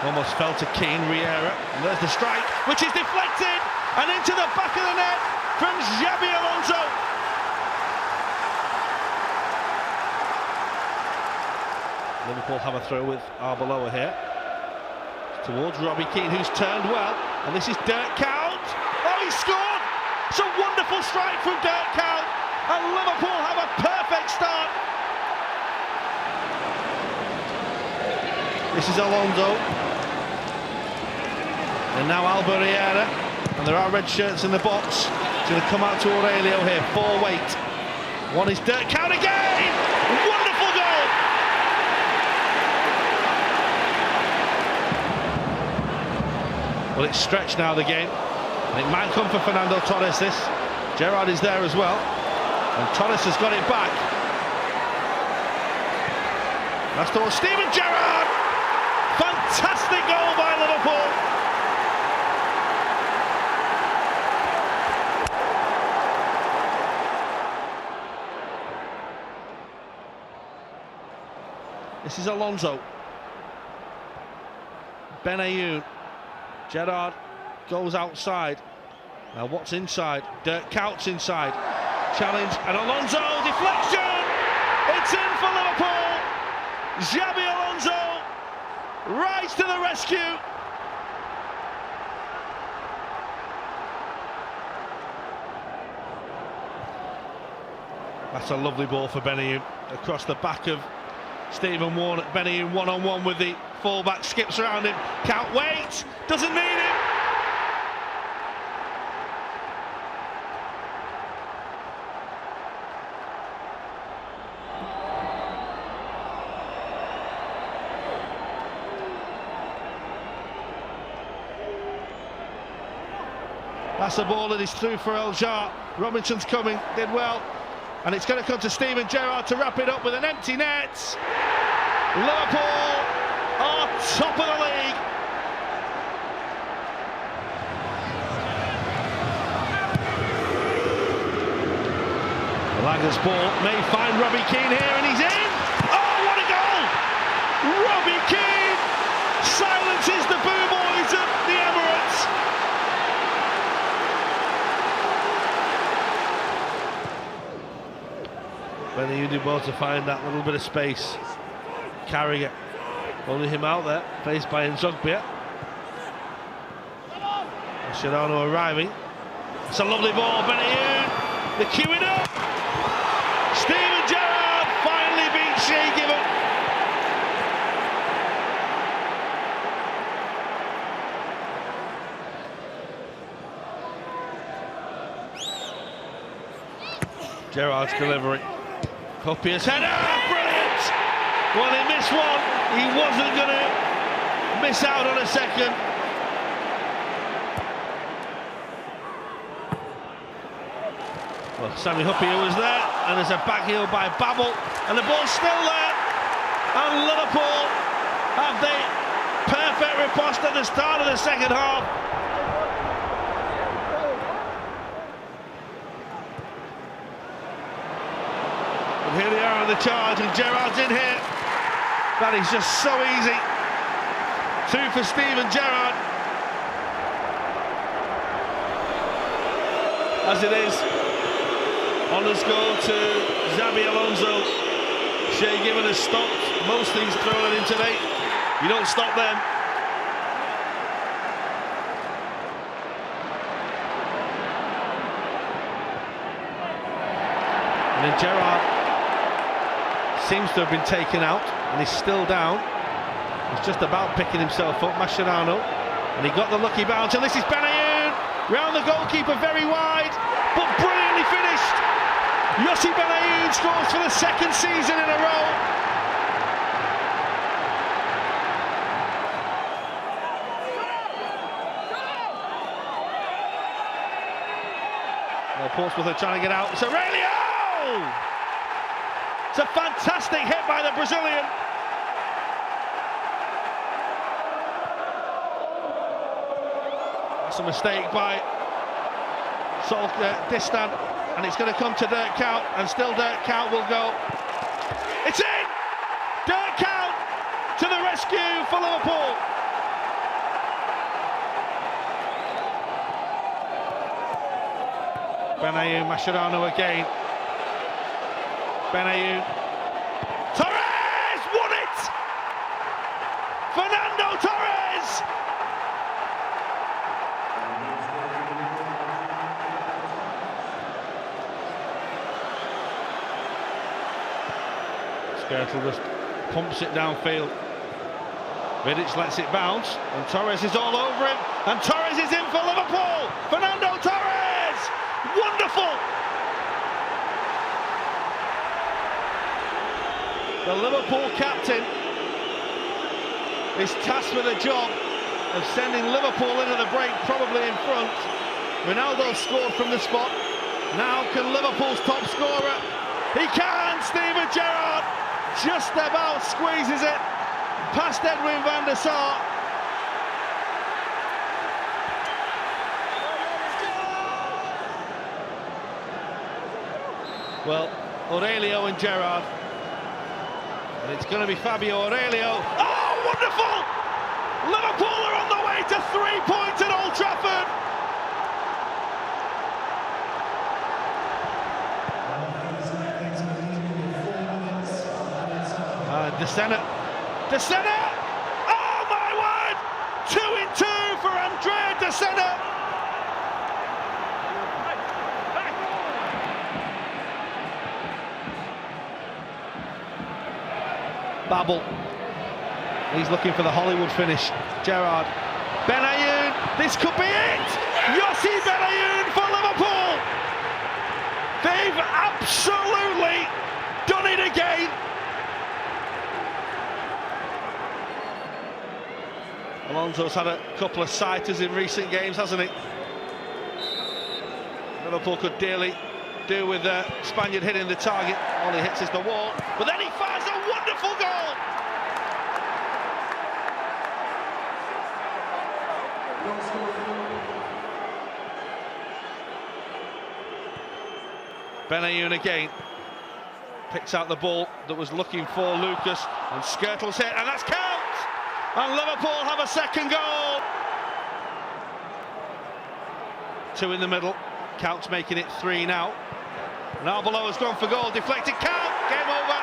Almost fell to Keane, Riera, and there's the strike, which is deflected, and into the back of the net from Xabi Alonso. Liverpool have a throw with Arbeloa here. It's towards Robbie Keane, who's turned well, and this is Dirk Kuyt. Oh, he scored! It's a wonderful strike from Dirk Kuyt, and Liverpool have a perfect start. This is Alonso. And now Riera, and there are red shirts in the box. It's going to come out to Aurelio here, 4 weight. One is Dirk Kuyt again! Wonderful goal! Well, it's stretched now, the game. And it might come for Fernando Torres, this. Gerrard is there as well, and Torres has got it back. That's towards Steven Gerrard. Fantastic goal by Liverpool. This is Alonso. Benayoun. Gerrard goes outside. Now what's inside? Dirk Kuyt's inside. Challenge, and Alonso, deflection! It's in for Liverpool! Xabi Alonso, rise to the rescue! That's a lovely ball for Benayoun, across the back of Stephen Warnock. Benayoun one-on-one with the fullback, skips around him, Kuyt waits, doesn't need him! That's a ball that is through for El Jar. Robinson's coming, did well. And it's going to come to Steven Gerrard to wrap it up with an empty net. Liverpool are top of the league. Lagger's ball may find Robbie Keane here, and he's in. Oh, what a goal! Robbie Keane silences the Boo Boys at the Emirates. Benayoun did well to find that little bit of space. Carrying it. Only him out there, faced by Nzogbia. Mascherano arriving. It's a lovely ball, Benayoun. The queuing up. Steven Gerrard finally beats Shea Given. Gerrard's delivery. Hupier's header, brilliant! Well, he missed one, he wasn't going to miss out on a second. Well, Sami Hyypiä was there, and there's a back heel by Babel, and the ball's still there. And Liverpool have the perfect riposte at the start of the second half. Here they are on the charge, and Gerrard's in here. That is just so easy. Two for Steven Gerrard. As it is, honours go to Xabi Alonso. Shea Given has stopped most things thrown in today. You don't stop them. And then Gerrard seems to have been taken out, and he's still down. He's just about picking himself up, Mascherano, and he got the lucky bounce, and this is Benayoun, round the goalkeeper, very wide, but brilliantly finished. Yossi Benayoun scores for the second season in a row. Well, Portsmouth are trying to get out, it's Aurelio! It's a fantastic hit by the Brazilian. That's a mistake by Distan, and it's going to come to Dirk Kuyt, and still Dirk Kuyt will go. It's in! Dirk Kuyt to the rescue for Liverpool. Benayoun, Mascherano again. Benayoun. Torres won it! Fernando Torres! Skirtle just pumps it downfield. Vidic lets it bounce, and Torres is all over him, and Torres is in for Liverpool! Fernando Torres! Wonderful! The Liverpool captain is tasked with the job of sending Liverpool into the break, probably in front. Ronaldo scored from the spot. Now can Liverpool's top scorer? He can! Steven Gerrard just about squeezes it past Edwin van der Sar. Well, Aurelio and Gerrard. And it's going to be Fabio Aurelio. Oh, wonderful! Liverpool are on the way to 3 points at Old Trafford. De Sena! Oh my word! 2 in 2 for Andrea De Sena! Babel. He's looking for the Hollywood finish. Gerrard. Benayoun. This could be it! Yossi Benayoun for Liverpool! They've absolutely done it again! Alonso's had a couple of sighters in recent games, hasn't he? Liverpool could dearly do with the Spaniard hitting the target. All he hits is the wall, but then he fires a wonderful goal! Benayoun again. Picks out the ball that was looking for Lucas, and Skirtle's hit, and that's count! And Liverpool have a second goal. 2 in the middle. Count's making it 3 now. And Arbeloa has gone for goal. Deflected. Count. Game over.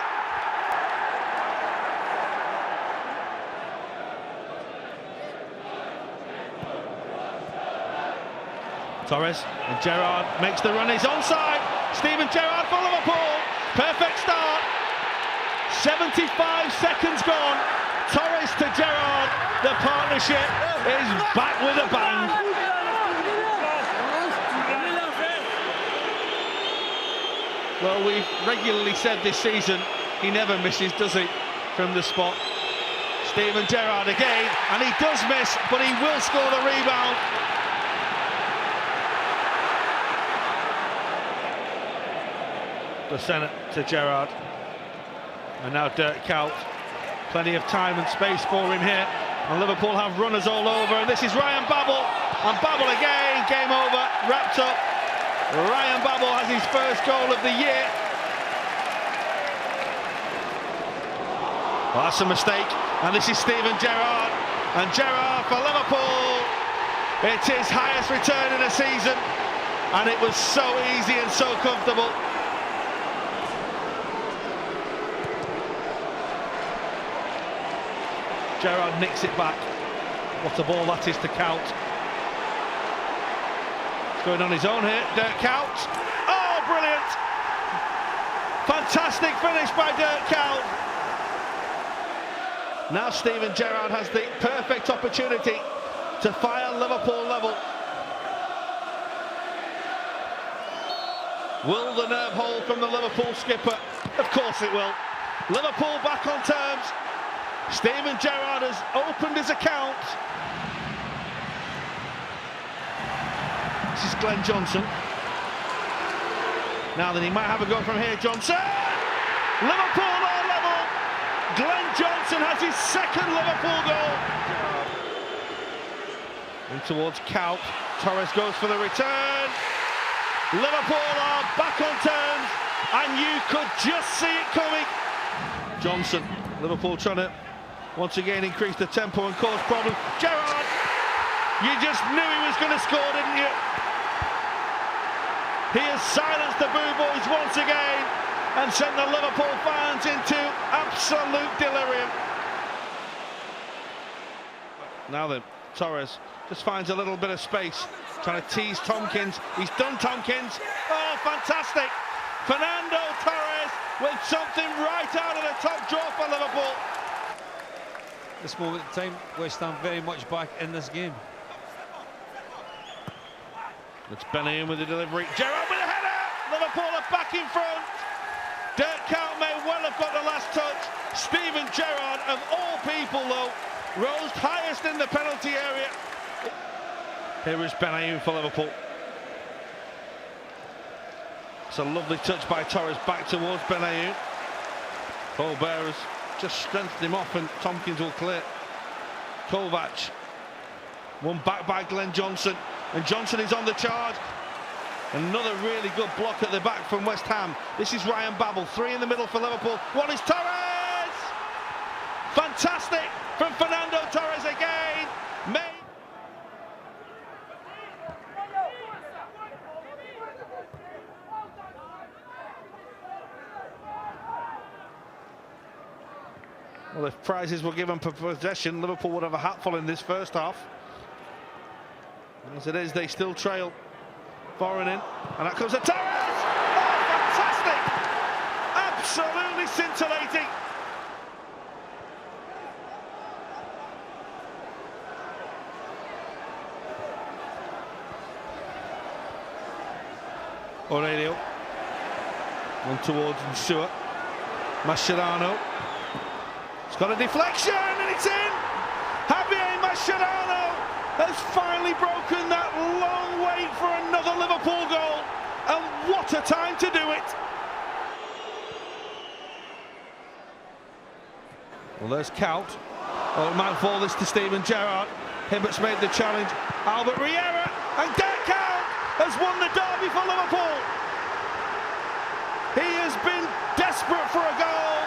Torres and Gerrard makes the run. He's onside. Steven Gerrard for Liverpool. Perfect start. 75 seconds gone. Torres to Gerrard, the partnership is back with a bang. Well, we've regularly said this season, he never misses, does he, from the spot. Steven Gerrard again, and he does miss, but he will score the rebound. De Sena to Gerrard, and now Dirk Kuyt. Plenty of time and space for him here, and Liverpool have runners all over, and this is Ryan Babel, and Babel again, game over, wrapped up. Ryan Babel has his first goal of the year. Well, that's a mistake, and this is Steven Gerrard, and Gerrard for Liverpool. It's his highest return in a season, and it was so easy and so comfortable. Gerrard nicks it back. What a ball that is to Kuyt. He's going on his own here, Dirk Kuyt. Oh, brilliant! Fantastic finish by Dirk Kuyt. Now Steven Gerrard has the perfect opportunity to fire Liverpool level. Will the nerve hold from the Liverpool skipper? Of course it will. Liverpool back on terms. Steven Gerrard has opened his account. This is Glenn Johnson. Now then, he might have a go from here, Johnson! Liverpool are level! Glenn Johnson has his second Liverpool goal. In towards Kuyt. Torres goes for the return. Liverpool are back on terms, and you could just see it coming. Johnson, Liverpool trying to once again increase the tempo and cause problems. Gerrard, you just knew he was going to score, didn't you? He has silenced the Boo Boys once again and sent the Liverpool fans into absolute delirium. Now then, Torres just finds a little bit of space, trying to tease Tompkins. He's done Tompkins. Oh, fantastic! Fernando Torres with something right out of the top drawer for Liverpool. This moment in time, West Ham very much back in this game. It's Benayoun with the delivery. Gerrard with a header! Liverpool are back in front. Dirk Kuyt may well have got the last touch. Steven Gerrard, of all people though, rose highest in the penalty area. Here is Benayoun for Liverpool. It's a lovely touch by Torres back towards Benayoun. Paul Bearers just strengthened him off and Tompkins will clear. Kovac. One back by Glenn Johnson. And Johnson is on the charge. Another really good block at the back from West Ham. This is Ryan Babel. 3 in the middle for Liverpool. One is Torres! Fantastic from Fernando Torres again. Well, if prizes were given per possession, Liverpool would have a hatful in this first half. As it is, they still trail. Foreign in, and that comes to Torres! Oh, fantastic! Absolutely scintillating. Aurelio. One towards Stewart. Mascherano. It's got a deflection and it's in! Javier Mascherano has finally broken that long wait for another Liverpool goal. And what a time to do it! Well, there's Count. Oh, it might fall this to Steven Gerrard. Hibbert's made the challenge. Albert Riera and Dan Count has won the derby for Liverpool. He has been desperate for a goal.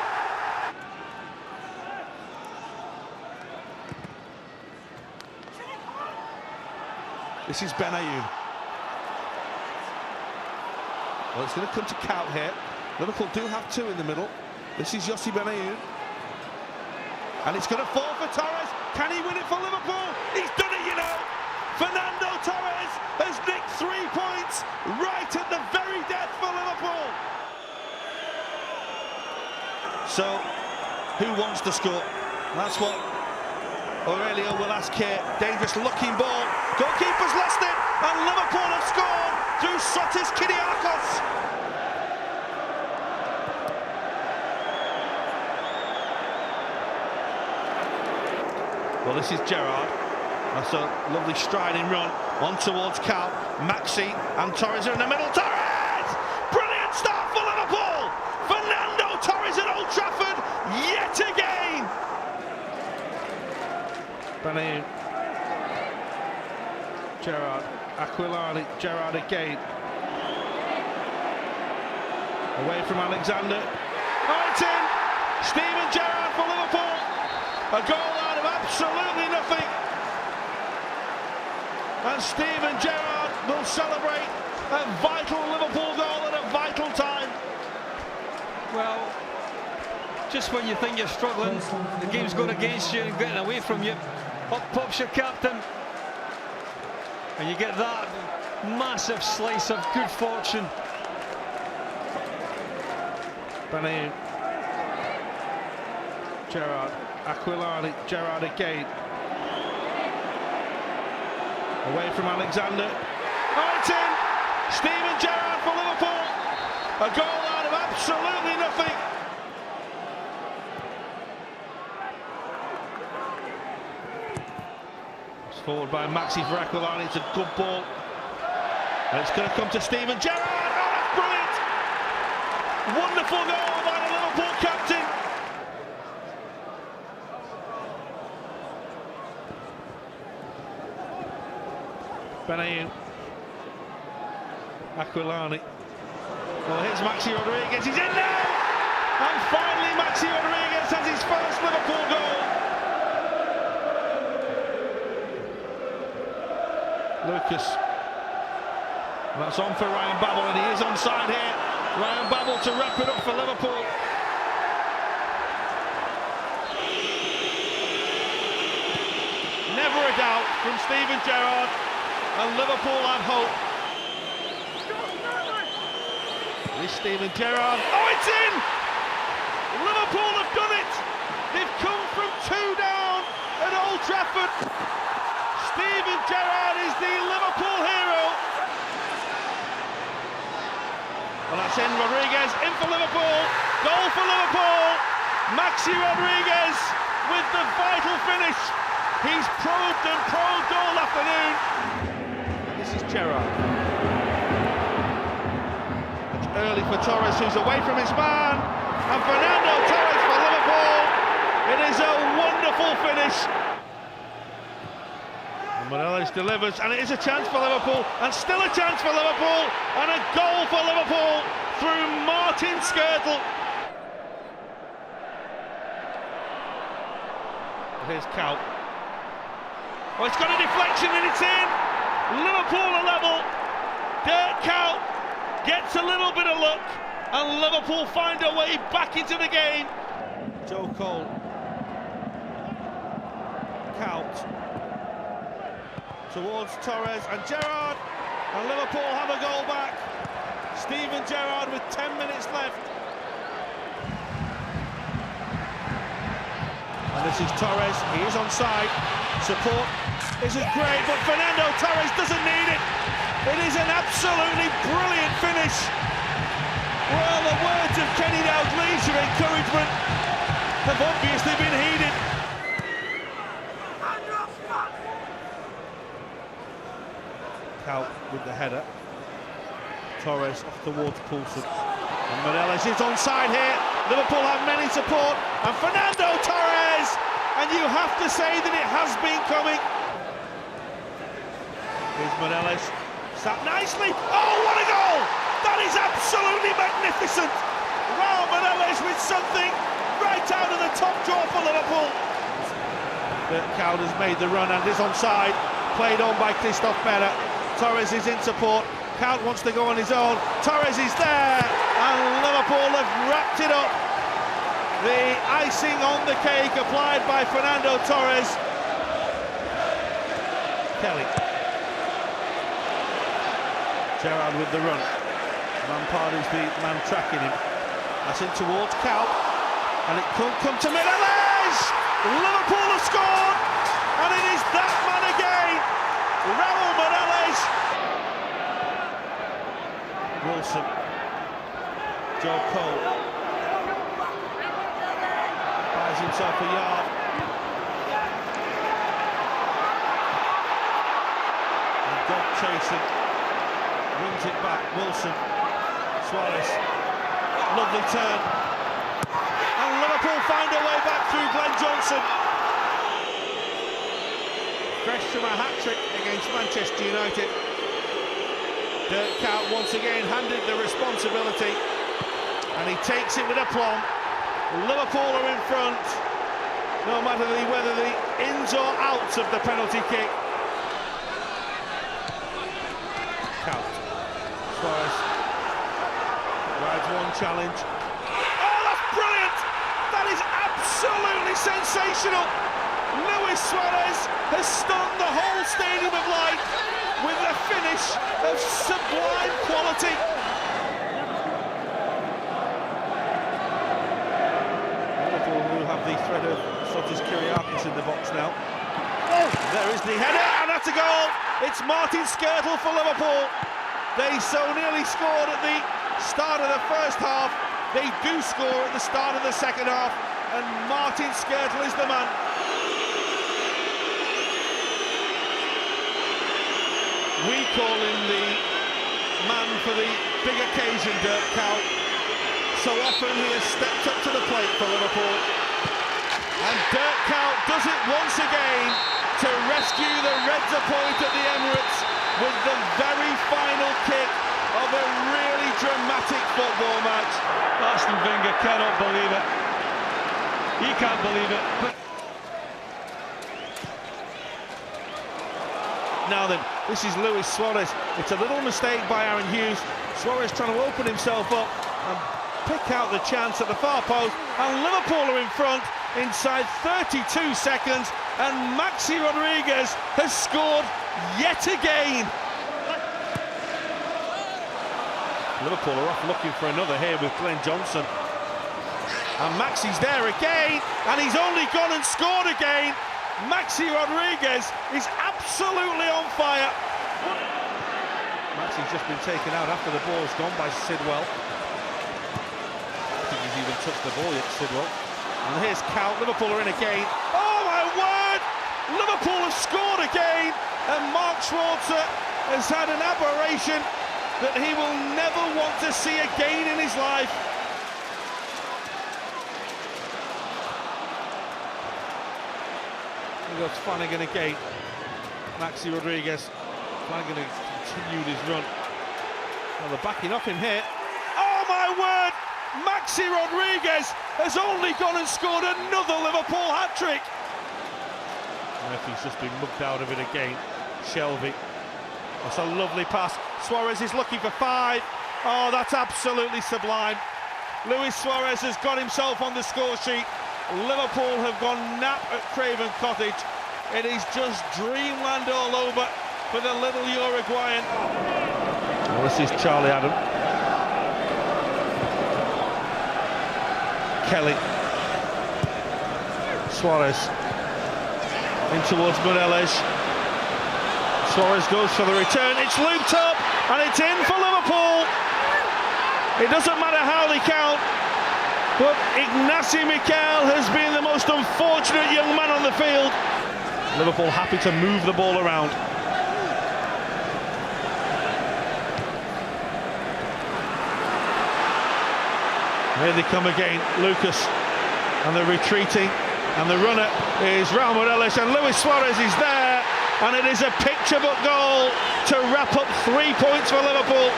This is Benayoun. Well, it's going to come to Count here. Liverpool do have 2 in the middle. This is Yossi Benayoun. And it's going to fall for Torres. Can he win it for Liverpool? He's done it, you know. Fernando Torres has nicked 3 points right at the very death for Liverpool. So, who wants to score? That's what Aurelio will ask here. Dangerous looking ball. Goalkeeper's lost it, and Liverpool have scored through Sotis Kiriakos. Well, this is Gerrard. That's a lovely striding run. On towards Cal, Maxi, and Torres are in the middle. Torres! Brilliant start for Liverpool! Fernando Torres at Old Trafford, yet again! Benayoun. Gerrard, Aquilani, Gerrard again. Away from Alexander. Oh, it's in! Steven Gerrard for Liverpool. A goal out of absolutely nothing. And Steven Gerrard will celebrate a vital Liverpool goal at a vital time. Well, just when you think you're struggling, the game's going against you and getting away from you, up pops your captain. And you get that massive slice of good fortune. Benayoun. Gerrard, Aquilani, Gerrard again. Away from Alexander. Oh, it's in! Steven Gerrard for Liverpool. A goal out of absolutely nothing. Forward by Maxi for Aquilani. It's a good ball. And it's going to come to Steven Gerrard. Oh, that's brilliant! Wonderful goal by the Liverpool captain. Benayoun. Aquilani. Well, here's Maxi Rodriguez. He's in now! And finally, Maxi Rodriguez has his first Liverpool goal. Lucas. And that's on for Ryan Babel, and he is onside here. Ryan Babel to wrap it up for Liverpool. Never a doubt from Steven Gerrard, and Liverpool have hope. This Steven Gerrard. Oh, it's in! Liverpool have done it! They've come from 2 down at Old Trafford. Steven Gerrard is the Liverpool hero. Well, that's in. Rodriguez in for Liverpool. Goal for Liverpool. Maxi Rodriguez with the vital finish. He's probed and probed all afternoon. This is Gerrard. early for Torres, who's away from his man, and Fernando Torres for Liverpool. It is a wonderful finish. And Morales delivers, and it is a chance for Liverpool, and still a chance for Liverpool, and a goal for Liverpool through Martin Skrtel. Here's Kuyt. Oh, it's got a deflection and it's in. Liverpool are level. Dirk Kuyt gets a little bit of luck, and Liverpool find a way back into the game. Joe Cole. Kuyt towards Torres and Gerrard, and Liverpool have a goal back. Steven Gerrard with 10 minutes left. And this is Torres, he is onside. Support isn't great, but Fernando Torres doesn't need it. It is an absolutely brilliant finish. Well, the words of Kenny Dalglish's encouragement have obviously been heeded. Kuyt with the header. Torres off towards Poulsen. And Morales is onside here. Liverpool have many support. And Fernando Torres! And you have to say that it has been coming. Here's Morales. Sat nicely. Oh, what a goal! That is absolutely magnificent. Wow, Morales with something right out of the top drawer for Liverpool. Kuyt has made the run and is onside. Played on by Christophe Berra. Torres is in support. Kuyt wants to go on his own. Torres is there, and Liverpool have wrapped it up. The icing on the cake applied by Fernando Torres. Kelly. Gerrard with the run. Lampard is the man tracking him. That's in towards Kuyt, and it could come to Morales. Liverpool have scored, and it is that man again, Raul Morales. Wilson, Joe Cole, buys himself a yard. And dog chasing, wins it back. Wilson, Suarez, lovely turn. And Liverpool find a way back through Glenn Johnson. Fresh from a hat-trick against Manchester United. Dirk Kuyt once again handed the responsibility, and he takes it with aplomb. Liverpool are in front, no matter whether the ins or outs of the penalty kick. Kuyt. Suarez rides one challenge. Oh, that's brilliant! That is absolutely sensational! Luis Suarez has stunned the whole Stadium of Light with a finish of sublime quality. Liverpool who have the threat of Sotis Kiriakis in the box now. There is the header, and that's a goal. It's Martin Skrtel for Liverpool. They so nearly scored at the start of the first half. They do score at the start of the second half, and Martin Skrtel is the man. We call him the man for the big occasion, Dirk Kuyt. So often he has stepped up to the plate for Liverpool. And Dirk Kuyt does it once again to rescue the Reds a point at the Emirates with the very final kick of a really dramatic football match. Arsene Wenger cannot believe it. He can't believe it. Now then, this is Luis Suarez. It's a little mistake by Aaron Hughes. Suarez trying to open himself up and pick out the chance at the far post. And Liverpool are in front inside 32 seconds. And Maxi Rodriguez has scored yet again. Liverpool are off looking for another here with Glenn Johnson. And Maxi's there again. And he's only gone and scored again. Maxi Rodriguez is absolutely on fire. Maxi's just been taken out after the ball's gone by Sidwell. I think he's even touched the ball yet, Sidwell. And here's Kuyt. Liverpool are in again. Oh my word! Liverpool have scored again, and Mark Schwarzer has had an aberration. that he will never want to see again in his life. Here goes Flanagan again. Maxi Rodriguez. Flanagan continued his run. Well, they're backing off him here. Oh my word! Maxi Rodriguez has only gone and scored another Liverpool hat-trick. Murphy's just been mugged out of it again. Shelvey. That's a lovely pass. Suarez is looking for 5. Oh, that's absolutely sublime. Luis Suarez has got himself on the score sheet. Liverpool have gone nap at Craven Cottage. It is just dreamland all over for the little Uruguayan. Well, this is Charlie Adam. Kelly. Suarez. In towards Morelos. Suarez goes for the return. It's looped up and it's in for Liverpool. It doesn't matter how they count, but Ignacio Miquel has been the most unfortunate young man on the field. Liverpool happy to move the ball around. Here they come again, Lucas, and they're retreating, and the runner is Raul Morelos, and Luis Suarez is there, and it is a picture-book goal to wrap up 3 points for Liverpool.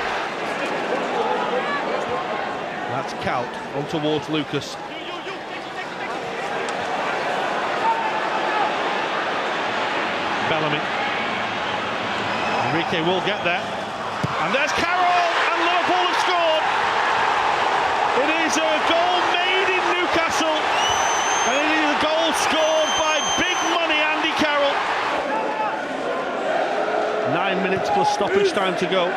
That's Kaut on towards Lucas. Bellamy. Enrique will get there, and there's Carroll, and Liverpool have scored. It is a goal made in Newcastle, and it is a goal scored by big money Andy Carroll. 9 minutes plus stoppage time to go.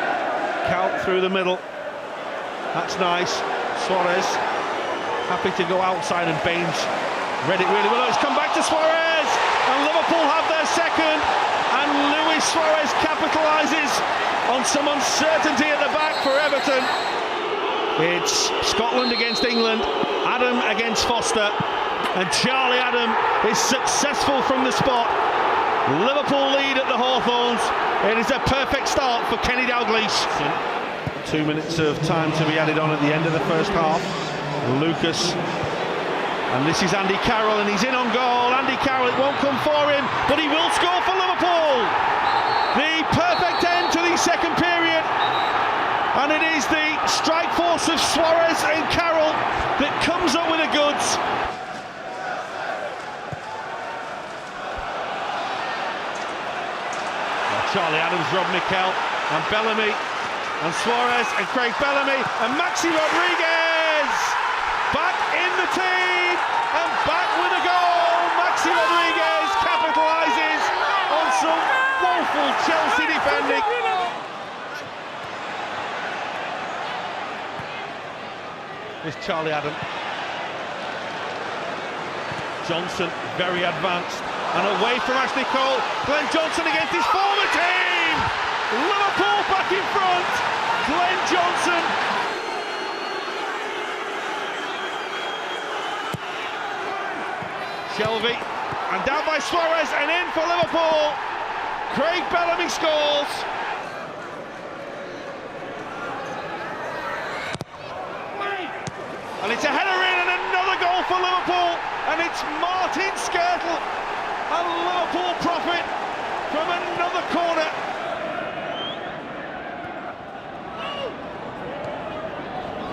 Count through the middle. That's nice. Suarez happy to go outside, and Baines read it really well. It's come back to Suarez, and Liverpool have their second, and Luis Suarez capitalises on some uncertainty at the back for Everton. It's Scotland against England, Adam against Foster, and Charlie Adam is successful from the spot. Liverpool lead at the Hawthorns. It is a perfect start for Kenny Dalglish. 2 minutes of time to be added on at the end of the first half. Lucas, and this is Andy Carroll, and he's in on goal. Andy Carroll, it won't come for him, but he will score for Liverpool. The perfect end to the second period. And it is the strike force of Suarez and Carroll that comes up with the goods. Well, Charlie Adams, Rob Miquel, and Bellamy, and Suarez, and Craig Bellamy, and Maxi Rodriguez back in the team, and back with a goal. Maxi Rodriguez capitalises on some woeful Chelsea defending. It's Charlie Adam. Johnson, very advanced, and away from Ashley Cole. Glenn Johnson against his former team. Liverpool back in front. Glenn Johnson. Shelvey, and down by Suarez, and in for Liverpool. Craig Bellamy scores. And it's a header in, and another goal for Liverpool, and it's Martin Skirtle, and Liverpool profit from another corner.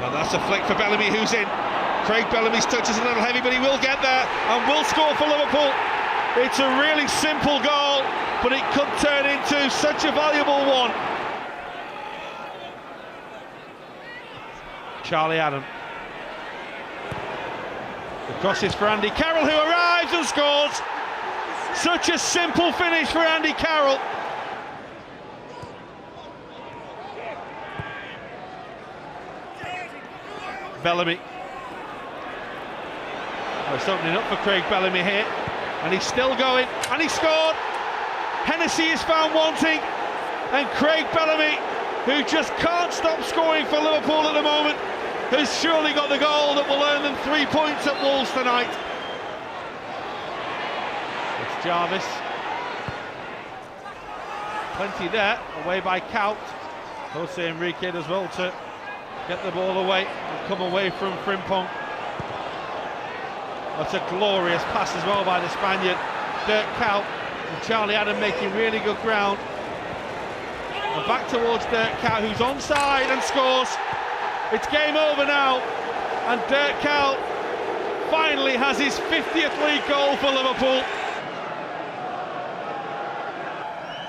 And that's a flick for Bellamy, who's in. Craig Bellamy's touch is a little heavy, but he will get there and will score for Liverpool. It's a really simple goal, but it could turn into such a valuable one. Charlie Adam. The cross is for Andy Carroll, who arrives and scores. Such a simple finish for Andy Carroll. Bellamy. Oh, it's opening up for Craig Bellamy here, and he's still going, and he scored. Hennessy is found wanting, and Craig Bellamy, who just can't stop scoring for Liverpool at the moment, has surely got the goal that will earn them 3 points at Wolves tonight. It's Jarvis. Plenty there, away by Kaut. Jose Enrique does well to get the ball away and come away from Frimpong. That's a glorious pass as well by the Spaniard. Dirk Kuyt and Charlie Adam making really good ground. And back towards Dirk Kuyt, who's onside and scores. It's game over now, and Dirk Kuyt finally has his 50th league goal for Liverpool.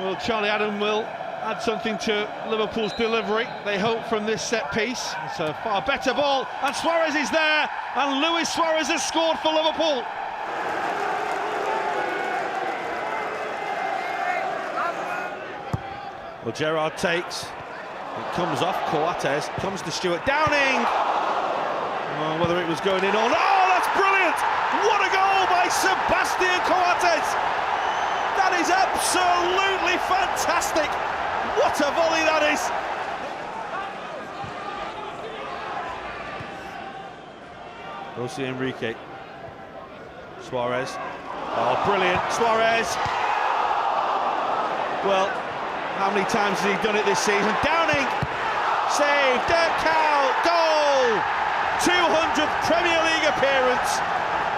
Well, Charlie Adam will add something to Liverpool's delivery, they hope, from this set piece. It's a far better ball, and Suarez is there, and Luis Suarez has scored for Liverpool. Well, Gerrard takes, it comes off Coates, comes to Stuart Downing. Oh, whether it was going in or not. Oh, that's brilliant! What a goal by Sebastian Coates! That is absolutely fantastic! What a volley that is! Jose Enrique. Suarez. Oh, brilliant, Suarez! Well, how many times has he done it this season? Downing! Save, Dirk Kuyt, goal! 200th Premier League appearance,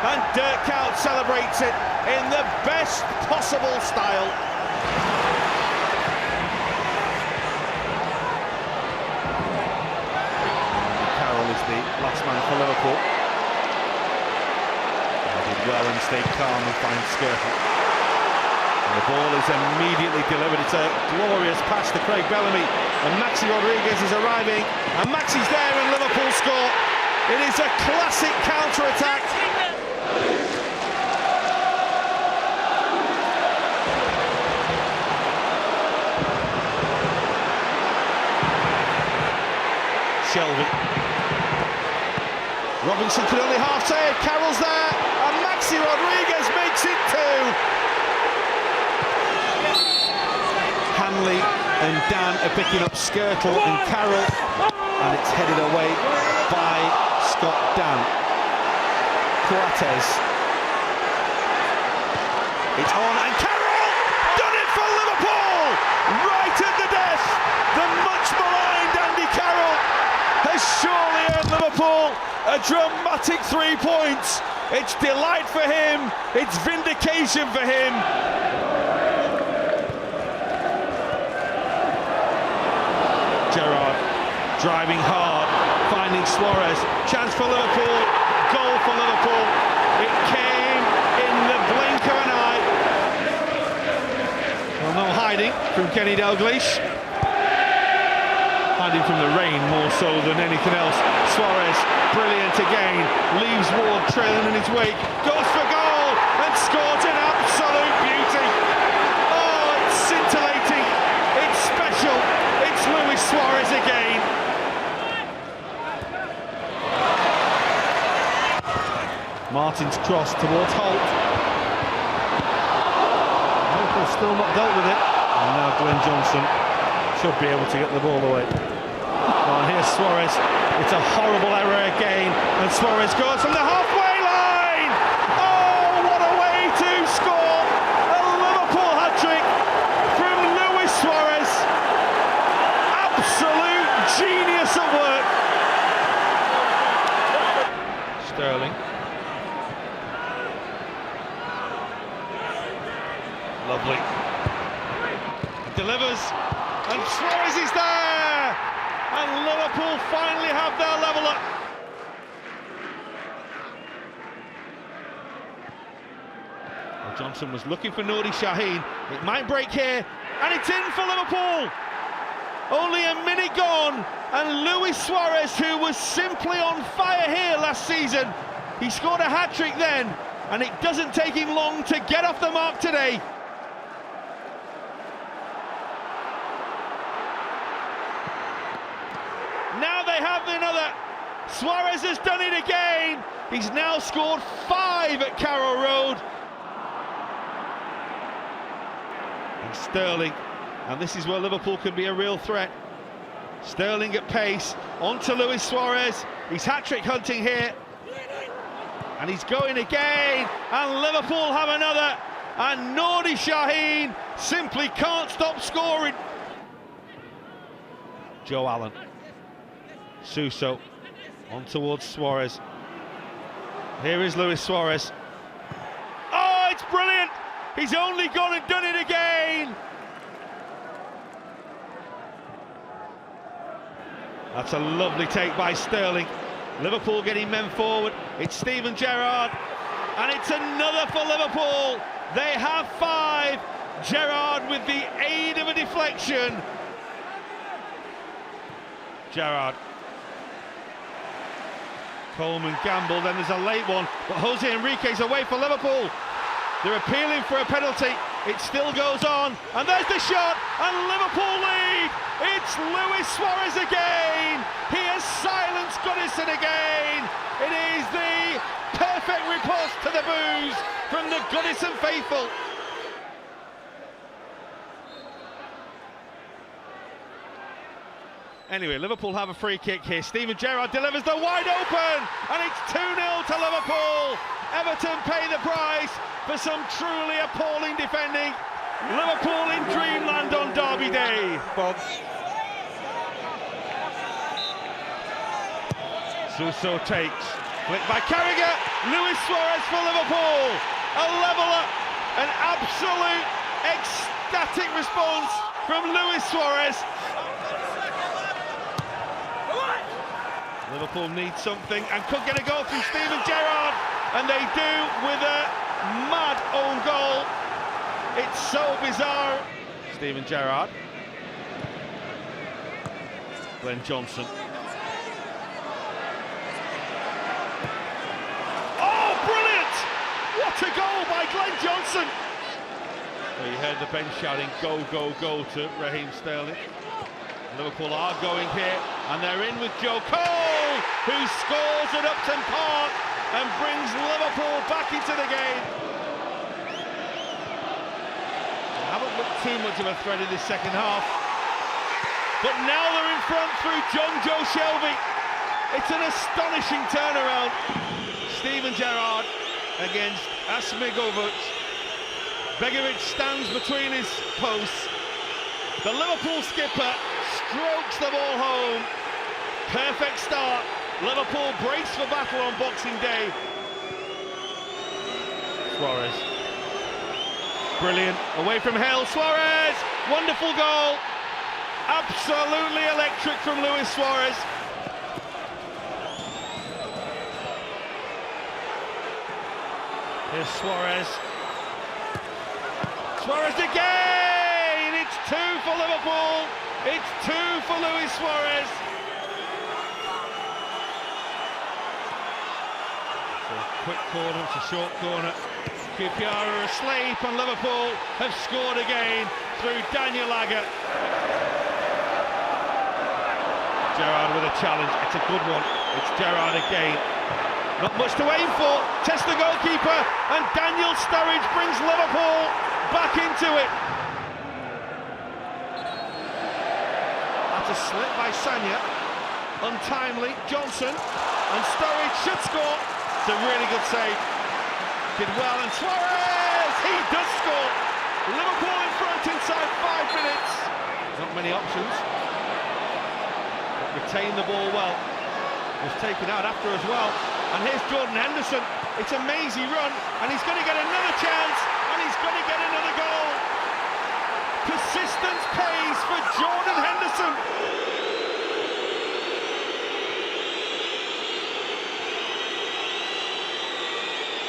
and Dirk Kuyt celebrates it in the best possible style. Carroll is the last man for Liverpool. He did well and stayed calm and find Skirtle. And the ball is immediately delivered. It's a glorious pass to Craig Bellamy, and Maxi Rodriguez is arriving, and Maxi's there and Liverpool score. It is a classic counter-attack. Shelby. Robinson could only half save, Carroll's there, and Maxi Rodriguez makes it 2. Hanley and Dan are picking up Skirtle and Carroll, and it's headed away by Scott Dan. Coates. It's on, and Carroll done it for Liverpool! Right at the death, the much maligned Andy Carroll has surely earned Liverpool a dramatic 3 points. It's delight for him, it's vindication for him. Gerrard driving hard, finding Suarez, chance for Liverpool, goal for Liverpool. It came in the blink of an eye. Well, no hiding from Kenny Dalglish. Hiding from the rain more so than anything else. Suarez, brilliant again, leaves Ward trailing in his wake, goes for goal and scores in absolute beauty. Oh, it's scintillating, it's special, it's Luis Suarez again. Martin's cross towards Holt. Liverpool still not dealt with it, and now Glenn Johnson should be able to get the ball away. Oh, and here's Suarez. It's a horrible error again, and Suarez goes from the halfway line. Oh, what a way to score! A Liverpool hat-trick from Luis Suarez. Absolute genius at work. Sterling. Lovely. Delivers, and Suarez is there, and Liverpool finally have their leveller. Well, Johnson was looking for Nouri Sahin. It might break here, and it's in for Liverpool. Only a minute gone, and Luis Suarez, who was simply on fire here last season, he scored a hat-trick then, and it doesn't take him long to get off the mark today. Now they have another. Suarez has done it again. He's now scored 5 at Carroll Road. And Sterling, and this is where Liverpool can be a real threat. Sterling at pace, on to Luis Suarez. He's hat-trick hunting here. And he's going again, and Liverpool have another. And Nouri Sahin simply can't stop scoring. Joe Allen. Suso on towards Suarez. Here is Luis Suarez. Oh, it's brilliant! He's only gone and done it again! That's a lovely take by Sterling. Liverpool getting men forward. It's Steven Gerrard, and it's another for Liverpool. They have 5. Gerrard with the aid of a deflection. Gerrard. Coleman gambled, then there's a late one, but Jose Enrique's away for Liverpool. They're appealing for a penalty. It still goes on, and there's the shot, and Liverpool lead. It's Luis Suarez again. He has silenced Goodison again. It is the perfect riposte to the boos from the Goodison faithful. Anyway, Liverpool have a free kick here. Steven Gerrard delivers the wide open, and it's 2-0 to Liverpool. Everton pay the price for some truly appalling defending. Liverpool in dreamland on Derby Day. Bob. Suso takes, flick by Carragher. Luis Suarez for Liverpool. A leveller, an absolute ecstatic response from Luis Suarez. Liverpool need something and could get a goal through Steven Gerrard, and they do with a mad own goal. It's so bizarre. Steven Gerrard. Glenn Johnson. Oh, brilliant! What a goal by Glenn Johnson! Well, you heard the bench shouting go, go, go to Raheem Sterling. Liverpool are going here, and they're in with Joe Cole, who scores at Upton Park and brings Liverpool back into the game. They haven't looked too much of a threat in this second half, but now they're in front through John Joe Shelby. It's an astonishing turnaround. Steven Gerrard against Asmigovic. Begovic stands between his posts. The Liverpool skipper strokes the ball home. Perfect start. Liverpool brace for battle on Boxing Day. Suarez. Brilliant. Away from hell. Suarez. Wonderful goal. Absolutely electric from Luis Suarez. Here's Suarez. Suarez again! It's 2 for Liverpool. It's 2 for Luis Suarez. So quick corner, it's a short corner. QPR are asleep, and Liverpool have scored again through Daniel Agger. Gerrard with a challenge. It's a good one. It's Gerrard again. Not much to aim for. Test the goalkeeper, and Daniel Sturridge brings Liverpool back into it. That's a slip by Sanya. Untimely. Johnson, and Sturridge should score. It's a really good save. Did well, and Suarez! He does score. Liverpool in front inside 5 minutes. Not many options. But retained the ball well. Was taken out after as well. And here's Jordan Henderson. It's a mazy run, and he's going to get another chance, and he's going to get another goal. Persistence pays for Jordan Henderson.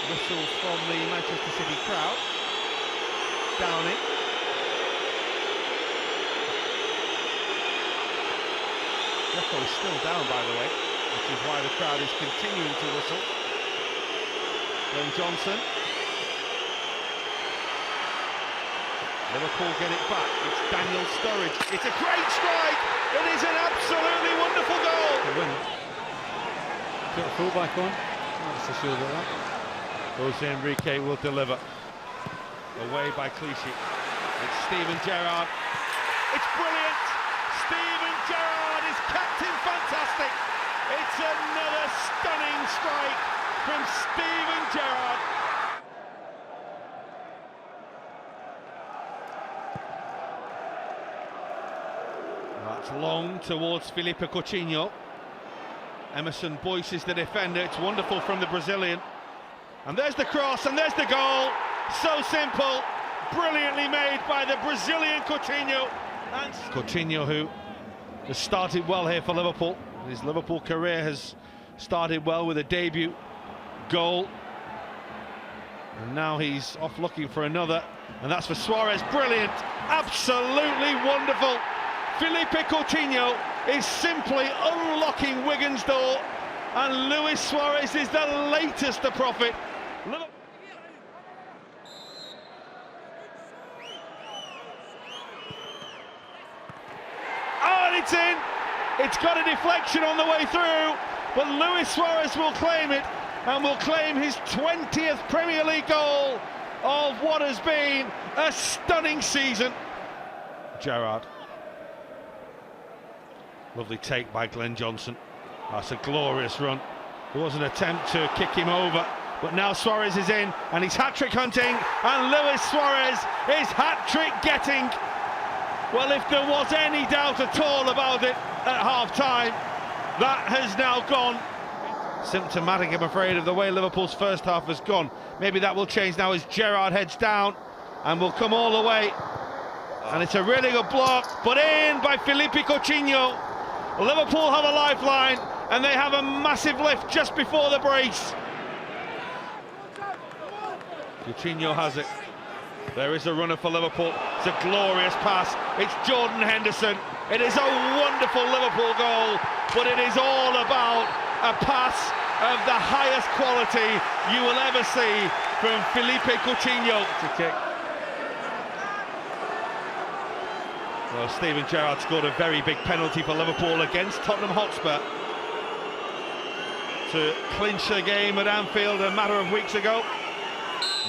Whistles from the Manchester City crowd. Downing. Jeffco's still down, by the way, which is why the crowd is continuing to whistle. Glenn Johnson. Liverpool get it back. It's Daniel Sturridge. It's a great strike. It is an absolutely wonderful goal. The winner. Put a fullback on. Not so sure about that. Jose Enrique will deliver. Away by Clichy. It's Steven Gerrard. It's brilliant. Steven Gerrard is Captain Fantastic. It's another stunning strike from Steven Gerrard. That's It's long towards Felipe Coutinho. Emerson Boyce is the defender. It's wonderful from the Brazilian. And there's the cross, and there's the goal. So simple, brilliantly made by the Brazilian Coutinho. And Coutinho, who has started well here for Liverpool. His Liverpool career has started well with a debut goal. And now he's off looking for another. And that's for Suarez. Brilliant, absolutely wonderful. Felipe Coutinho is simply unlocking Wigan's door, and Luis Suarez is the latest to profit. Oh, and it's in. It's got a deflection on the way through, but Luis Suarez will claim it, and will claim his 20th Premier League goal of what has been a stunning season. Gerrard. Lovely take by Glenn Johnson. That's a glorious run. There was an attempt to kick him over, but now Suarez is in, and he's hat-trick hunting, and Luis Suarez is hat-trick getting. Well, if there was any doubt at all about it at half-time, that has now gone. Symptomatic, I'm afraid, of the way Liverpool's first half has gone. Maybe that will change now as Gerrard heads down and will come all the way. And it's a really good block, put in by Felipe Coutinho. Liverpool have a lifeline, and they have a massive lift just before the brace. Coutinho has it. There is a runner for Liverpool. It's a glorious pass. It's Jordan Henderson. It is a wonderful Liverpool goal, but it is all about a pass of the highest quality you will ever see from Felipe Coutinho. It's a kick. Well, Steven Gerrard scored a very big penalty for Liverpool against Tottenham Hotspur to clinch the game at Anfield a matter of weeks ago.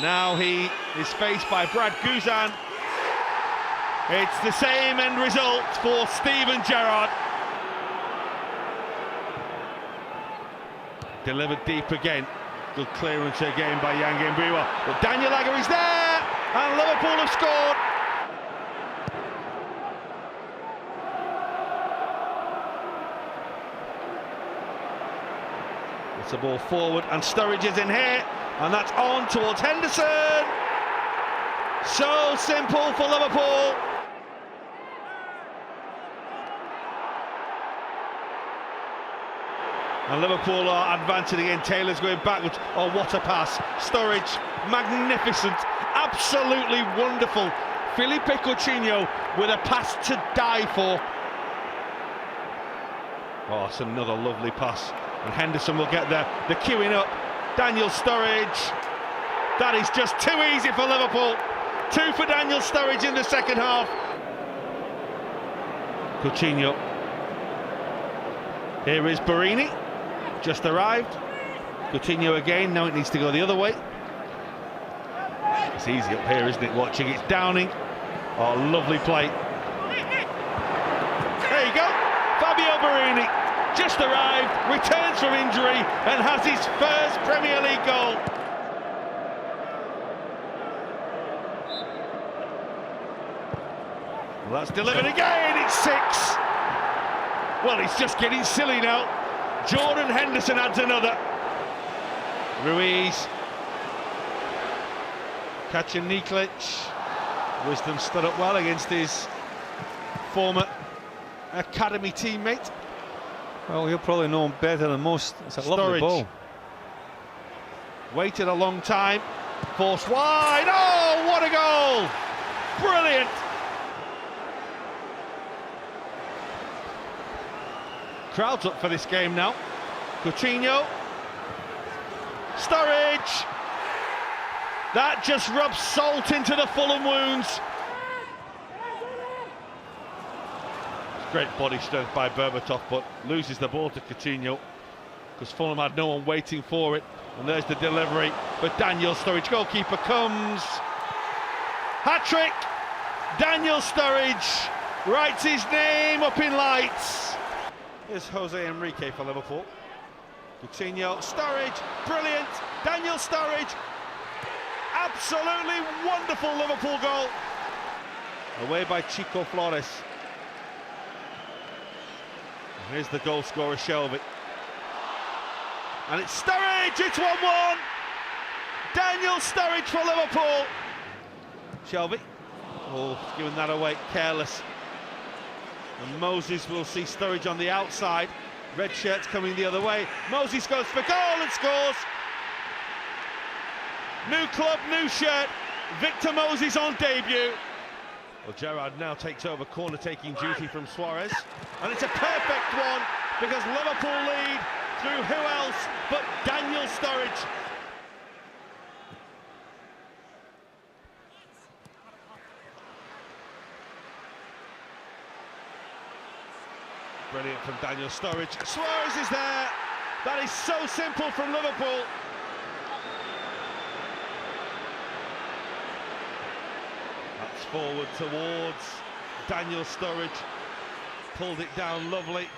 Now he is faced by Brad Guzan. It's the same end result for Steven Gerrard. Delivered deep again. Good clearance again by Yang Mbiwa. But Daniel Agger is there, and Liverpool have scored. It's a ball forward, and Sturridge is in here, and that's on towards Henderson. So simple for Liverpool. And Liverpool are advancing again. Taylor's going backwards. Oh, what a pass. Sturridge, magnificent, absolutely wonderful. Felipe Coutinho with a pass to die for. Oh, it's another lovely pass. And Henderson will get there. The queuing up. Daniel Sturridge. That is just too easy for Liverpool. 2 for Daniel Sturridge in the second half. Coutinho. Here is Barini. Just arrived. Coutinho again. Now it needs to go the other way. It's easy up here, isn't it? Watching. It's Downing. Oh, lovely play. There you go. Fabio Barini. Just arrived, returns from injury, and has his first Premier League goal. Well, that's delivered again, it's 6. Well, it's just getting silly now. Jordan Henderson adds another. Ruiz. Catching Niklic. Wisdom stood up well against his former academy teammate. Well, he'll probably know him better than most. It's a lovely ball. Waited a long time. Forced wide. Oh, what a goal! Brilliant! Crowd's up for this game now. Coutinho. Sturridge. That just rubs salt into the Fulham wounds. Great body strength by Berbatov, but loses the ball to Coutinho because Fulham had no one waiting for it. And there's the delivery, but Daniel Sturridge, goalkeeper, comes. Hat-trick! Daniel Sturridge writes his name up in lights. Here's Jose Enrique for Liverpool. Coutinho, Sturridge, brilliant. Daniel Sturridge, absolutely wonderful Liverpool goal. Away by Chico Flores. Here's the goal scorer, Shelby. And it's Sturridge, it's 1-1. Daniel Sturridge for Liverpool. Shelby, giving that away, careless. And Moses will see Sturridge on the outside. Red shirts coming the other way. Moses goes for goal and scores. New club, new shirt. Victor Moses on debut. Well, Gerrard now takes over corner-taking duty from Suarez. And it's a perfect one because Liverpool lead through who else but Daniel Sturridge. Brilliant from Daniel Sturridge. Suarez is there. That is so simple from Liverpool. That's forward towards Daniel Sturridge. Pulled it down, lovely.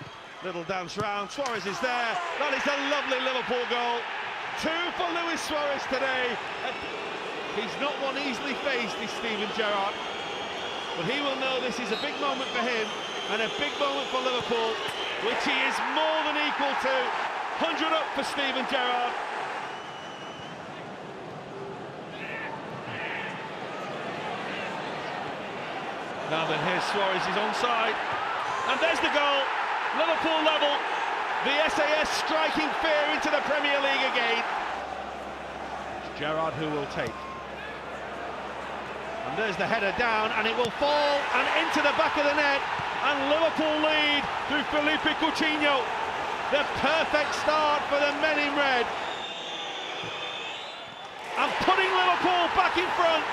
Little dance round. Suarez is there. That is a lovely Liverpool goal. 2 for Luis Suarez today. He's not one easily faced, is Steven Gerrard. But he will know this is a big moment for him and a big moment for Liverpool, which he is more than equal to. 100 up for Steven Gerrard. Now then, here's Suarez, he's onside. And there's the goal. Liverpool level. The SAS striking fear into the Premier League again. It's Gerrard who will take. And there's the header down, and it will fall and into the back of the net. And Liverpool lead through Felipe Coutinho. The perfect start for the men in red. And putting Liverpool back in front.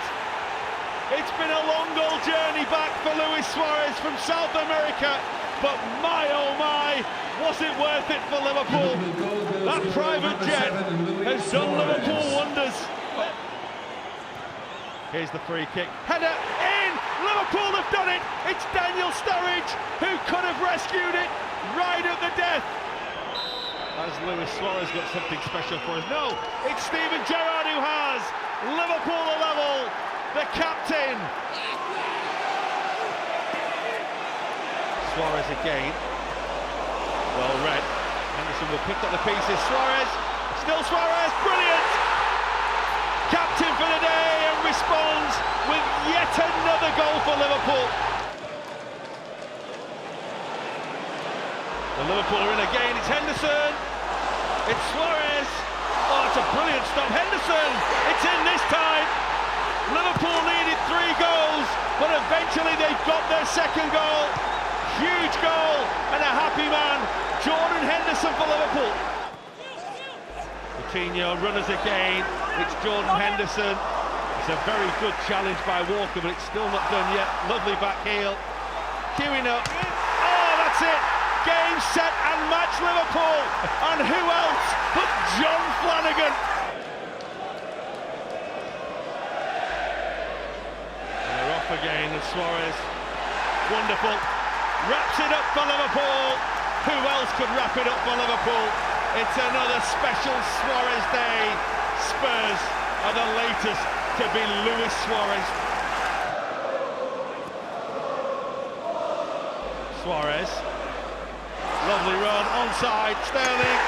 It's been a long goal journey back for Luis Suarez from South America. But my oh my, was it worth it for Liverpool? That private jet has done Liverpool wonders. Here's the free kick. Header in! Liverpool have done it! It's Daniel Sturridge who could have rescued it right at the death. Has Luis Suarez got something special for us? No, it's Steven Gerrard who has. Liverpool are level. The captain. Suarez again. Well read. Henderson will pick up the pieces. Suarez. Still Suarez. Brilliant. Captain for the day and responds with yet another goal for Liverpool. The Liverpool are in again. It's Henderson. It's Suarez. Oh, it's a brilliant stop. Henderson. It's in this time. Liverpool needed 3 goals, but eventually they've got their second goal. Huge goal and a happy man. Jordan Henderson for Liverpool. Coutinho, runners again. It's Jordan Henderson. It's a very good challenge by Walker, but it's still not done yet. Lovely back heel. Queuing up. Oh, that's it. Game, set and match Liverpool. And who else but John Flanagan? And they're off again, and Suarez. Wonderful. Wraps it up for Liverpool. Who else could wrap it up for Liverpool? It's another special Suarez day. Spurs are the latest to be Luis Suarez. Suarez. Lovely run, onside, Sterling.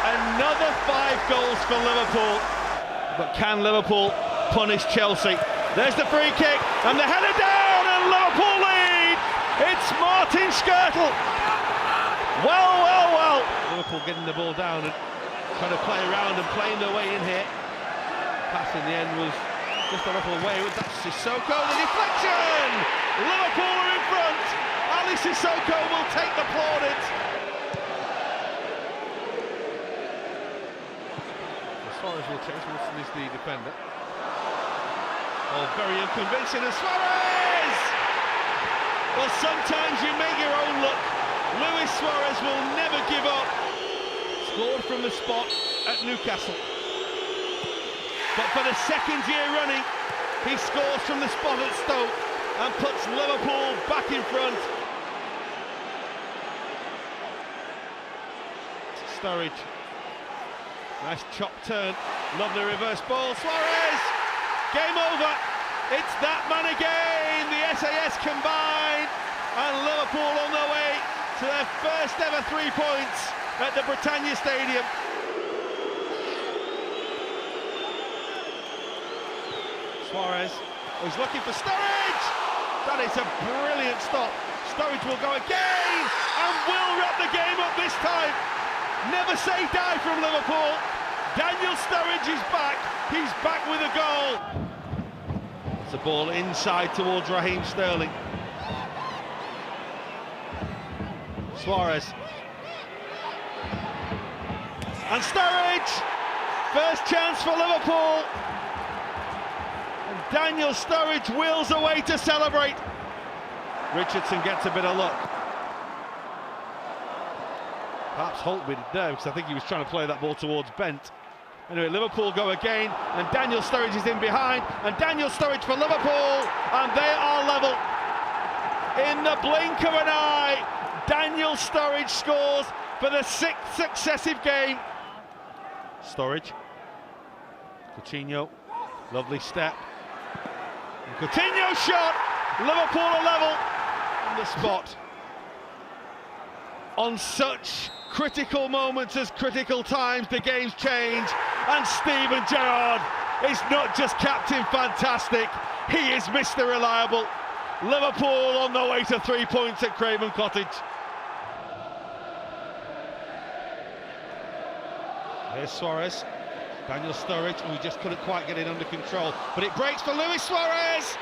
Another 5 goals for Liverpool. But can Liverpool punish Chelsea? There's the free kick, and the header down, and Liverpool lead! It's Martin Skrtel. Well, well, well. Liverpool getting the ball down and trying to play around and playing their way in here. Pass in the end was just a little wayward. That's Sissoko, the deflection! Liverpool are in front. Ali Sissoko will take the plaudits. Suarez will chase. Wilson is the defender. Oh, very unconvincing, and Suarez! Well, sometimes you make your own luck. Luis Suarez will never give up. Scored from the spot at Newcastle. But for the 2nd year running, he scores from the spot at Stoke and puts Liverpool back in front. Sturridge. Nice chop turn. Lovely reverse ball. Suarez! Game over. It's that man again. The SAS combined. And Liverpool on their way to their first ever 3 points at the Britannia Stadium. Suarez, he's looking for Sturridge! That is a brilliant stop. Sturridge will go again and will wrap the game up this time. Never say die from Liverpool. Daniel Sturridge is back. He's back with a goal. It's a ball inside towards Raheem Sterling. Suarez. And Sturridge! First chance for Liverpool. And Daniel Sturridge wheels away to celebrate. Richardson gets a bit of luck. Perhaps Holt with it there, because I think he was trying to play that ball towards Bent. Anyway, Liverpool go again, and Daniel Sturridge is in behind, and Daniel Sturridge for Liverpool, and they are level. In the blink of an eye, Daniel Sturridge scores for the 6th successive game. Sturridge, Coutinho, lovely step. And Coutinho shot, Liverpool are level on the spot. On such critical moments as critical times, the games change, and Steven Gerrard is not just Captain Fantastic, he is Mr. Reliable. Liverpool on the way to 3 points at Craven Cottage. Here's Suarez, Daniel Sturridge, and we just couldn't quite get it under control, but it breaks for Luis Suarez.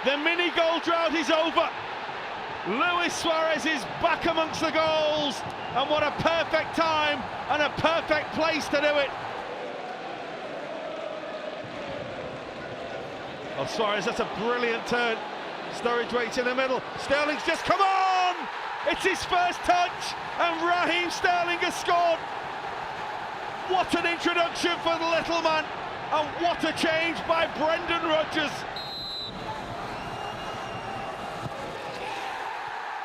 The mini goal drought is over. Luis Suarez is back amongst the goals, and what a perfect time and a perfect place to do it. Oh, Suarez, that's a brilliant turn. Sturridge waits in the middle. Sterling's just come on! It's his first touch, and Raheem Sterling has scored. What an introduction for the little man, and what a change by Brendan Rodgers.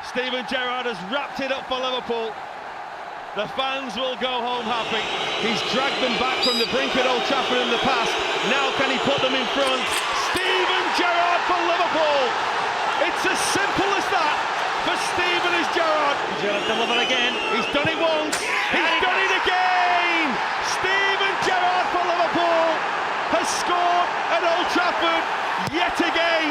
Steven Gerrard has wrapped it up for Liverpool. The fans will go home happy. He's dragged them back from the brink at Old Trafford in the past. Now can he put them in front? Steven Gerrard for Liverpool. It's as simple as that for Steven as Gerrard. Gerrard deliver again. He's done it once. He's done it again. Steven Gerrard for Liverpool has scored at Old Trafford yet again.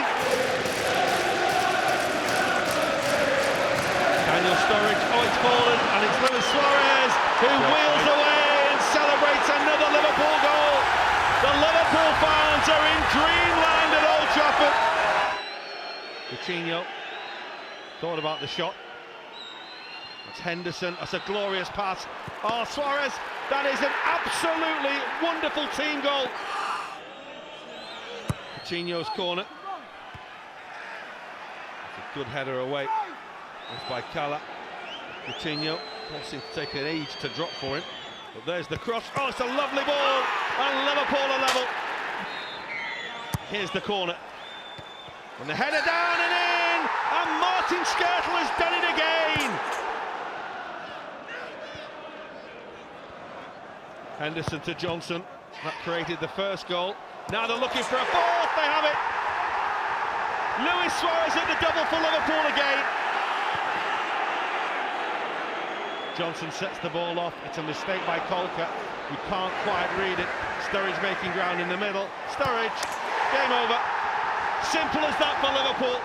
Daniel Sturridge, oh, it's fallen, and it's Luis Suarez who wheels away and celebrates another Liverpool goal. The Liverpool fans are in dreamland at Old Trafford. Coutinho thought about the shot. That's Henderson, that's a glorious pass. Oh, Suarez, that is an absolutely wonderful team goal. Coutinho's corner. That's a good header away. It's by Salah. Coutinho, ball seems to take an age to drop for him, but there's the cross. Oh, it's a lovely ball, and Liverpool are level. Here's the corner, and the header down and in, and Martin Skrtel has done it again. Henderson to Johnson, that created the first goal. Now they're looking for a fourth, they have it. Luis Suarez at the double for Liverpool again. Johnson sets the ball off. It's a mistake by Kolka. You can't quite read it. Sturridge making ground in the middle. Sturridge, game over. Simple as that for Liverpool.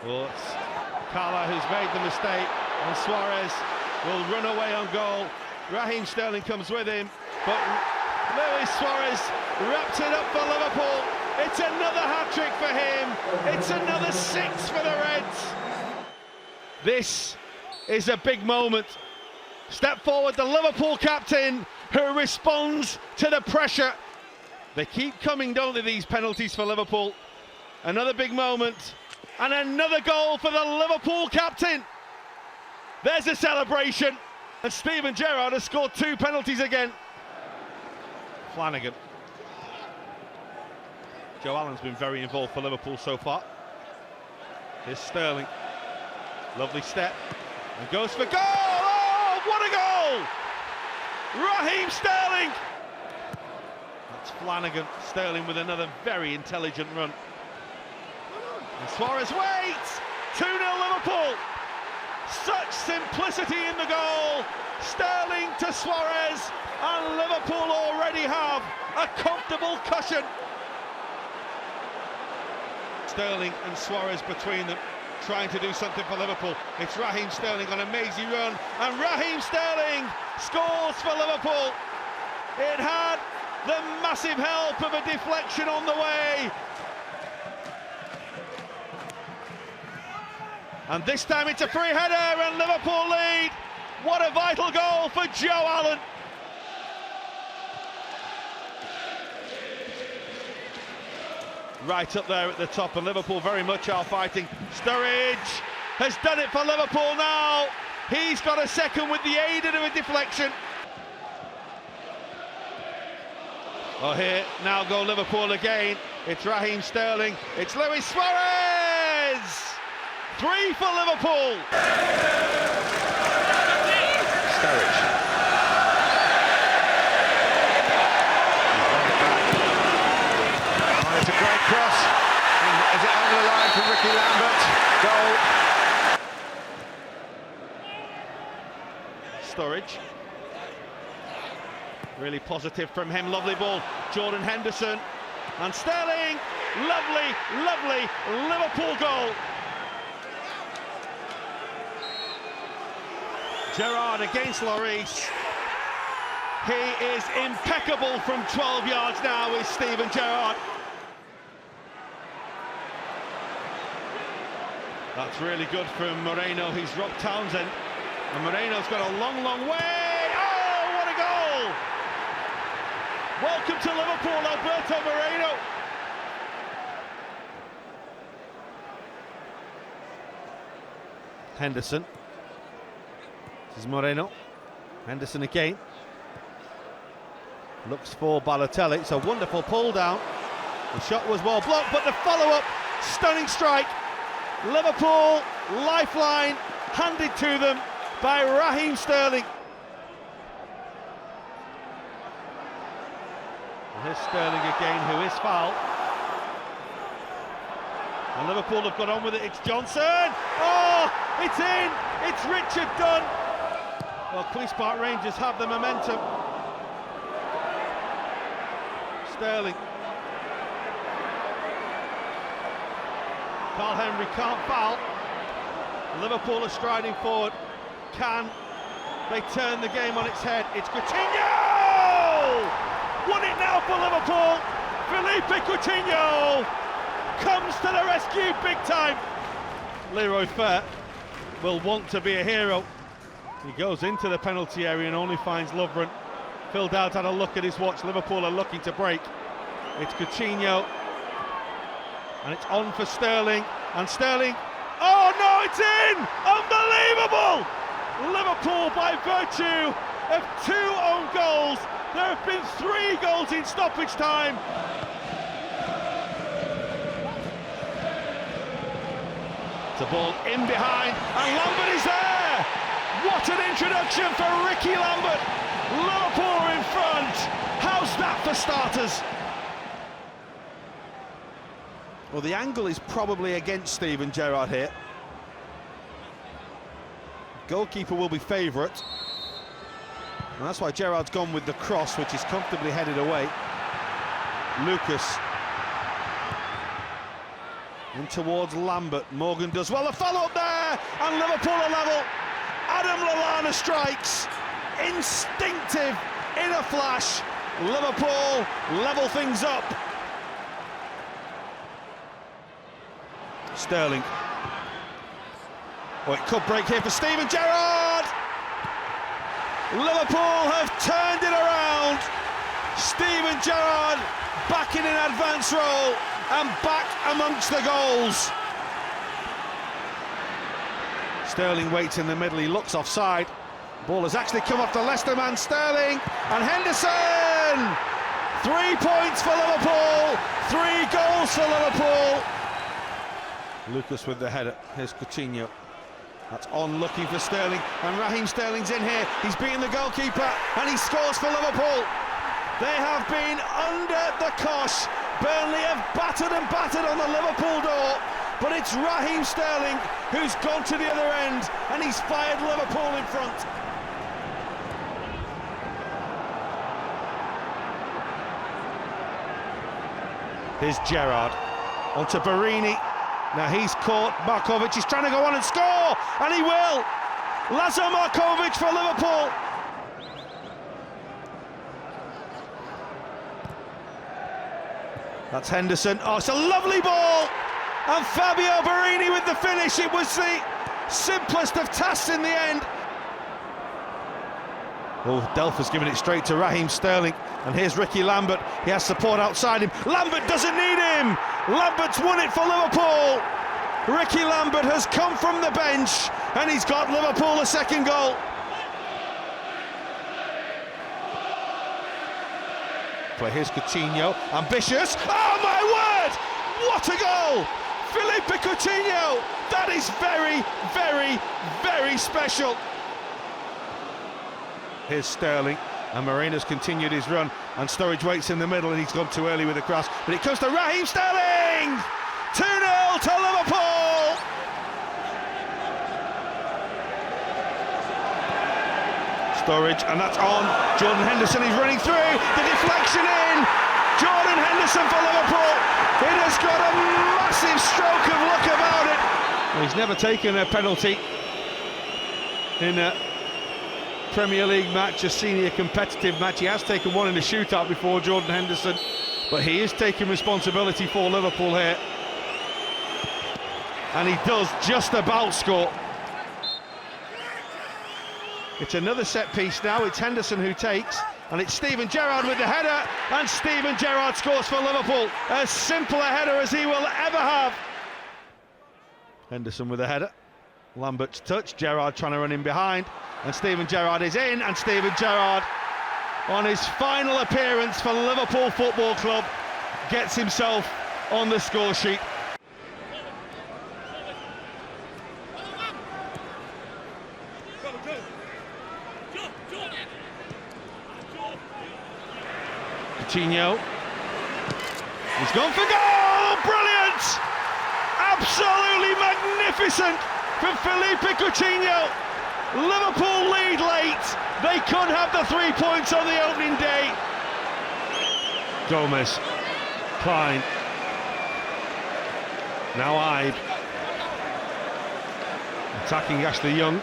Well, it's Salah who's made the mistake, and Suarez will run away on goal. Raheem Sterling comes with him, but Luis Suarez wraps it up for Liverpool. It's another hat-trick for him. It's another 6 for the Reds. This is a big moment. Step forward, the Liverpool captain, who responds to the pressure. They keep coming, don't they, these penalties for Liverpool. Another big moment, and another goal for the Liverpool captain. There's a celebration, and Steven Gerrard has scored 2 penalties again. Flanagan. Joe Allen's been very involved for Liverpool so far. Here's Sterling. Lovely step. And goes for goal! Oh, what a goal! Raheem Sterling! That's Flanagan. Sterling with another very intelligent run. And Suarez waits. 2-0 Liverpool. Such simplicity in the goal. Sterling to Suarez, and Liverpool already have a comfortable cushion. Sterling and Suarez between them, trying to do something for Liverpool. It's Raheem Sterling on a mazy run, and Raheem Sterling scores for Liverpool. It had the massive help of a deflection on the way. And this time it's a free header and Liverpool lead. What a vital goal for Joe Allen. Right up there at the top, and Liverpool very much are fighting. Sturridge has done it for Liverpool now. He's got a second with the aid of a deflection. Oh, here, now go Liverpool again. It's Raheem Sterling, it's Luis Suarez! 3 for Liverpool. Sturridge. Oh, it's a great cross. Is it over the line from Ricky Lambert? Goal. Sturridge. Really positive from him, lovely ball. Jordan Henderson and Sterling. Lovely, lovely Liverpool goal. Gerrard against Lloris. He is impeccable from 12 yards now with Steven Gerrard. That's really good from Moreno. He's robbed Townsend. And Moreno's got a long, long way. Oh, what a goal! Welcome to Liverpool, Alberto Moreno. Henderson. This is Moreno. Henderson again. Looks for Balotelli. It's a wonderful pull down. The shot was well blocked, but the follow-up, stunning strike. Liverpool lifeline handed to them by Raheem Sterling. And here's Sterling again, who is fouled. And Liverpool have got on with it. It's Johnson. Oh, it's in. It's Richard Dunn. Well, Queen's Park Rangers have the momentum. Sterling. Carl Henry can't foul. Liverpool are striding forward. Can they turn the game on its head? It's Coutinho! Won it now for Liverpool. Felipe Coutinho comes to the rescue big time. Leroy Fer will want to be a hero. He goes into the penalty area and only finds Lovren. Phil Dowd had a look at his watch. Liverpool are looking to break. It's Coutinho. And it's on for Sterling. And Sterling, oh no, it's in! Unbelievable! Liverpool, by virtue of 2 own goals, there have been 3 goals in stoppage time. It's a ball in behind, and Lambert is there! What an introduction for Ricky Lambert! Liverpool are in front. How's that for starters? Well, the angle is probably against Steven Gerrard here. Goalkeeper will be favourite. And that's why Gerrard's gone with the cross, which is comfortably headed away. Lucas. In towards Lambert. Morgan does well. The follow-up there! And Liverpool are level. Adam Lallana strikes. Instinctive in a flash. Liverpool level things up. Sterling. Oh, it could break here for Steven Gerrard. Liverpool have turned it around. Steven Gerrard back in an advance role and back amongst the goals. Sterling waits in the middle, he looks offside. Ball has actually come off the Leicester man, Sterling, and Henderson! 3 points for Liverpool, 3 goals for Liverpool. Lucas with the header, here's Coutinho. That's on looking for Sterling, and Raheem Sterling's in here. He's beaten the goalkeeper, and he scores for Liverpool. They have been under the cosh. Burnley have battered and battered on the Liverpool door, but and it's Raheem Sterling who's gone to the other end, and he's fired Liverpool in front. Here's Gerrard onto Barini. Now he's caught Markovic. He's trying to go on and score, and he will. Lazo Markovic for Liverpool. That's Henderson. Oh, it's a lovely ball, and Fabio Barini with the finish. It was the simplest of tasks in the end. Oh, Delph has given it straight to Raheem Sterling, and here's Ricky Lambert. He has support outside him. Lambert doesn't need him. Lambert's won it for Liverpool. Ricky Lambert has come from the bench, and he's got Liverpool a second goal. Play, here's Coutinho, ambitious. Oh my word! What a goal! Philippe Coutinho. That is very, very, very special. Here's Sterling, and Moreno's continued his run, and Sturridge waits in the middle, and he's gone too early with the cross, but it comes to Raheem Sterling! 2-0 to Liverpool! Sturridge, and that's on. Jordan Henderson is running through, the deflection in! Jordan Henderson for Liverpool! It has got a massive stroke of luck about it! Well, he's never taken a penalty in a Premier League match, a senior competitive match. He has taken one in a shootout before, Jordan Henderson, but he is taking responsibility for Liverpool here, and he does just about score. It's another set piece now. It's Henderson who takes, and it's Steven Gerrard with the header, and Steven Gerrard scores for Liverpool. As simple a header as he will ever have. Henderson with the header, Lambert's touch, Gerrard trying to run in behind, and Steven Gerrard is in, and Steven Gerrard, on his final appearance for Liverpool Football Club, gets himself on the score sheet. Coutinho, he's gone for goal! Brilliant! Absolutely magnificent from Philippe Coutinho. Liverpool lead late. They could have the 3 points on the opening day. Gomez, Klein, now Ibe, attacking Ashley Young.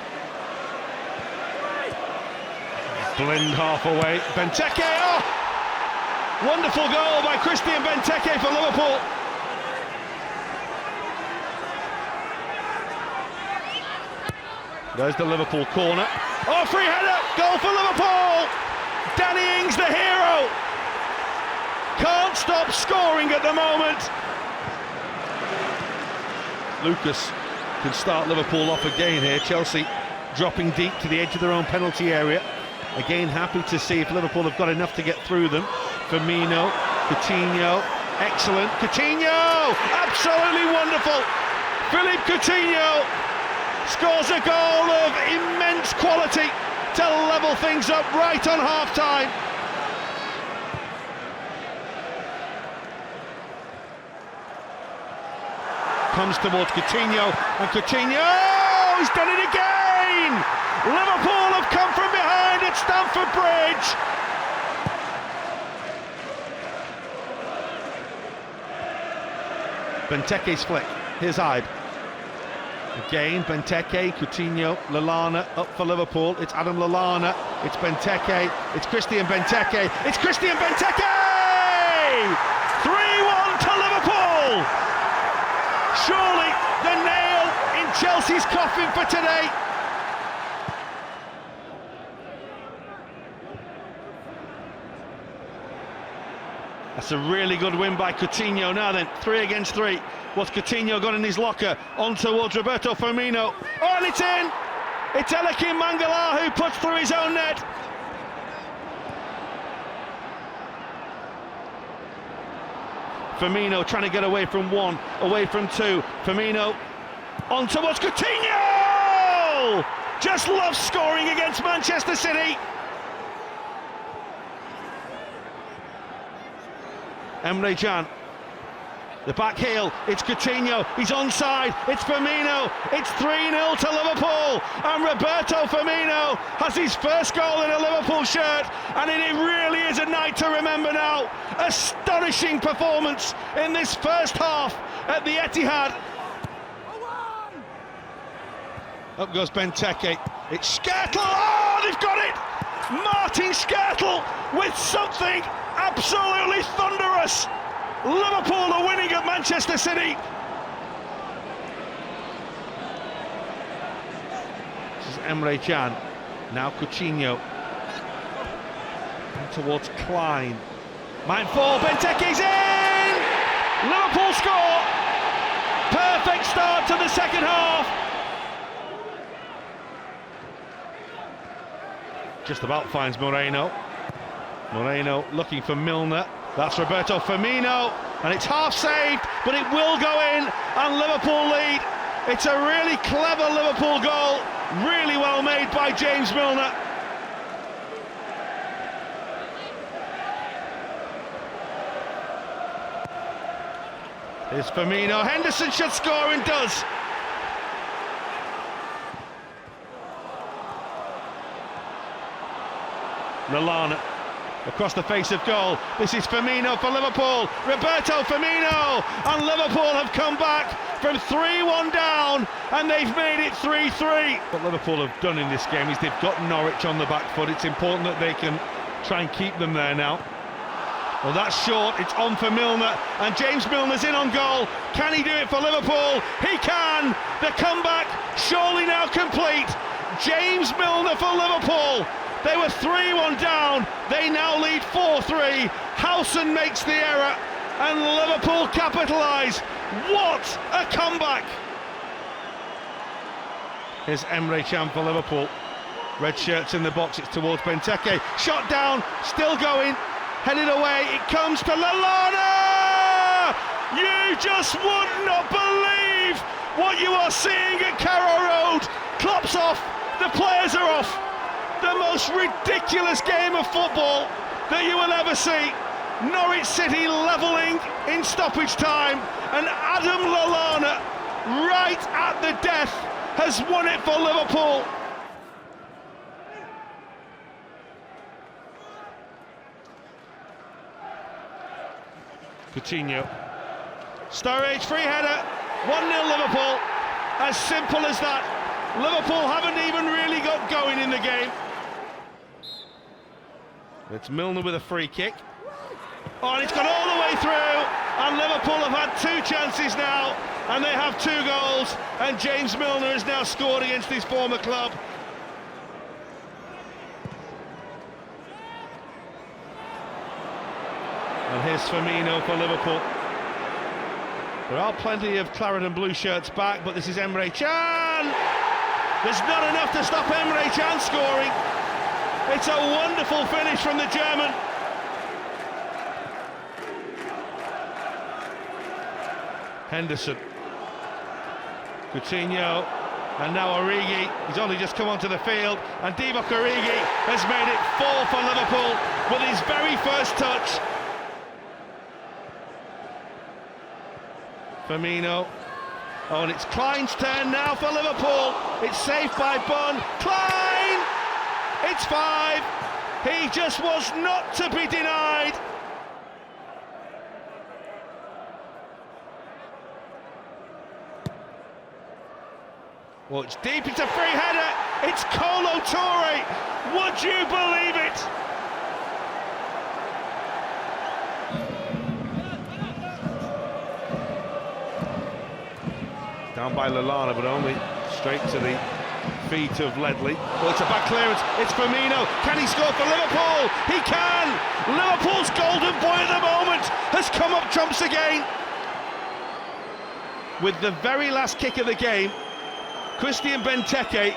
Blind half away. Benteke, oh! Wonderful goal by Christian Benteke for Liverpool. There's the Liverpool corner. Oh, free header! Goal for Liverpool! Danny Ings, the hero! Can't stop scoring at the moment. Lucas can start Liverpool off again here. Chelsea dropping deep to the edge of their own penalty area. Again, happy to see if Liverpool have got enough to get through them. Firmino, Coutinho, excellent. Coutinho! Absolutely wonderful! Philippe Coutinho scores a goal of immense quality to level things up right on half-time. Comes towards Coutinho, and Coutinho, he's done it again! Liverpool have come from behind at Stamford Bridge. Benteke's flick, here's Ibe. Again, Benteke, Coutinho, Lallana up for Liverpool. It's Adam Lallana, it's Benteke, it's Christian Benteke, it's Christian Benteke! 3-1 to Liverpool! Surely the nail in Chelsea's coffin for today. That's a really good win by Coutinho. Now then, 3 against 3. What's Coutinho got in his locker? On towards Roberto Firmino. Oh, and it's in! It's Eliakim Mangala who puts through his own net. Firmino trying to get away from 1, away from 2. Firmino on towards Coutinho! Just loves scoring against Manchester City. Emre Can. The back heel, it's Coutinho, he's onside, it's Firmino, it's 3-0 to Liverpool, and Roberto Firmino has his first goal in a Liverpool shirt, and it really is a night to remember now. Astonishing performance in this first half at the Etihad. Up goes Benteke, it's Skrtel, oh, they've got it! Martin Skrtel with something absolutely thunderous. Liverpool are winning at Manchester City. This is Emre Can, now Coutinho. And towards Klein. Might fall, Benteke's in! Liverpool score! Perfect start to the second half. Just about finds Moreno. Moreno looking for Milner. That's Roberto Firmino, and it's half saved, but it will go in, and Liverpool lead. It's a really clever Liverpool goal, really well made by James Milner. Here's Firmino, Henderson should score and does. Lallana across the face of goal. This is Firmino for Liverpool. Roberto Firmino, and Liverpool have come back from 3-1 down, and they've made it 3-3. What Liverpool have done in this game is they've got Norwich on the back foot. It's important that they can try and keep them there now. Well, that's short, it's on for Milner, and James Milner's in on goal. Can he do it for Liverpool? He can! The comeback surely now complete. James Milner for Liverpool. They were 3-1 down, they now lead 4-3. Howson makes the error, and Liverpool capitalise. What a comeback! Here's Emre Can for Liverpool. Red shirts in the box, it's towards Benteke. Shot down, still going, headed away, it comes to Lallana! You just would not believe what you are seeing at Carrow Road. Klopp's off, the players are off. The most ridiculous game of football that you will ever see. Norwich City levelling in stoppage time, and Adam Lallana, right at the death, has won it for Liverpool. Coutinho, Sturridge, free header, 1-0 Liverpool. As simple as that. Liverpool haven't even really got going in the game. It's Milner with a free kick. Oh, and it's gone all the way through, and Liverpool have had two chances now, and they have 2 goals, and James Milner has now scored against his former club. And here's Firmino for Liverpool. There are plenty of claret and blue shirts back, but this is Emre Can. There's not enough to stop Emre Can scoring. It's a wonderful finish from the German. Henderson, Coutinho, and now Origi. He's only just come onto the field, and Divock Origi has made it 4 for Liverpool with his very first touch. Firmino. Oh, and it's Klein's turn now for Liverpool. It's saved by Bunn. Klein! It's 5. He just was not to be denied. Well, it's deep, it's a free header. It's Kolo Touré. Would you believe it? Down by Lallana, but only straight to the feet of Ledley. Well, it's a back clearance, it's Firmino. Can he score for Liverpool? He can! Liverpool's golden boy at the moment has come up trumps again. With the very last kick of the game, Christian Benteke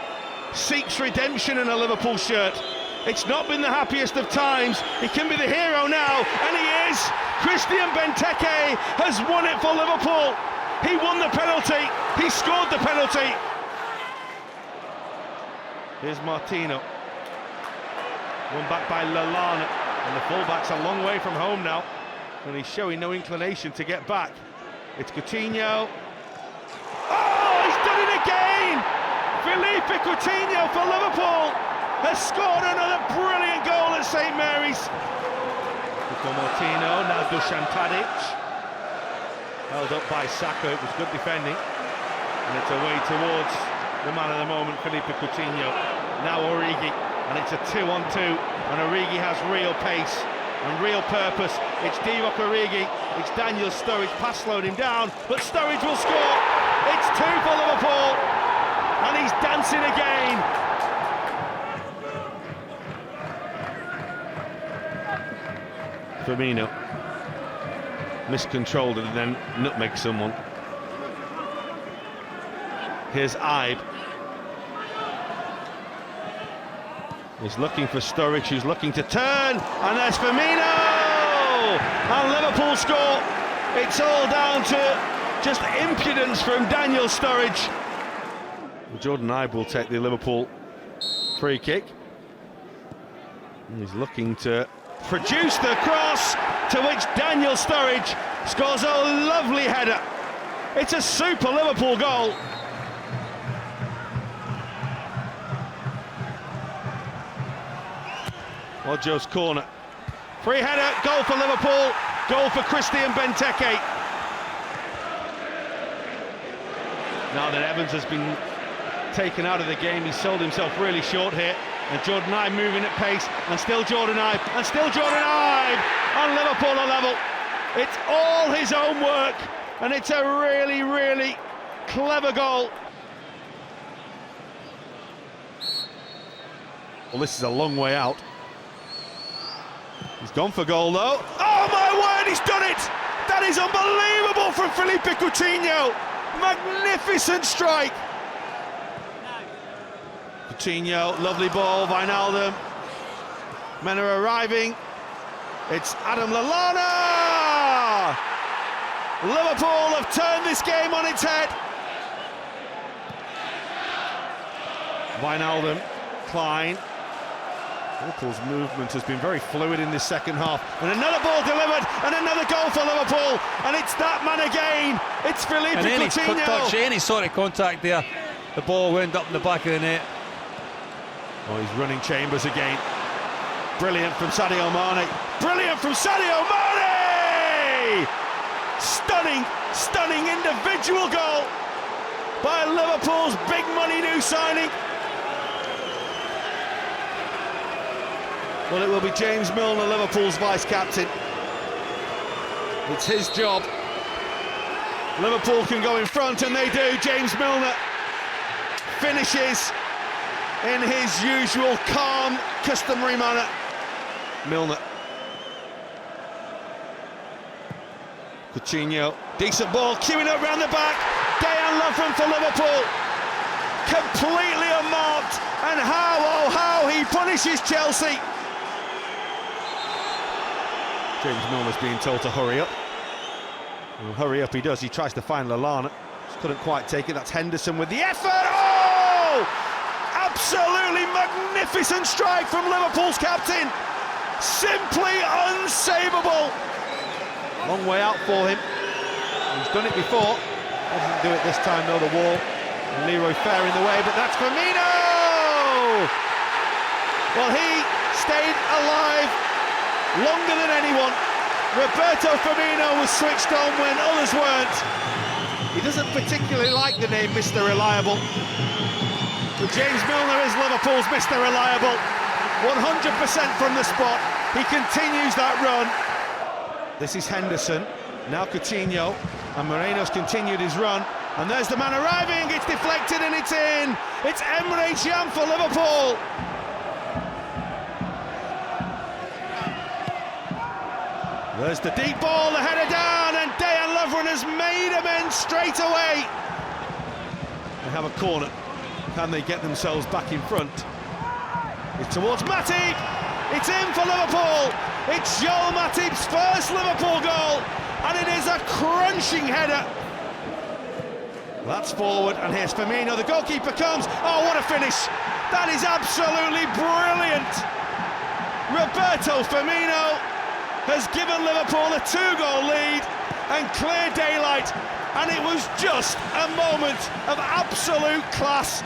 seeks redemption in a Liverpool shirt. It's not been the happiest of times. He can be the hero now, and he is! Christian Benteke has won it for Liverpool. He won the penalty, he scored the penalty. Here's Martino. Won back by Lallana, and the fullback's a long way from home now, and he's showing no inclination to get back. It's Coutinho. Oh, he's done it again! Philippe Coutinho for Liverpool has scored another brilliant goal at St Mary's. Martino, now Dusan Tadic. Held up by Saka, it was good defending. And it's away towards the man of the moment, Philippe Coutinho. Now Origi, and it's a 2-on-2, and Origi has real pace and real purpose. It's Divock Origi, it's Daniel Sturridge, pass slowed him down, but Sturridge will score. It's 2 for Liverpool, and he's dancing again. Firmino miscontrolled it and then nutmegged someone. Here's Ibe. He's looking for Sturridge, who's looking to turn, and there's Firmino! And Liverpool score. It's all down to just impudence from Daniel Sturridge. Jordan Ibe will take the Liverpool free kick. And he's looking to produce the cross, to which Daniel Sturridge scores a lovely header. It's a super Liverpool goal. Ojo's corner. Free header, goal for Liverpool, goal for Christian Benteke. Now that Evans has been taken out of the game, he's sold himself really short here. And Jordan Ibe moving at pace, and still Jordan Ibe, and still Jordan Ibe, and Liverpool are level. It's all his own work, and it's a really, really clever goal. Well, this is a long way out. He's gone for goal though. Oh my word, he's done it! That is unbelievable from Philippe Coutinho. Magnificent strike. Coutinho, lovely ball, Wijnaldum. Men are arriving. It's Adam Lallana! Liverpool have turned this game on its head. Wijnaldum, Klein. Liverpool's movement has been very fluid in this second half. And another ball delivered, and another goal for Liverpool. And it's that man again. It's Philippe Coutinho. Any sort of contact there. The ball went up in the back of the net. Oh, he's running Chambers again. Brilliant from Sadio Mane. Brilliant from Sadio Mane! Stunning, stunning individual goal by Liverpool's big money new signing. Well, it will be James Milner, Liverpool's vice-captain. It's his job. Liverpool can go in front, and they do. James Milner finishes in his usual calm, customary manner. Milner. Coutinho, decent ball, queuing up round the back. Dejan Lovren for Liverpool. Completely unmarked, and how, oh how, he punishes Chelsea. James Milner's being told to hurry up. Well, hurry up he does, he tries to find Lallana. Just couldn't quite take it, that's Henderson with the effort. Oh! Absolutely magnificent strike from Liverpool's captain. Simply unsavable. Long way out for him. He's done it before. Doesn't do it this time though, the wall. And Leroy Fair in the way, but that's Firmino! Well, he stayed alive longer than anyone. Roberto Firmino was switched on when others weren't. He doesn't particularly like the name Mr. Reliable. But James Milner is Liverpool's Mr. Reliable. 100% from the spot. He continues that run. This is Henderson. Now Coutinho. And Moreno's continued his run. And there's the man arriving. It's deflected and it's in. It's Emre Can for Liverpool. There's the deep ball, the header down, and Dejan Lovren has made amends straight away. They have a corner. Can they get themselves back in front? It's towards Matip. It's in for Liverpool. It's Joel Matip's first Liverpool goal, and it is a crunching header. That's forward, and here's Firmino. The goalkeeper comes. Oh, what a finish! That is absolutely brilliant. Roberto Firmino has given Liverpool a 2-goal lead. and clear daylight, and it was just a moment of absolute class.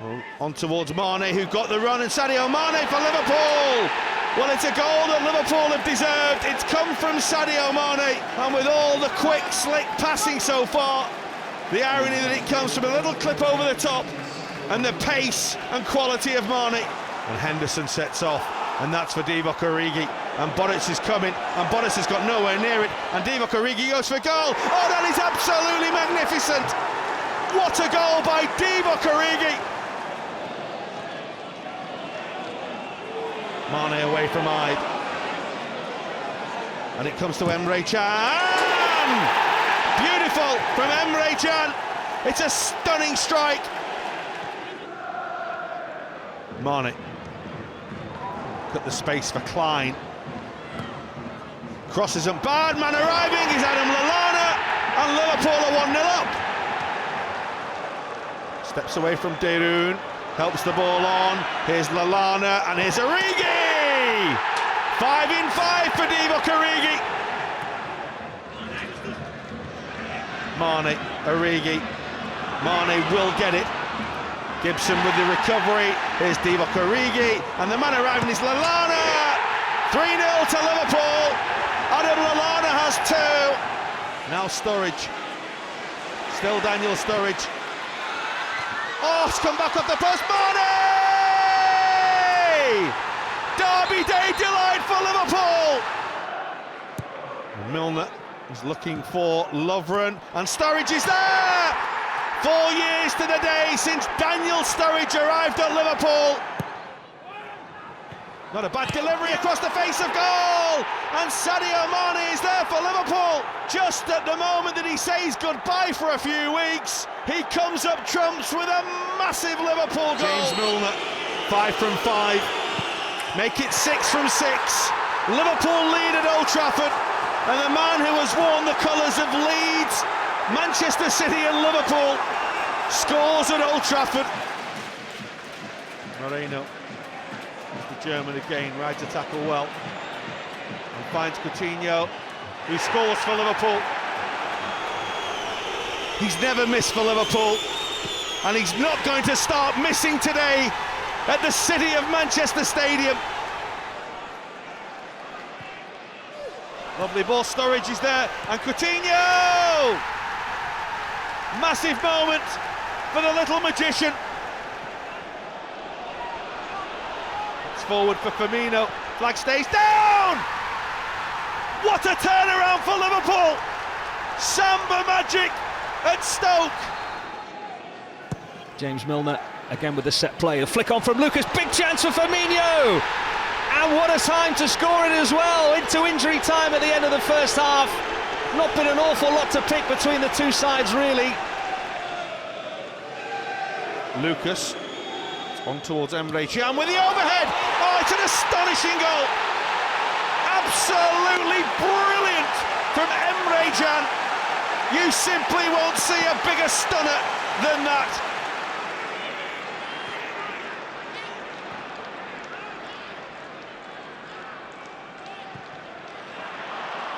Well, on towards Mane, who got the run, and Sadio Mane for Liverpool. Well, it's a goal that Liverpool have deserved. It's come from Sadio Mane, and with all the quick, slick passing so far, the irony that it comes from a little clip over the top, and the pace and quality of Mane. And Henderson sets off, and that's for Divock Origi. And Boris is coming, and Boris has got nowhere near it, and Divock Origi goes for goal. Oh, that is absolutely magnificent! What a goal by Divock Origi! Mane away from Hyde, and it comes to Emre Can. Beautiful from Emre Can. It's a stunning strike. Mane. Cut the space for Klein. Crosses and bad man arriving is Adam Lallana, and Liverpool are 1-0 up. Steps away from Derun. Helps the ball on. Here's Lallana, and here's Origi! 5 in 5 for Divock Origi. Mane, Origi. Mane will get it. Gibson with the recovery. Here's Divock Origi, and the man arriving is Lallana. 3-0 to Liverpool. Adam Lallana has 2. Now Sturridge. Still Daniel Sturridge. Oh, it's come back off the post. Mane! Derby Day delight for Liverpool. And Milner is looking for Lovren, and Sturridge is there. 4 years to the day since Daniel Sturridge arrived at Liverpool. Not a bad delivery across the face of goal, and Sadio Mane is there for Liverpool. Just at the moment that he says goodbye for a few weeks, he comes up trumps with a massive Liverpool goal. James Milner, 5 from 5. Make it 6 from 6. Liverpool lead at Old Trafford, and the man who has worn the colours of Leeds, Manchester City and Liverpool scores at Old Trafford. Moreno, the German again, rides to tackle well, and finds Coutinho, who scores for Liverpool. He's never missed for Liverpool, and he's not going to start missing today at the City of Manchester Stadium. Lovely ball, Sturridge is there, and Coutinho! Massive moment for the little magician. It's forward for Firmino, flag stays down! What a turnaround for Liverpool! Samba magic at Stoke. James Milner again with the set play, the flick on from Lucas, big chance for Firmino, and what a time to score it as well, into injury time at the end of the first half. Not been an awful lot to pick between the two sides really. Lucas on towards Emre Can with the overhead. Oh, it's an astonishing goal, absolutely brilliant from Emre Can. You simply won't see a bigger stunner than that.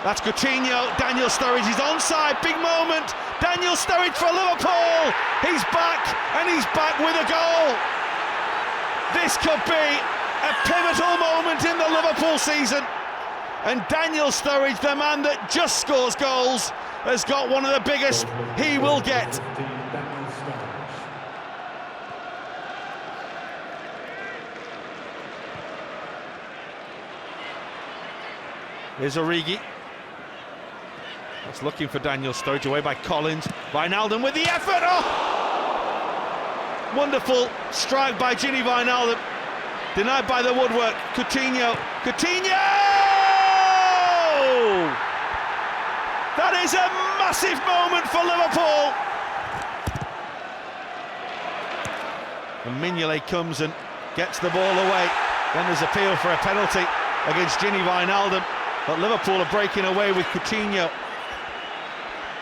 That's Coutinho, Daniel Sturridge is onside, big moment. Daniel Sturridge for Liverpool. He's back, and he's back with a goal. This could be a pivotal moment in the Liverpool season. And Daniel Sturridge, the man that just scores goals, has got one of the biggest he will get. Here's Origi. That's looking for Daniel Sturridge, away by Collins. Wijnaldum with the effort. Oh! Wonderful strike by Gini Wijnaldum. Denied by the woodwork. Coutinho. Coutinho! That is a massive moment for Liverpool. And Mignolet comes and gets the ball away. Then there's appeal for a penalty against Gini Wijnaldum. But Liverpool are breaking away with Coutinho.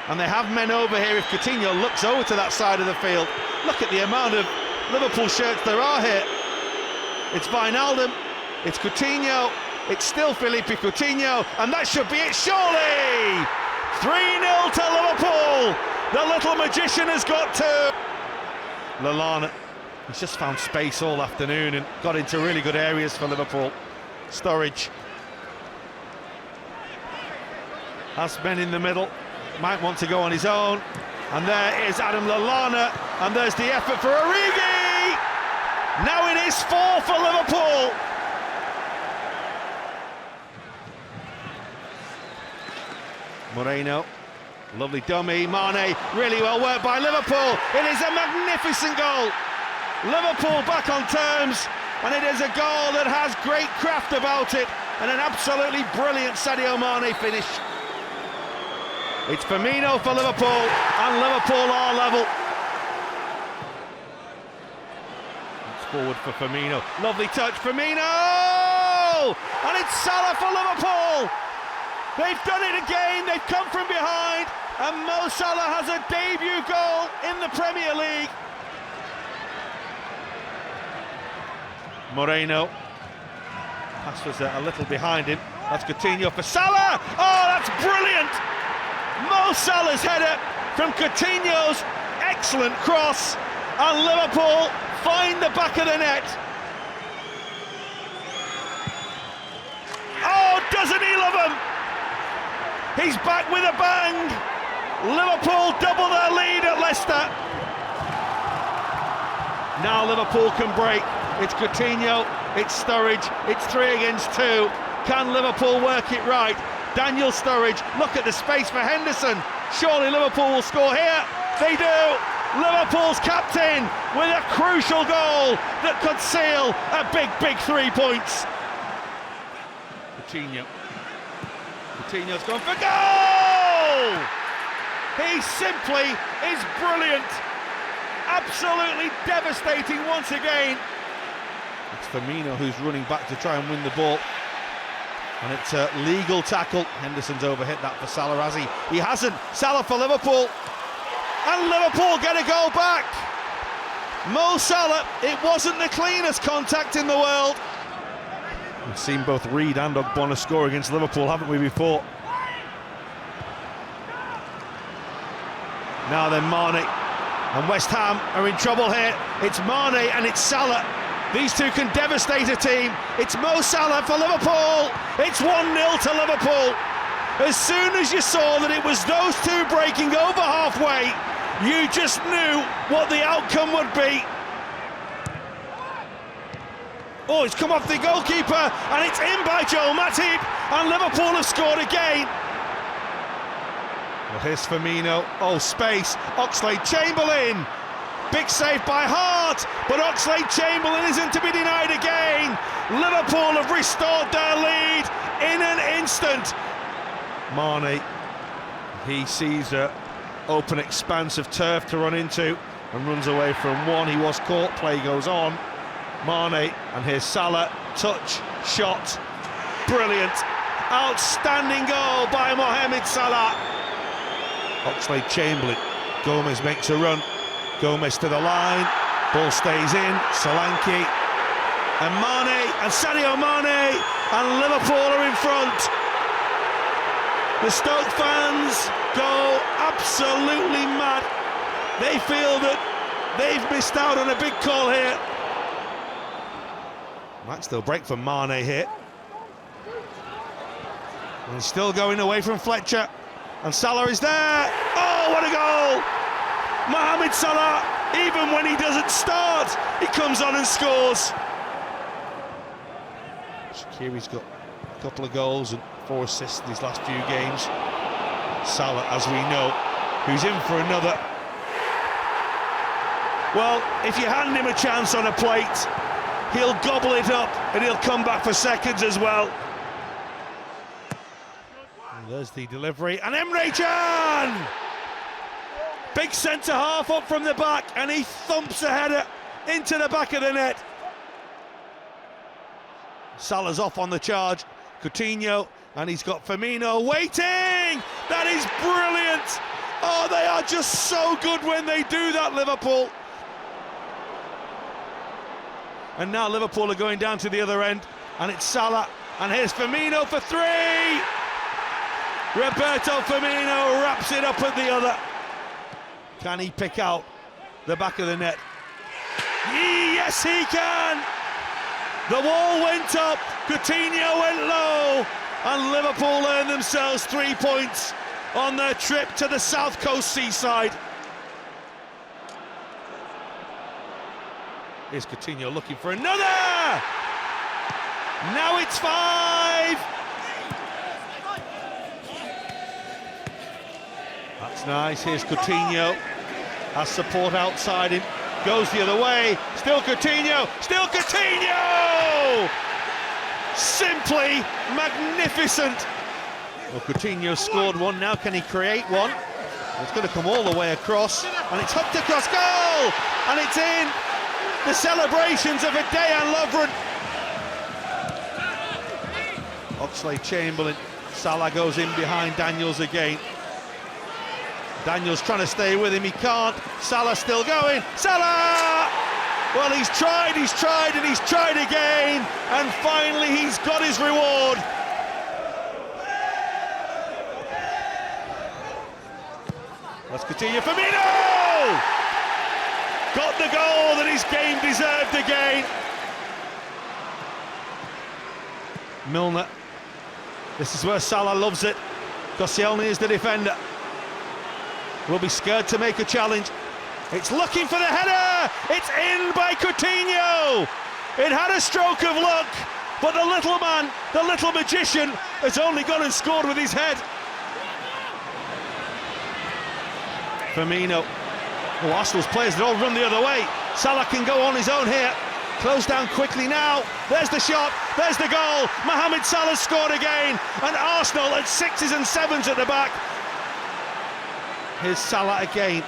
And they have men over here if Coutinho looks over to that side of the field. Look at the amount of Liverpool shirts there are here. It's Wijnaldum, it's Coutinho, It's still Philippe Coutinho, and that should be it, surely! 3-0 to Liverpool. The little magician has got two. Lallana, he's just found space all afternoon and got into really good areas for Liverpool. Sturridge has men in the middle, might want to go on his own, and there is Adam Lallana, and there's the effort for Origi. Now it is 4 for Liverpool. Moreno, lovely dummy. Mane, really well worked by Liverpool. It is a magnificent goal. Liverpool back on terms, and it is a goal that has great craft about it, and an absolutely brilliant Sadio Mane finish. It's Firmino for Liverpool, and Liverpool are level. It's forward for Firmino. Lovely touch, Firmino! And it's Salah for Liverpool. They've done it again, they've come from behind, and Mo Salah has a debut goal in the Premier League. Moreno, pass was a little behind him. That's Coutinho for Salah. Oh, that's brilliant! Mo Salah's header from Coutinho's excellent cross, and Liverpool find the back of the net. Oh, doesn't he love him? He's back with a bang. Liverpool double their lead at Leicester. Now Liverpool can break. It's Coutinho, it's Sturridge, it's 3 against 2. Can Liverpool work it right? Daniel Sturridge, look at the space for Henderson. Surely Liverpool will score here. They do. Liverpool's captain with a crucial goal that could seal a big 3 points. Coutinho. Coutinho's gone for goal! He simply is brilliant. Absolutely devastating once again. It's Firmino who's running back to try and win the ball. And it's a legal tackle. Henderson's overhit that for Salah, has he? He hasn't. Salah for Liverpool. And Liverpool get a goal back. Mo Salah, it wasn't the cleanest contact in the world. We've seen both Reed and Ogbonna score against Liverpool, haven't we, before? Now then, Mane and West Ham are in trouble here. It's Mane and it's Salah. These two can devastate a team. It's Mo Salah for Liverpool. It's 1-0 to Liverpool. As soon as you saw that it was those two breaking over halfway, you just knew what the outcome would be. Oh, it's come off the goalkeeper, and it's in by Joel Matip, and Liverpool have scored again. Well, here's Firmino. Oh, space. Oxlade-Chamberlain. Big save by Hart, but Oxlade-Chamberlain isn't to be denied again. Liverpool have restored their lead in an instant. Mane, he sees an open expanse of turf to run into and runs away from one. He was caught, play goes on. Mane, and here's Salah, touch, shot, brilliant, outstanding goal by Mohamed Salah. Oxlade-Chamberlain, Gomez makes a run, Gomez to the line, ball stays in, Solanke, and Mane, and Sadio Mane, and Liverpool are in front. The Stoke fans go absolutely mad. They feel that they've missed out on a big call here. Might still break for Mane here. And still going away from Fletcher. And Salah is there. Oh, what a goal! Mohamed Salah, even when he doesn't start, he comes on and scores. Shaqiri's got a couple of goals and 4 assists in his last few games. Salah, as we know, who's in for another. Well, if you hand him a chance on a plate, he'll gobble it up and he'll come back for seconds as well. And there's the delivery, and Emre Can! Big centre-half up from the back, and he thumps a header into the back of the net. Salah's off on the charge, Coutinho, and he's got Firmino waiting! That is brilliant! Oh, they are just so good when they do that, Liverpool. And now Liverpool are going down to the other end, and it's Salah And here's Firmino for 3. Roberto Firmino wraps it up at the other. Can he pick out the back of the net? Yes, he can! The wall went up, Coutinho went low, and Liverpool earned themselves 3 points on their trip to the South Coast seaside. Here's Coutinho looking for another! Now it's 5! That's nice, here's Coutinho. Has support outside him, goes the other way, still Coutinho! Simply magnificent! Well, Coutinho scored one, now can he create one? It's going to come all the way across, and it's hooked across goal! And it's in! The celebrations of Dejan Lovren. Oxlade-Chamberlain, Salah goes in behind Daniels again. Daniels trying to stay with him, he can't. Salah still going, Salah! Well, he's tried, and he's tried again, and finally he's got his reward. Let's continue, Firmino! Got the goal that his game deserved again. Milner. This is where Salah loves it. Koscielny is the defender. Will be scared to make a challenge. It's looking for the header. It's in by Coutinho. It had a stroke of luck, but the little man, the little magician, has only gone and scored with his head. Firmino. Oh, Arsenal's players, they all run the other way. Salah can go on his own here. Close down quickly now. There's the shot, there's the goal. Mohamed Salah scored again, and Arsenal at 6s and 7s at the back. Here's Salah again.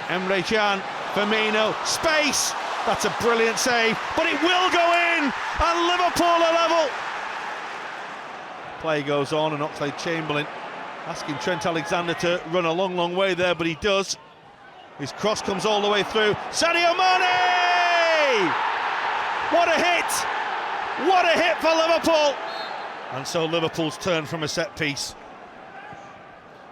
Emre Can, Firmino, space. That's a brilliant save, but it will go in, and Liverpool are level. Play goes on, and Oxlade-Chamberlain asking Trent Alexander to run a long, long way there, but he does. His cross comes all the way through. Sadio Mane! What a hit! What a hit for Liverpool! And so Liverpool's turn from a set piece.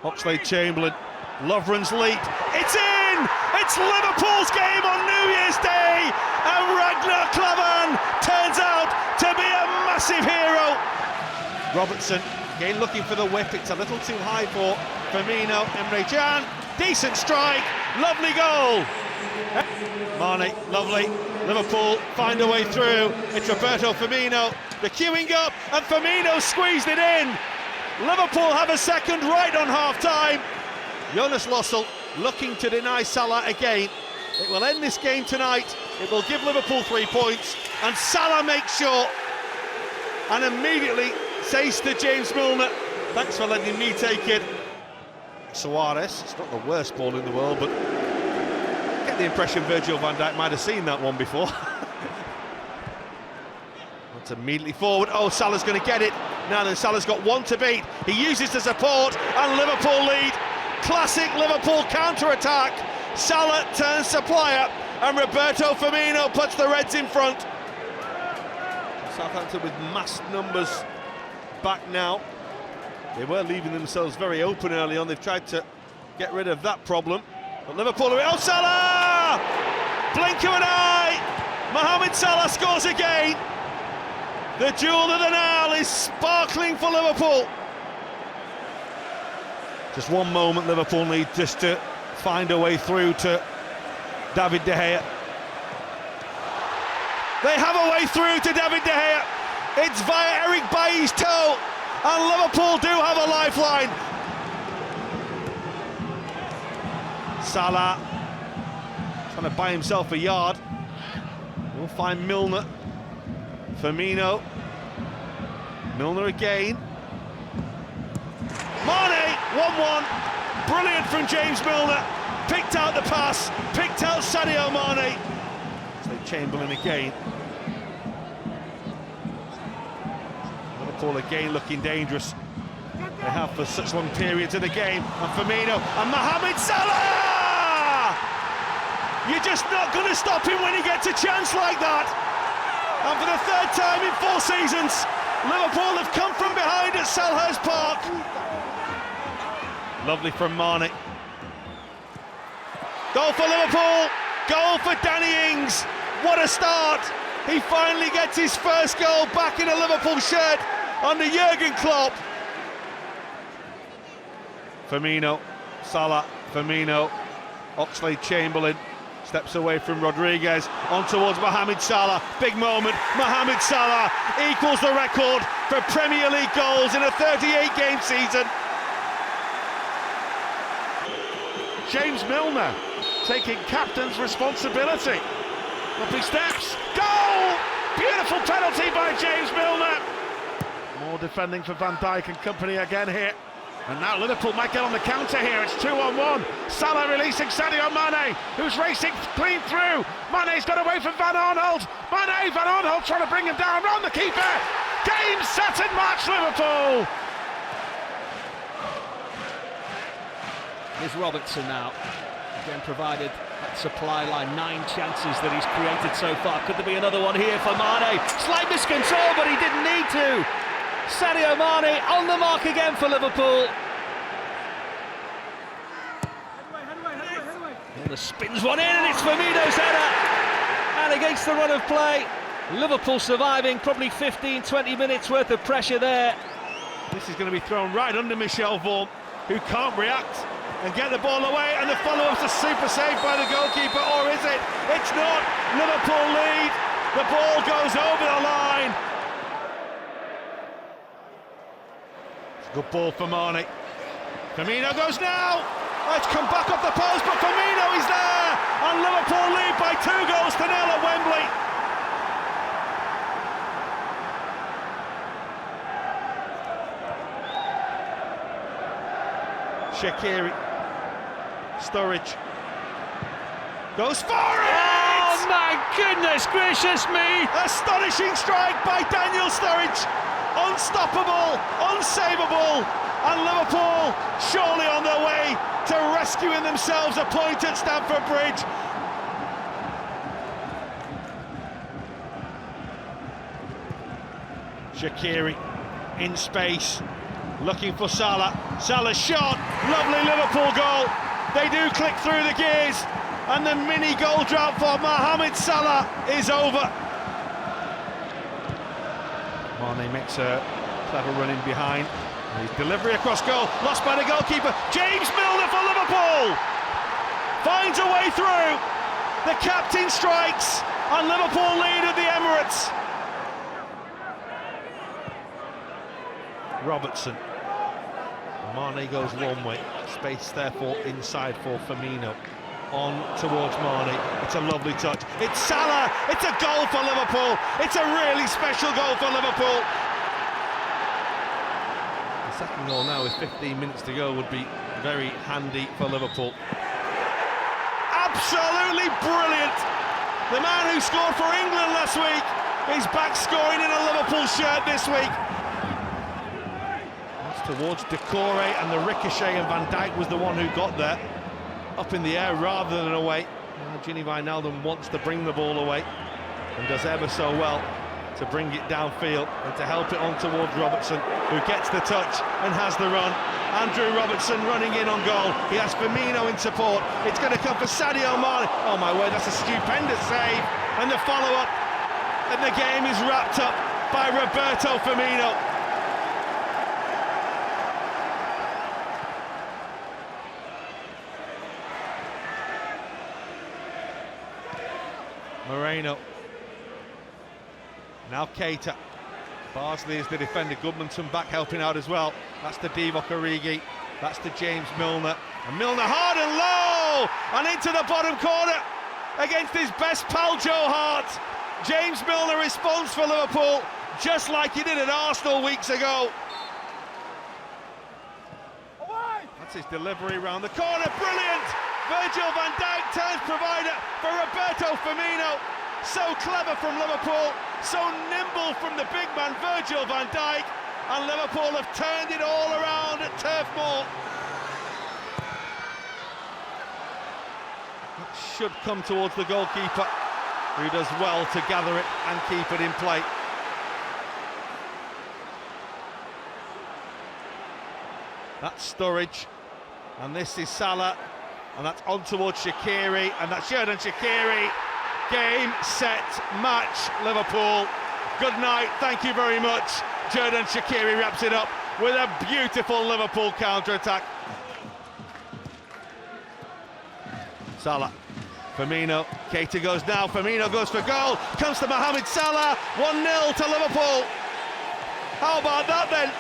Oxlade-Chamberlain, Lovren's leap. It's in! It's Liverpool's game on New Year's Day, and Ragnar Klavan turns out to be a massive hero. Robertson again looking for the whip. It's a little too high for Firmino. Emre Can, decent strike, lovely goal. Mane, lovely. Liverpool find a way through. It's Roberto Firmino, the queuing up, and Firmino squeezed it in. Liverpool have a second right on half-time. Jonas Lossell looking to deny Salah again. It will end this game tonight. It will give Liverpool 3 points, and Salah makes sure, and immediately says to James Milner, thanks for letting me take it. Suarez, it's not the worst ball in the world, but I get the impression Virgil van Dijk might have seen that one before. That's immediately forward. Oh, Salah's going to get it. Now then, Salah's got one to beat. He uses the support, and Liverpool lead. Classic Liverpool counter-attack. Salah turns supplier, and Roberto Firmino puts the Reds in front. Southampton with massed numbers back now. They were leaving themselves very open early on. They've tried to get rid of that problem. But Liverpool are... Oh, Salah! Blink of an eye! Mohamed Salah scores again. The jewel of the Nile is sparkling for Liverpool. Just one moment Liverpool need just to find a way through to David De Gea. They have a way through to David De Gea. It's via Eric Bailly's toe, and Liverpool do have a lifeline. Salah trying to buy himself a yard. We'll find Milner. Firmino. Milner again. Mane, 1-1. Brilliant from James Milner. Picked out the pass, picked out Sadio Mane. So Chamberlain again. Liverpool again looking dangerous. They have for such long periods of the game. And Firmino and Mohamed Salah! You're just not going to stop him when he gets a chance like that. And for the third time in 4 seasons, Liverpool have come from behind at Selhurst Park. Lovely from Mane. Goal for Liverpool, goal for Danny Ings. What a start. He finally gets his first goal back in a Liverpool shirt under Jurgen Klopp. Firmino, Salah, Firmino, Oxlade-Chamberlain steps away from Rodriguez, on towards Mohamed Salah. Big moment, Mohamed Salah equals the record for Premier League goals in a 38-game season. James Milner taking captain's responsibility. Up he steps, goal! Beautiful penalty by James Milner. More defending for Van Dijk and company again here. And now Liverpool might get on the counter here. It's 2-on-1. Salah releasing Sadio Mane, who's racing clean through. Mane's got away from Van Arnold. Van Arnold trying to bring him down. Round the keeper. Game, set and match, Liverpool. Here's Robertson now. Again provided that supply line. 9 chances that he's created so far. Could there be another one here for Mane? Slight miscontrol, but he didn't need to. Sadio Mane on the mark again for Liverpool. Milner spins one in and it's Firmino's header. And against the run of play, Liverpool surviving probably 15-20 minutes worth of pressure there. This is going to be thrown right under Michel Vorm, who can't react and get the ball away, and the follow-up's a super save by the goalkeeper, or is it? It's not. Liverpool lead. The ball goes over the line. Good ball for Mane. Firmino goes now. It's come back off the post, but Firmino is there. And Liverpool lead by 2-0 at Wembley. Shaqiri. Sturridge. Goes for it! Oh my goodness gracious me! Astonishing strike by Daniel Sturridge. Unstoppable, unsavable, and Liverpool surely on their way to rescuing themselves a point at Stamford Bridge. Shaqiri in space, looking for Salah. Salah's shot, lovely Liverpool goal. They do click through the gears, and the mini goal drought for Mohamed Salah is over. Mane makes a clever run in behind. His delivery across goal, lost by the goalkeeper. James Milner for Liverpool finds a way through. The captain strikes, and Liverpool lead at the Emirates. Robertson. Mane goes one way. Space therefore inside for Firmino. On towards Mane. It's a lovely touch. It's Salah. It's a goal for Liverpool. It's a really special goal for Liverpool. The second goal now with 15 minutes to go would be very handy for Liverpool. Absolutely brilliant. The man who scored for England last week is back scoring in a Liverpool shirt this week. That's towards Decore, and the ricochet, and Van Dijk was the one who got there. Up in the air rather than away. Gini Wijnaldum wants to bring the ball away and does ever so well to bring it downfield and to help it on towards Robertson, who gets the touch and has the run. Andrew Robertson running in on goal. He has Firmino in support. It's going to come for Sadio Mane. Oh my word, that's a stupendous save. And the follow-up, and the game is wrapped up by Roberto Firmino. Moreno. Now Keita. Barsley is the defender. Goodmanson back helping out as well. That's to Divock Origi. That's to James Milner. And Milner hard and low! And into the bottom corner against his best pal Joe Hart. James Milner responds for Liverpool, just like he did at Arsenal weeks ago. That's his delivery round the corner. Brilliant! Virgil van Dijk turns provider for Roberto Firmino. So clever from Liverpool, so nimble from the big man Virgil van Dijk, and Liverpool have turned it all around at Turf Moor. It should come towards the goalkeeper, who does well to gather it and keep it in play. That's Sturridge, and this is Salah, and that's on towards Shaqiri, and that's Xherdan Shaqiri. Game, set, match, Liverpool. Good night, thank you very much. Xherdan Shaqiri wraps it up with a beautiful Liverpool counter-attack. Salah, Firmino, Keita goes now, Firmino goes for goal, comes to Mohamed Salah, 1-0 to Liverpool. How about that then?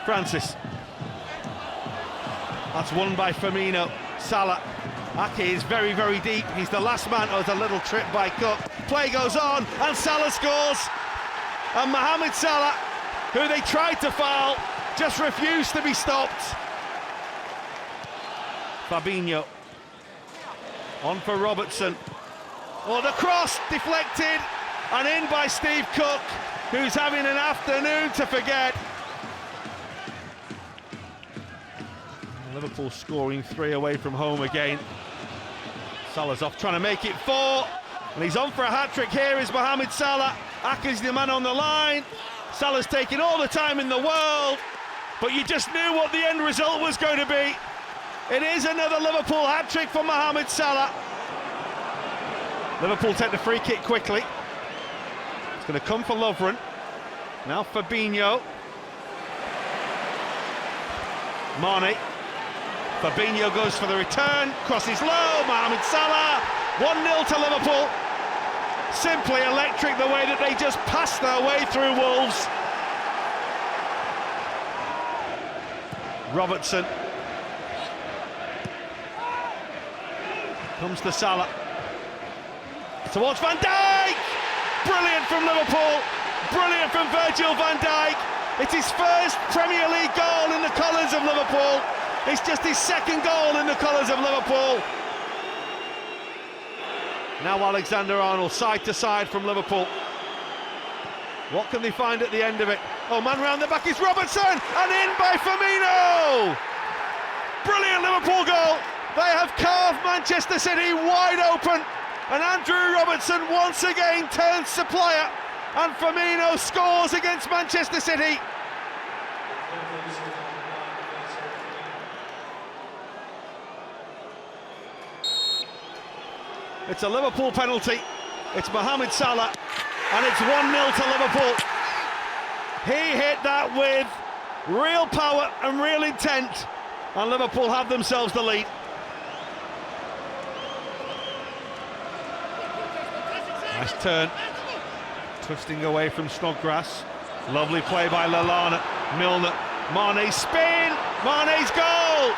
Francis. That's won by Firmino. Salah. Ake is very, very deep. He's the last man. Oh, it's a little trip by Cook. Play goes on, and Salah scores. And Mohamed Salah, who they tried to foul, just refused to be stopped. Fabinho. On for Robertson. Oh, the cross deflected, and in by Steve Cook, who's having an afternoon to forget. Liverpool scoring 3 away from home again. Salah's off trying to make it 4, and he's on for a hat-trick. Here is Mohamed Salah. Ake's the man on the line. Salah's taking all the time in the world, but you just knew what the end result was going to be. It is another Liverpool hat-trick for Mohamed Salah. Liverpool take the free kick quickly. It's going to come for Lovren. Now Fabinho. Mane. Fabinho goes for the return, crosses low, Mohamed Salah, 1-0 to Liverpool. Simply electric the way that they just passed their way through Wolves. Robertson. Comes to Salah. Towards Van Dijk! Brilliant from Liverpool, brilliant from Virgil van Dijk. It's his first Premier League goal in the colours of Liverpool. It's just his second goal in the colours of Liverpool. Now Alexander-Arnold, side to side from Liverpool. What can they find at the end of it? Oh, man round the back is Robertson, and in by Firmino! Brilliant Liverpool goal. They have carved Manchester City wide open, and Andrew Robertson once again turns supplier, and Firmino scores against Manchester City. It's a Liverpool penalty. It's Mohamed Salah, and it's 1-0 to Liverpool. He hit that with real power and real intent, and Liverpool have themselves the lead. Nice turn, twisting away from Snodgrass. Lovely play by Lallana. Milner, Mane's spin, Mane's goal.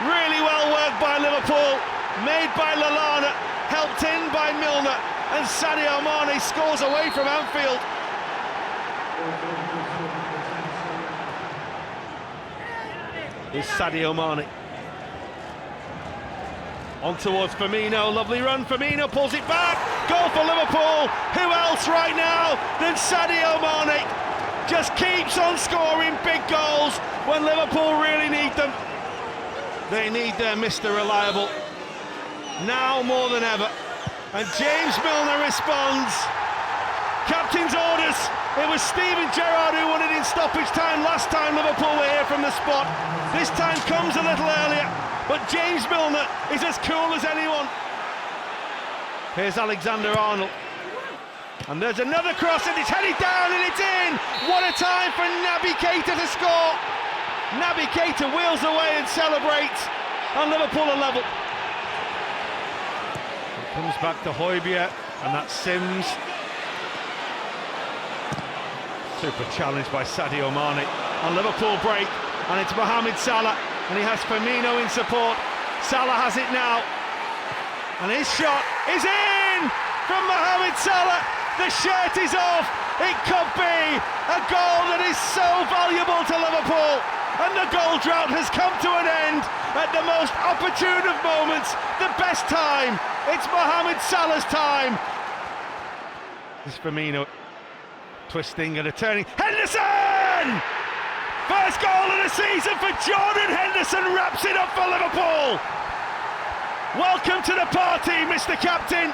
Really well worked by Liverpool, made by Lallana, helped in by Milner, and Sadio Mane scores away from Anfield. Here's Sadio Mane. On towards Firmino, lovely run, Firmino pulls it back, goal for Liverpool. Who else right now than Sadio Mane? Just keeps on scoring big goals when Liverpool really need them. They need their Mr. Reliable now more than ever, and James Milner responds. Captain's orders. It was Steven Gerrard who won it in stoppage time last time Liverpool were here from the spot. This time comes a little earlier, but James Milner is as cool as anyone. Here's Alexander-Arnold, and there's another cross, and it's headed down, and it's in. What a time for Naby Keita to score. Naby Keita wheels away and celebrates, and Liverpool are level. Comes back to Højbjerg, and that's Sims. Super challenge by Sadio Mane, and Liverpool break, and it's Mohamed Salah, and he has Firmino in support. Salah has it now, and his shot is in from Mohamed Salah. The shirt is off. It could be a goal that is so valuable to Liverpool, and the goal drought has come to an end at the most opportune of moments, the best time. It's Mohamed Salah's time. This Firmino twisting and a turning. Henderson! First goal of the season for Jordan Henderson, wraps it up for Liverpool. Welcome to the party, Mr. Captain.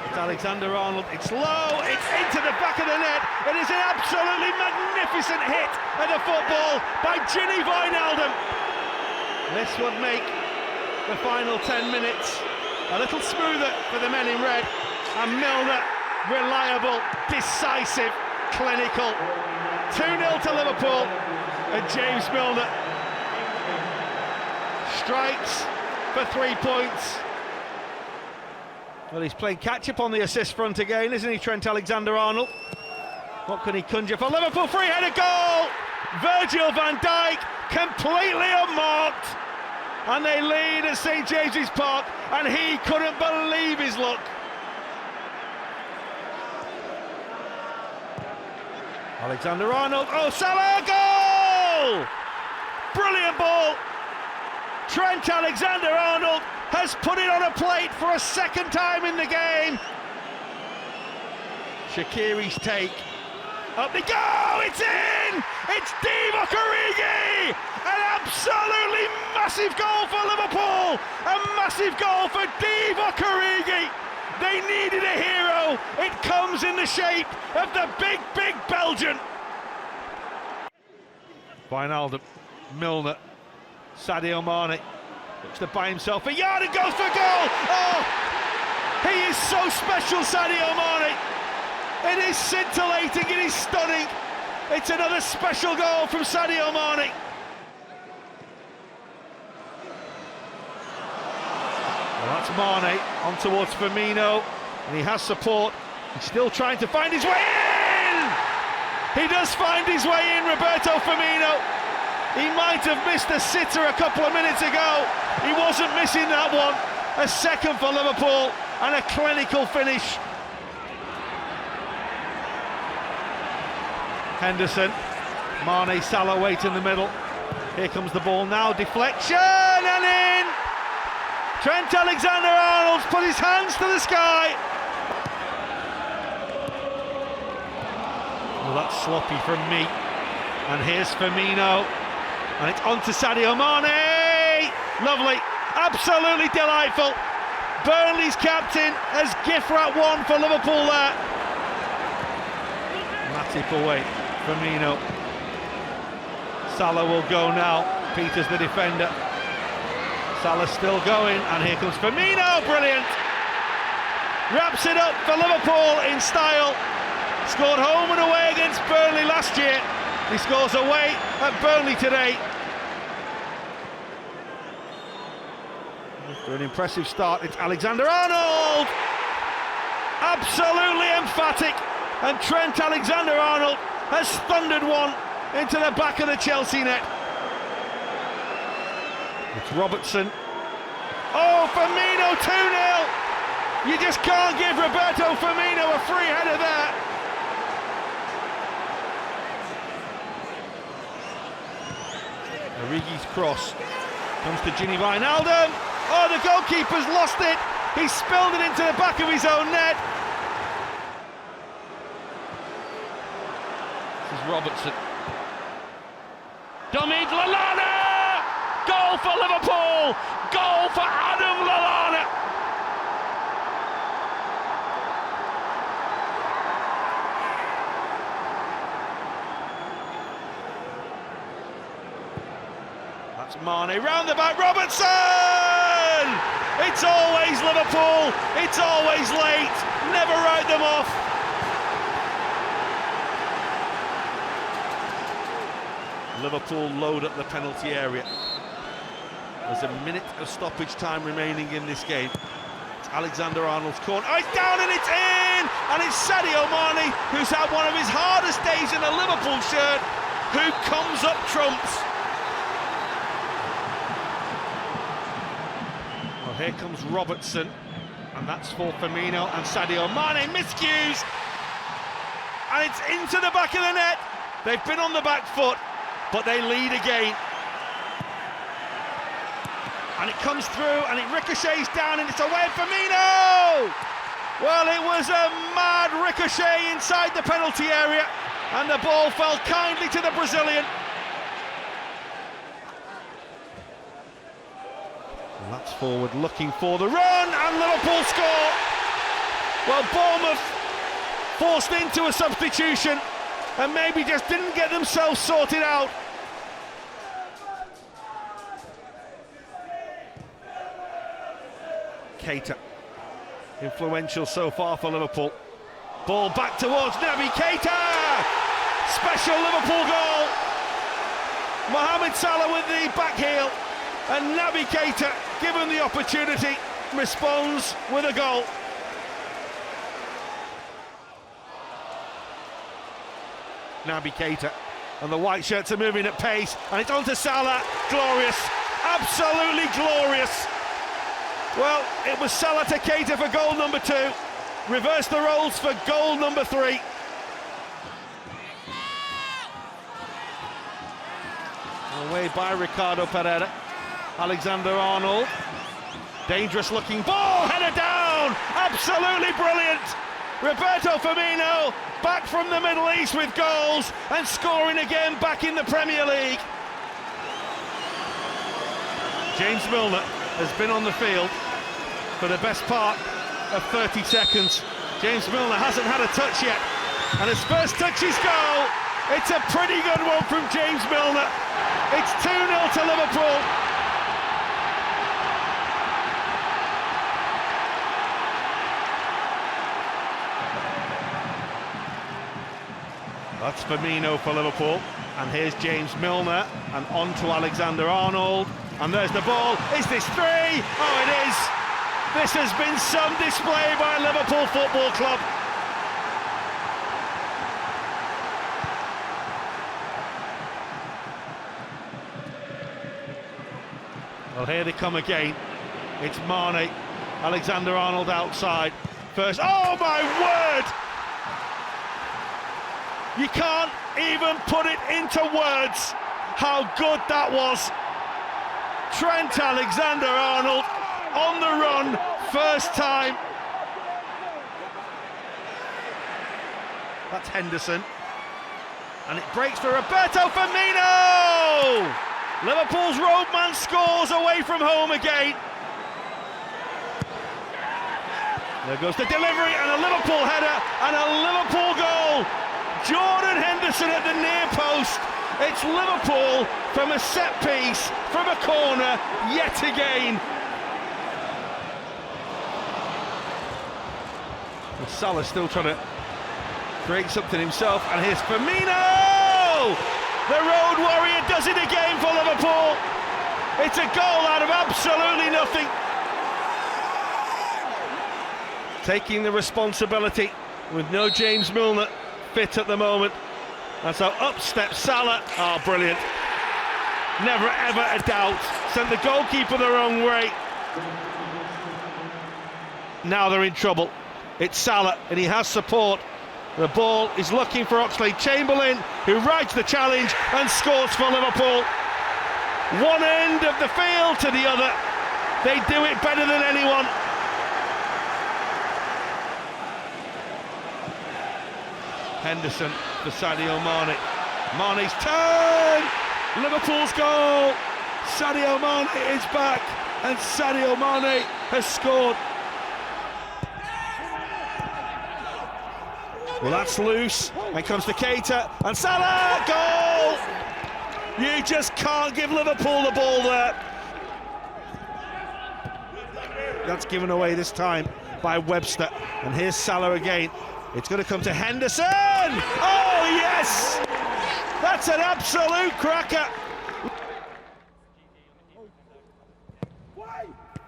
It's Alexander-Arnold, it's low, it's into the back of the net. It is an absolutely magnificent hit at the football by Ginny Wijnaldum. This would make the final 10 minutes a little smoother for the men in red. And Milner, reliable, decisive, clinical. 2-0 to Liverpool, and James Milner strikes for 3 points. Well, he's playing catch-up on the assist front again, isn't he, Trent Alexander-Arnold? What can he conjure for Liverpool? Free-header goal! Virgil van Dijk, completely unmarked. And they lead at St James's Park, and he couldn't believe his luck. Alexander-Arnold, oh, Salah, goal! Brilliant ball. Trent Alexander-Arnold has put it on a plate for a second time in the game. Shaqiri's take. Up they go, it's in! It's Divock Origi! An absolutely massive goal for Liverpool! A massive goal for Divock Origi! They needed a hero. It comes in the shape of the big, big Belgian. Wijnaldum, Milner, Sadio Mane looks to buy himself a yard and goes for goal. Oh, he is so special, Sadio Mane. It is scintillating, it is stunning. It's another special goal from Sadio Mane. Well, that's Mane on towards Firmino, and he has support. He's still trying to find his way in! He does find his way in, Roberto Firmino. He might have missed a sitter a couple of minutes ago. He wasn't missing that one. A second for Liverpool, and a clinical finish. Henderson, Mane, Salah wait in the middle. Here comes the ball now, deflection, and in! Trent Alexander-Arnold's put his hands to the sky. Well, that's sloppy from me. And here's Firmino. And it's on to Sadio Mane. Lovely, absolutely delightful. Burnley's captain has gift wrap one for Liverpool there. Matip away, Firmino. Salah will go now. Peter's the defender. Salah's still going, and here comes Firmino, brilliant! Wraps it up for Liverpool in style. Scored home and away against Burnley last year. He scores away at Burnley today. After an impressive start, it's Alexander-Arnold! Absolutely emphatic, and Trent Alexander-Arnold has thundered one into the back of the Chelsea net. It's Robertson. Oh, Firmino, 2-0. You just can't give Roberto Firmino a free header there. Origi's cross comes to Ginny Wijnaldum. Oh, the goalkeeper's lost it. He spilled it into the back of his own net. This is Robertson. Dominic Lallana! Goal for Liverpool! Goal for Adam Lallana! That's Mane, round the back, Robertson! It's always Liverpool, it's always late, never write them off. Liverpool load up the penalty area. There's a minute of stoppage time remaining in this game. It's Alexander-Arnold's corner. Oh, it's down and it's in! And it's Sadio Mane, who's had one of his hardest days in a Liverpool shirt, who comes up trumps. Well, here comes Robertson, and that's for Firmino and Sadio Mane. Miscues! And it's into the back of the net. They've been on the back foot, but they lead again. And it comes through, and it ricochets down, and it's away from Firmino! Well, it was a mad ricochet inside the penalty area, and the ball fell kindly to the Brazilian. And that's forward looking for the run, and Liverpool score! Well, Bournemouth forced into a substitution and maybe just didn't get themselves sorted out. Keita, influential so far for Liverpool. Ball back towards Naby Keita! Special Liverpool goal! Mohamed Salah with the back heel, and Naby Keita, given the opportunity, responds with a goal. Naby Keita, and the white shirts are moving at pace, and it's on to Salah. Glorious, absolutely glorious. Well, it was Salah to Keita for goal number 2. Reverse the roles for goal number 3. Away by Ricardo Pereira. Alexander-Arnold. Dangerous looking ball, header down! Absolutely brilliant! Roberto Firmino back from the Middle East with goals and scoring again back in the Premier League. James Milner has been on the field for the best part of 30 seconds. James Milner hasn't had a touch yet, and his first touch is goal. It's a pretty good one from James Milner. It's 2-0 to Liverpool. That's Firmino for Liverpool, and here's James Milner, and on to Alexander-Arnold, and there's the ball. Is this 3? Oh, it is. This has been some display by Liverpool Football Club. Well, here they come again. It's Mane, Alexander-Arnold outside. First, oh my word! You can't even put it into words how good that was. Trent Alexander-Arnold on the run, first time. That's Henderson. And it breaks for Roberto Firmino! Liverpool's roadman scores away from home again. There goes the delivery, and a Liverpool header, and a Liverpool goal. Jordan Henderson at the near post. It's Liverpool from a set piece, from a corner, yet again. And Salah still trying to create something himself, and here's Firmino! The road warrior does it again for Liverpool. It's a goal out of absolutely nothing. Taking the responsibility with no James Milner fit at the moment. And so up steps Salah. Oh, brilliant. Never ever a doubt. Sent the goalkeeper the wrong way. Now they're in trouble. It's Salah, and he has support. The ball is looking for Oxlade-Chamberlain, who rides the challenge and scores for Liverpool. One end of the field to the other. They do it better than anyone. Henderson for Sadio Mane. Mane's turn! Liverpool's goal! Sadio Mane is back, and Sadio Mane has scored. Well, that's loose, and comes to Keita, and Salah, goal! You just can't give Liverpool the ball there. That's given away this time by Webster, and here's Salah again. It's going to come to Henderson! Oh, yes! That's an absolute cracker!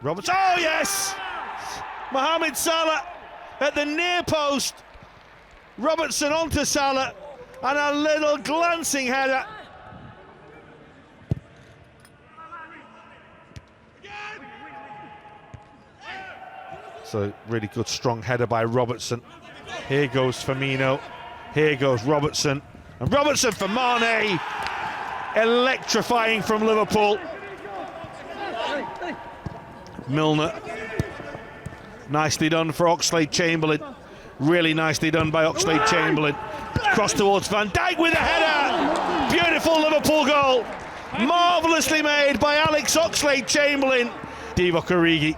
Roberts, oh, yes! Mohamed Salah at the near post. Robertson onto Salah, and a little glancing header. So really good strong header by Robertson. Here goes Firmino, here goes Robertson, and Robertson for Mane. Electrifying from Liverpool. Milner. Nicely done for Oxlade-Chamberlain. Really nicely done by Oxlade-Chamberlain. Cross towards Van Dijk with a header. Beautiful Liverpool goal. Marvellously made by Alex Oxlade-Chamberlain. Divock Origi.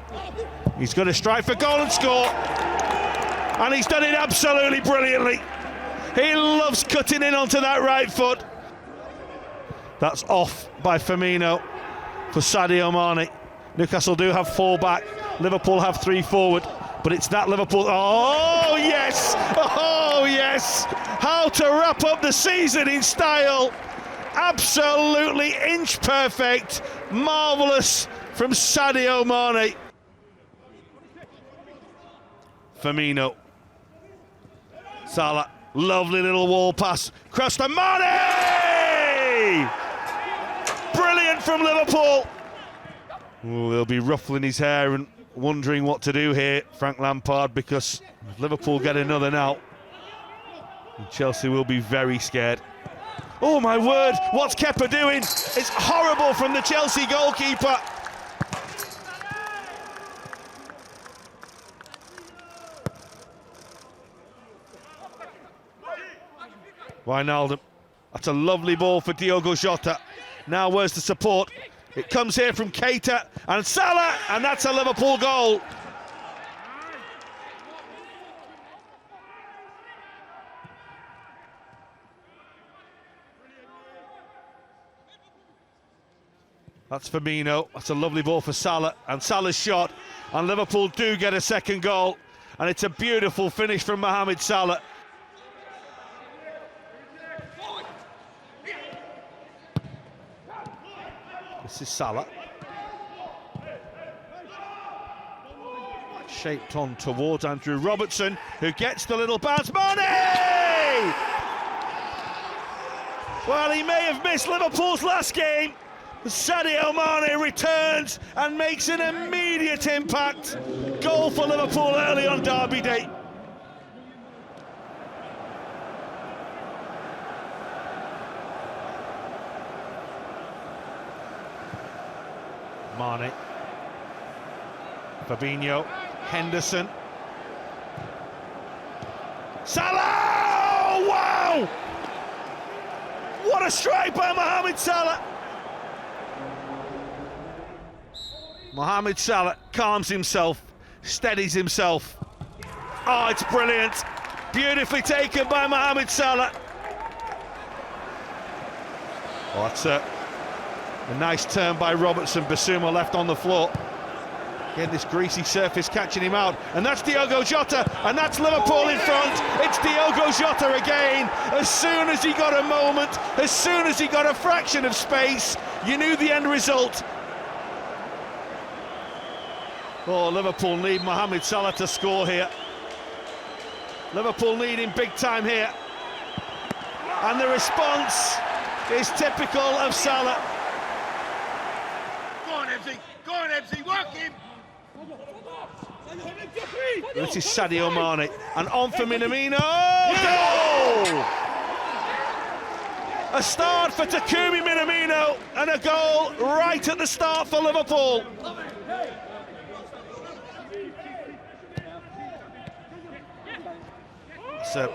He's going to strike for goal and score. and he's done it absolutely brilliantly. He loves cutting in onto that right foot. That's off by Firmino for Sadio Mane. Newcastle do have 4 back, Liverpool have 3 forward, but it's that Liverpool. Oh yes! Oh yes! How to wrap up the season in style. Absolutely inch perfect, marvellous from Sadio Mane. Firmino. Salah, lovely little wall pass. Cross to Mane! Brilliant from Liverpool. Oh, he'll be ruffling his hair and wondering what to do here, Frank Lampard, because if Liverpool get another now, Chelsea will be very scared. Oh my word, what's Kepa doing? It's horrible from the Chelsea goalkeeper. Wijnaldum. That's a lovely ball for Diogo Jota. Now where's the support? It comes here from Keita and Salah, and that's a Liverpool goal. That's Firmino. That's a lovely ball for Salah, and Salah's shot, and Liverpool do get a second goal, and it's a beautiful finish from Mohamed Salah. This is Salah. Shaped on towards Andrew Robertson, who gets the little bounce. Mane! Well, he may have missed Liverpool's last game. Sadio Mane returns and makes an immediate impact. Goal for Liverpool early on Derby Day. Mane, Fabinho, Henderson, Salah! Wow! What a strike by Mohamed Salah! Mohamed Salah calms himself, steadies himself. Oh, it's brilliant. Beautifully taken by Mohamed Salah. Oh, that's a nice turn by Robertson. Basuma left on the floor. Again, this greasy surface catching him out. And that's Diogo Jota, and that's Liverpool in front. It's Diogo Jota again. As soon as he got a moment, as soon as he got a fraction of space, you knew the end result. Oh, Liverpool need Mohamed Salah to score here. Liverpool need him big time here. And the response is typical of Salah. Go on, MC, work him! This is Sadio Mane, and on for Minamino. Goal! A start for Takumi Minamino, and a goal right at the start for Liverpool. It's a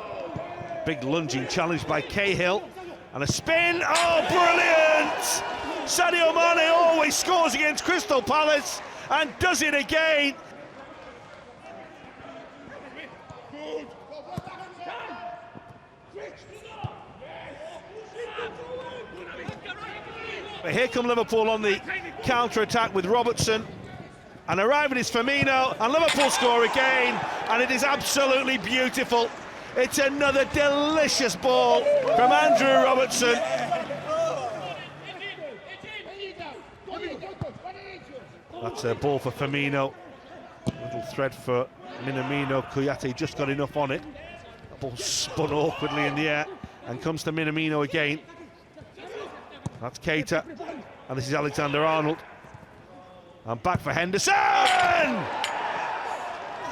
big lunging challenge by Cahill, and a spin. Oh, brilliant! Sadio Mane always scores against Crystal Palace, and does it again. But here come Liverpool on the counter-attack with Robertson, and arriving is Firmino, and Liverpool score again, and it is absolutely beautiful. It's another delicious ball from Andrew Robertson. That's a ball for Firmino. Little thread for Minamino. Kouyaté just got enough on it. The ball spun awkwardly in the air and comes to Minamino again. That's Keita, and this is Alexander-Arnold. And back for Henderson!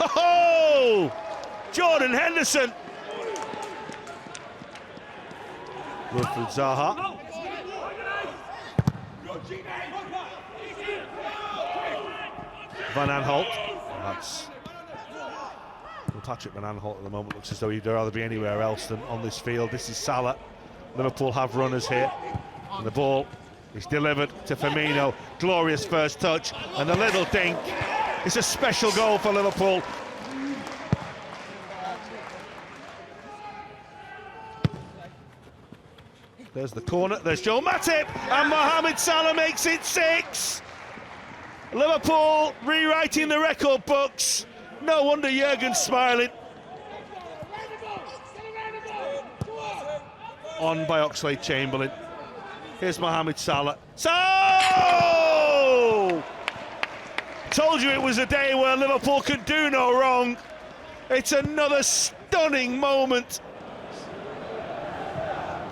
Oh! Jordan Henderson! Wilfried Zaha. Van Aanholt. That's Patrick Van Aanholt at the moment. Looks as though he'd rather be anywhere else than on this field. This is Salah. Liverpool have runners here. And the ball is delivered to Firmino. Glorious first touch, and the little dink. It's a special goal for Liverpool. There's the corner, there's Joel Matip, and Mohamed Salah makes it 6. Liverpool rewriting the record books. No wonder Jurgen's smiling. On by Oxlade-Chamberlain. Here's Mohamed Salah. So! Told you it was a day where Liverpool could do no wrong. It's another stunning moment.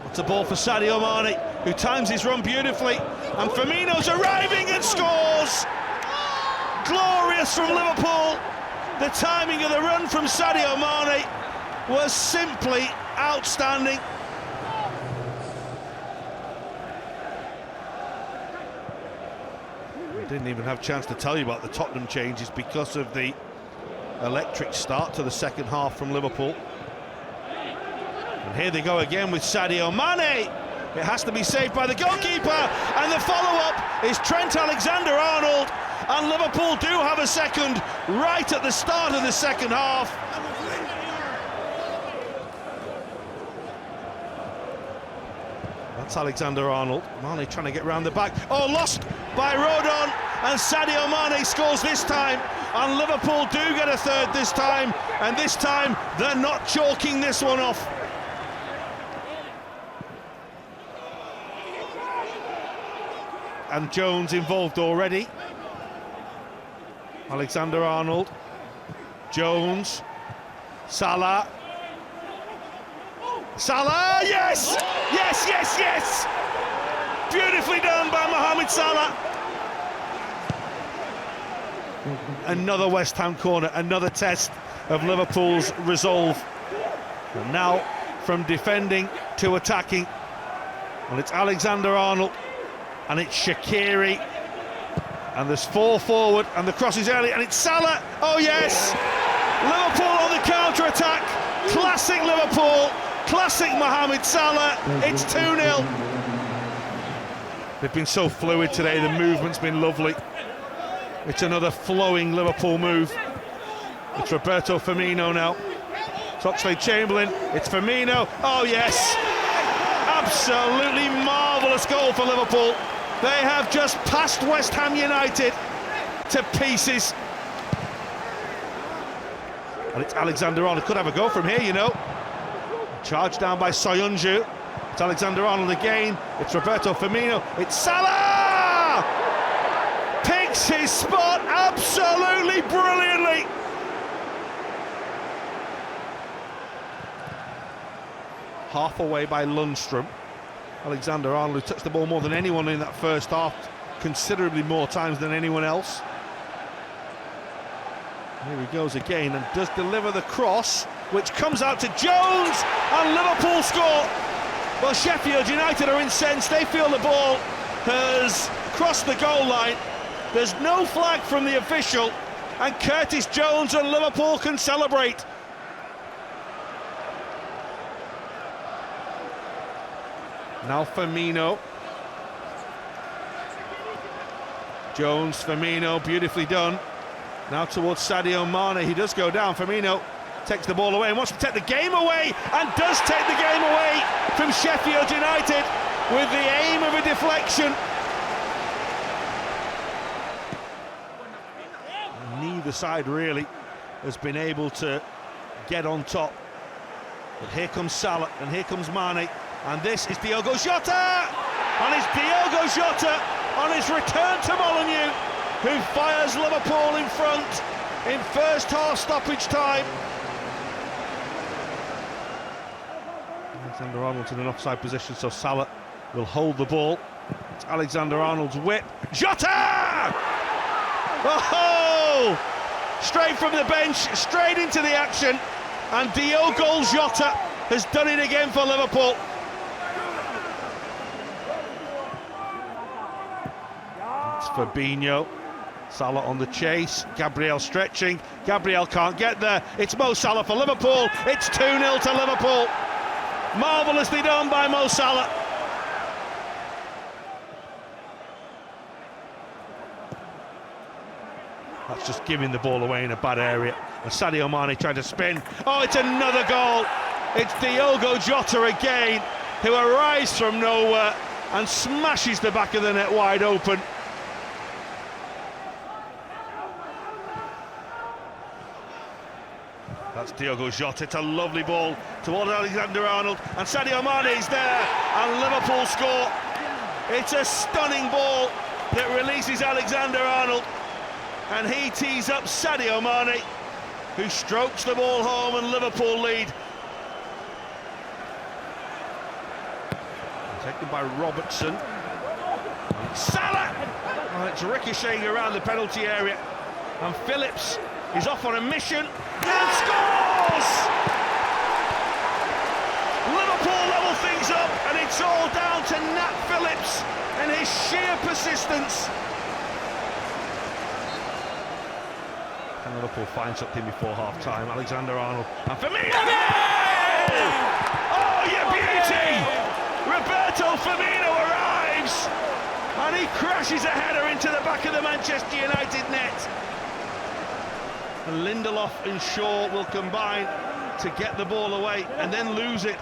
It's a ball for Sadio Mane, who times his run beautifully. And Firmino's arriving and scores! Glorious from Liverpool. The timing of the run from Sadio Mane was simply outstanding. I didn't even have a chance to tell you about the Tottenham changes because of the electric start to the second half from Liverpool. And here they go again with Sadio Mane. It has to be saved by the goalkeeper, and the follow-up is Trent Alexander-Arnold, and Liverpool do have a second right at the start of the second half. That's Alexander-Arnold. Mane trying to get round the back. Oh, lost by Rodon, and Sadio Mane scores this time, and Liverpool do get a third this time, and this time they're not chalking this one off. And Jones involved already. Alexander-Arnold, Jones, Salah. Salah, yes! Yes, yes, yes! Beautifully done by Mohamed Salah. Another West Ham corner, another test of Liverpool's resolve. And now from defending to attacking. And it's Alexander-Arnold, and it's Shaqiri, and there's 4 forward, and the cross is early, and it's Salah. Oh yes, Liverpool on the counter-attack. Classic Liverpool, classic Mohamed Salah. It's 2-0. They've been so fluid today, the movement's been lovely. It's another flowing Liverpool move. It's Roberto Firmino now. It's Oxlade-Chamberlain, it's Firmino. Oh yes, absolutely marvellous goal for Liverpool. They have just passed West Ham United to pieces. And it's Alexander-Arnold. Could have a go from here, you know. Charged down by Soyuncu. It's Alexander-Arnold again. It's Roberto Firmino. It's Salah! Picks his spot absolutely brilliantly. Half away by Lundstrom. Alexander-Arnold, who touched the ball more than anyone in that first half, considerably more times than anyone else. Here he goes again and does deliver the cross, which comes out to Jones, and Liverpool score. Well, Sheffield United are incensed. They feel the ball has crossed the goal line. There's no flag from the official, and Curtis Jones and Liverpool can celebrate. Now Firmino. Jones, Firmino, beautifully done. Now towards Sadio Mane, he does go down. Firmino takes the ball away and wants to take the game away, and does take the game away from Sheffield United with the aim of a deflection. Neither side really has been able to get on top. But here comes Salah, and here comes Mane. And this is Diogo Jota! And it's Diogo Jota on his return to Molineux, who fires Liverpool in front in first half stoppage time. Alexander-Arnold's in an offside position, so Salah will hold the ball. It's Alexander-Arnold's whip. Jota! Oh! Straight from the bench, straight into the action. And Diogo Jota has done it again for Liverpool. Fabinho, Salah on the chase, Gabriel stretching, Gabriel can't get there, it's Mo Salah for Liverpool, it's 2-0 to Liverpool. Marvellously done by Mo Salah. That's just giving the ball away in a bad area. And Sadio Mane trying to spin. Oh, it's another goal. It's Diogo Jota again. who arrives from nowhere and smashes the back of the net wide open. That's Diogo Jota. It's a lovely ball towards Alexander-Arnold, and Sadio Mane is there, and Liverpool score. It's a stunning ball that releases Alexander-Arnold, and he tees up Sadio Mane, who strokes the ball home, and Liverpool lead. Taken by Robertson. Salah! Oh, it's ricocheting around the penalty area, and Phillips is off on a mission and scores! Liverpool level things up, and it's all down to Nat Phillips and his sheer persistence. Can Liverpool find something before half-time? Alexander-Arnold and Firmino! Oh, you beauty! Roberto Firmino arrives, and he crashes a header into the back of the Manchester United net. And Lindelof and Shaw will combine to get the ball away and then lose it.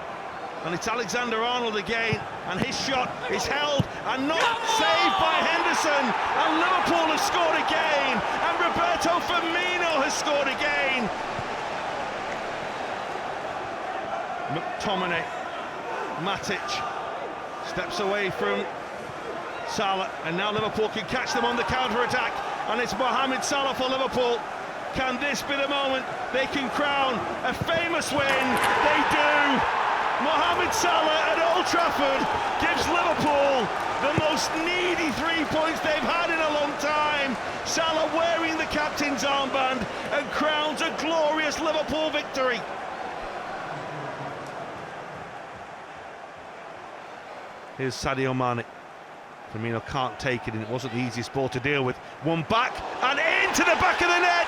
And it's Alexander-Arnold again, and his shot is held and not saved by Henderson. And Liverpool has scored again, and Roberto Firmino has scored again. McTominay, Matic steps away from Salah, and now Liverpool can catch them on the counter-attack, and it's Mohamed Salah for Liverpool. Can this be the moment they can crown a famous win? They do! Mohamed Salah at Old Trafford gives Liverpool the most needy 3 points they've had in a long time. Salah wearing the captain's armband and crowns a glorious Liverpool victory. Here's Sadio Mane. Firmino can't take it, and it wasn't the easiest ball to deal with. One back and into the back of the net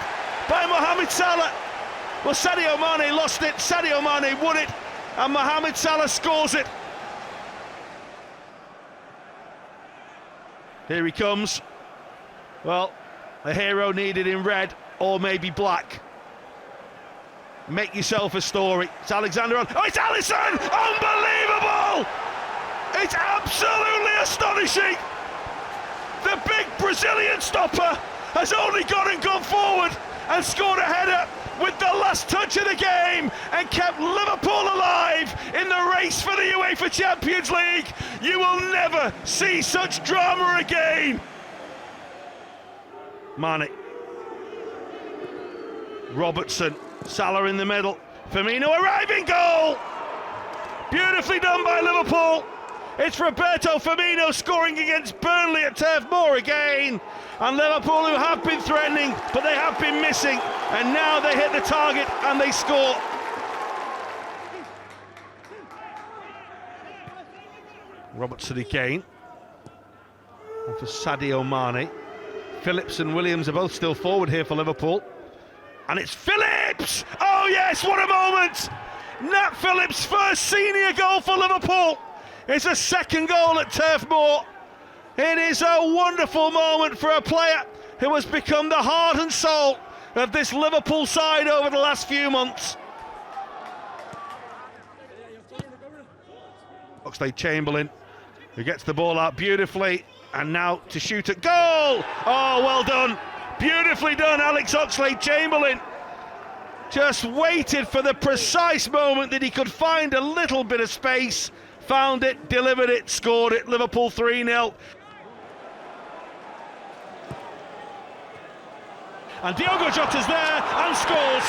by Mohamed Salah. Well, Sadio Mane lost it, Sadio Mane won it, and Mohamed Salah scores it. Here he comes. Well, a hero needed in red or maybe black. Make yourself a story. It's Alexander-Arnold. Oh, it's Alisson! Unbelievable! It's absolutely astonishing. The big Brazilian stopper has only gone forward and scored a header with the last touch of the game and kept Liverpool alive in the race for the UEFA Champions League. You will never see such drama again. Mane, Robertson, Salah in the middle, Firmino arriving, goal! Beautifully done by Liverpool. It's Roberto Firmino scoring against Burnley at Turf Moor again. And Liverpool, who have been threatening, but they have been missing. And now they hit the target and they score. Robertson again. And for Sadio Mane. Phillips and Williams are both still forward here for Liverpool. And it's Phillips! Oh yes, what a moment! Nat Phillips' first senior goal for Liverpool. It's a second goal at Turf Moor. It is a wonderful moment for a player who has become the heart and soul of this Liverpool side over the last few months. Oxlade-Chamberlain, who gets the ball out beautifully, and now to shoot at goal! Oh, well done! Beautifully done, Alex Oxlade-Chamberlain. Just waited for the precise moment that he could find a little bit of space. Found it, delivered it, scored it. Liverpool 3-0. And Diogo Jota's there and scores.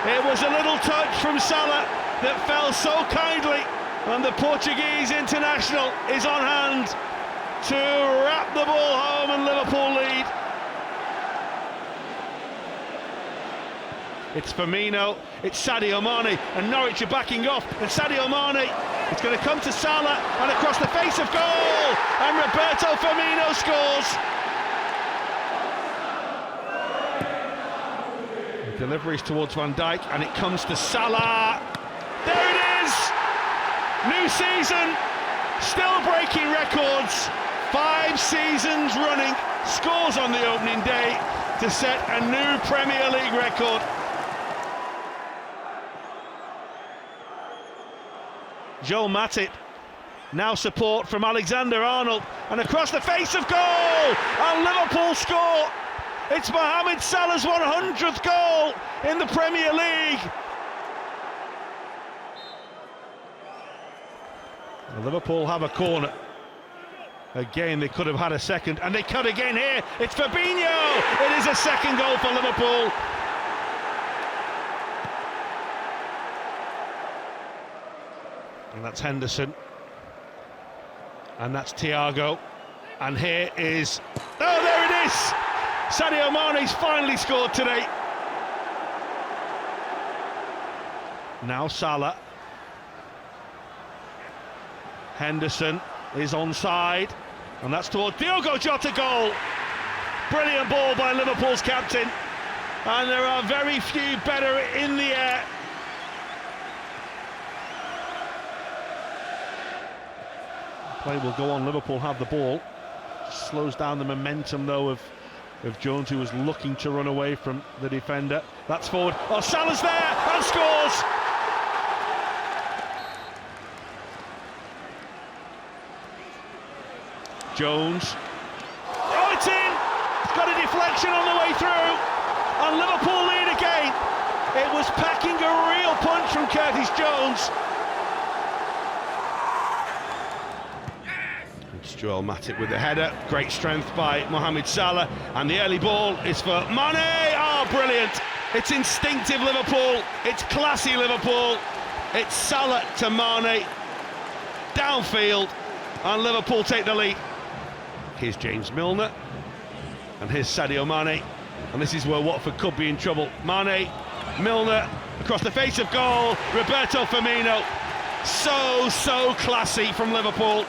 It was a little touch from Salah that fell so kindly, and the Portuguese international is on hand to wrap the ball home, and Liverpool lead. It's Firmino, it's Sadio Mane, and Norwich are backing off, and Sadio Mane, it's going to come to Salah, and across the face of goal, and Roberto Firmino scores. The deliveries towards Van Dijk, and it comes to Salah. There it is! New season, still breaking records. 5 seasons running, scores on the opening day to set a new Premier League record. Joel Matip. Now support from Alexander-Arnold, and across the face of goal, and Liverpool score. It's Mohamed Salah's 100th goal in the Premier League. And Liverpool have a corner. Again, they could have had a second, and they could again here. It's Fabinho. It is a second goal for Liverpool. And that's Henderson. And that's Thiago. And here is... Oh, there it is! Sadio Mane's finally scored today. Now Salah. Henderson is onside. And that's towards Diogo Jota goal. Brilliant ball by Liverpool's captain. And there are very few better in the air. Play will go on. Liverpool have the ball. Slows down the momentum though of Jones, who was looking to run away from the defender. That's forward. Oh, Salah's there and scores. Jones. Oh, it's in. It's got a deflection on the way through, and Liverpool lead again. It was packing a real punch from Curtis Jones. Joel Matip with the header, great strength by Mohamed Salah, and the early ball is for Mane. Oh, brilliant! It's instinctive Liverpool, it's classy Liverpool. It's Salah to Mane, downfield, and Liverpool take the lead. Here's James Milner, and here's Sadio Mane, and this is where Watford could be in trouble. Mane, Milner, across the face of goal, Roberto Firmino. So classy from Liverpool.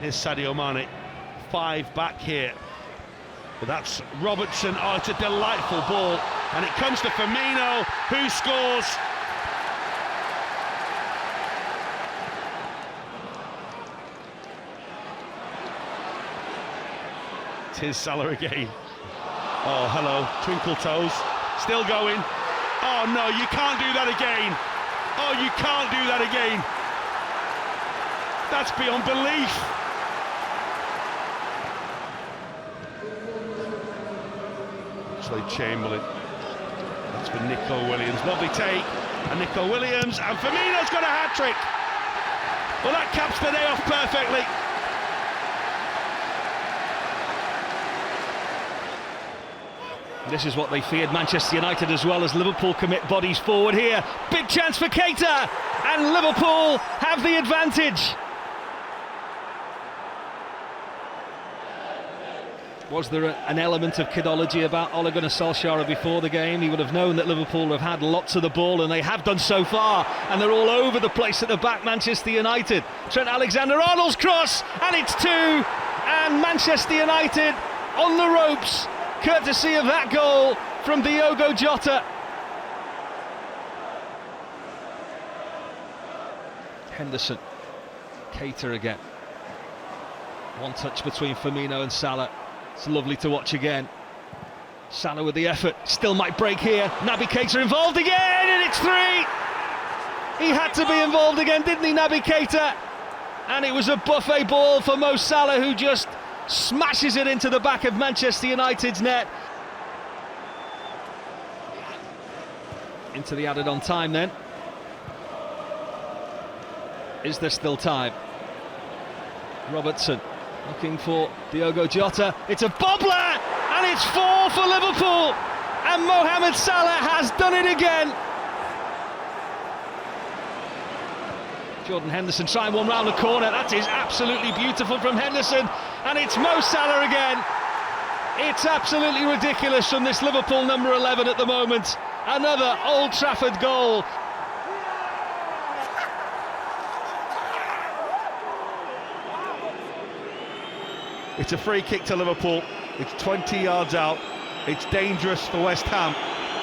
Here's Sadio Mane, 5 back here. But that's Robertson. Oh, it's a delightful ball. And it comes to Firmino, who scores. It's his Salah again. Oh, hello, twinkle toes. Still going. Oh, no, you can't do that again. Oh, you can't do that again. That's beyond belief. Chamberlain. That's for Nico Williams. Lovely take. And Nico Williams. And Firmino's got a hat-trick. Well, that caps the day off perfectly. This is what they feared, Manchester United, as well as Liverpool commit bodies forward here. Big chance for Keita. And Liverpool have the advantage. Was there an element of kidology about Ole Gunnar Solskjaer before the game? He would have known that Liverpool have had lots of the ball, and they have done so far, and they're all over the place at the back, Manchester United. Trent Alexander-Arnold's cross, and it's 2, and Manchester United on the ropes, courtesy of that goal from Diogo Jota. Henderson, Keita again. One touch between Firmino and Salah. It's lovely to watch again. Salah with the effort, still might break here. Naby Keita involved again, and it's 3! He had to be involved again, didn't he, Naby Keita? And it was a buffet ball for Mo Salah, who just smashes it into the back of Manchester United's net. Into the added on time then. Is there still time? Robertson looking for Diogo Jota. It's a bobbler, and it's 4 for Liverpool, and Mohamed Salah has done it again. Jordan Henderson trying one round the corner. That is absolutely beautiful from Henderson, and it's Mo Salah again. It's absolutely ridiculous from this Liverpool number 11 at the moment. Another Old Trafford goal. It's a free kick to Liverpool. It's 20 yards out. It's dangerous for West Ham.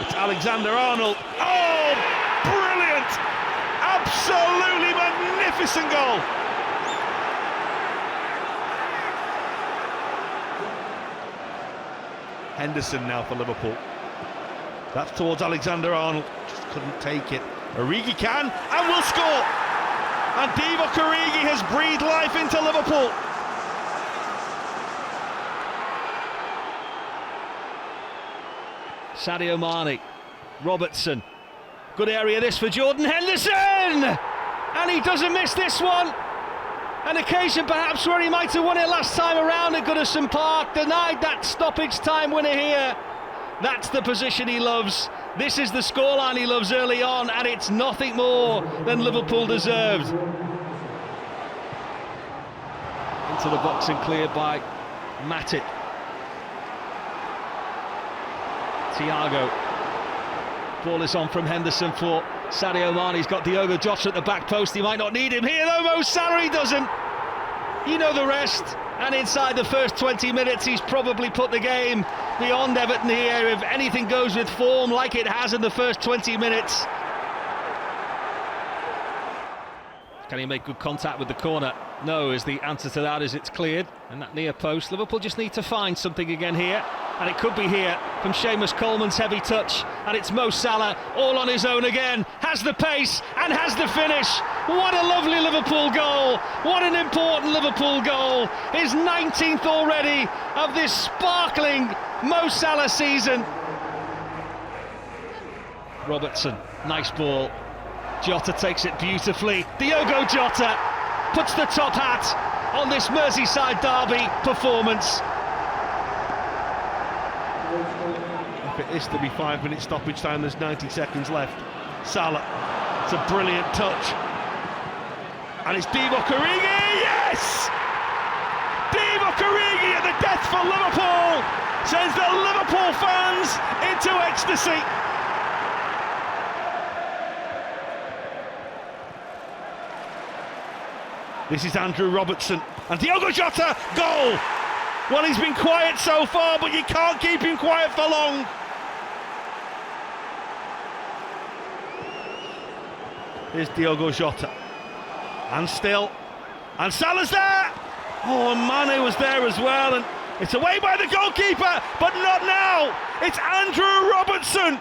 It's Alexander-Arnold. Oh, brilliant! Absolutely magnificent goal. Henderson now for Liverpool. That's towards Alexander-Arnold, just couldn't take it. Origi can, and will score! And Divock Origi has breathed life into Liverpool. Sadio Mane, Robertson, good area this for Jordan Henderson! And he doesn't miss this one. An occasion perhaps where he might have won it last time around at Goodison Park, denied that stoppage time winner here. That's the position he loves. This is the scoreline he loves early on, and it's nothing more than Liverpool deserved. Into the box and cleared by Matip. Thiago. Ball is on from Henderson for Sadio Mane. He's got Diogo Jota at the back post. He might not need him here though. Mo Salah doesn't. You know the rest. And inside the first 20 minutes, he's probably put the game beyond Everton here. If anything goes with form like it has in the first 20 minutes. Can he make good contact with the corner? No, is the answer to that as it's cleared. And that near post, Liverpool just need to find something again here. And it could be here from Seamus Coleman's heavy touch. And it's Mo Salah all on his own again. Has the pace and has the finish. What a lovely Liverpool goal. What an important Liverpool goal. His 19th already of this sparkling Mo Salah season. Robertson, nice ball. Jota takes it beautifully. Diogo Jota puts the top hat on this Merseyside derby performance. If it is to be 5 minute stoppage time, there's 90 seconds left. Salah, it's a brilliant touch. And it's Divock Origi, yes! Divock Origi at the death for Liverpool sends the Liverpool fans into ecstasy. This is Andrew Robertson, and Diogo Jota, goal! Well, he's been quiet so far, but you can't keep him quiet for long. Here's Diogo Jota, and still, and Salah's there! Oh, and Mane was there as well, and it's away by the goalkeeper, but not now! It's Andrew Robertson!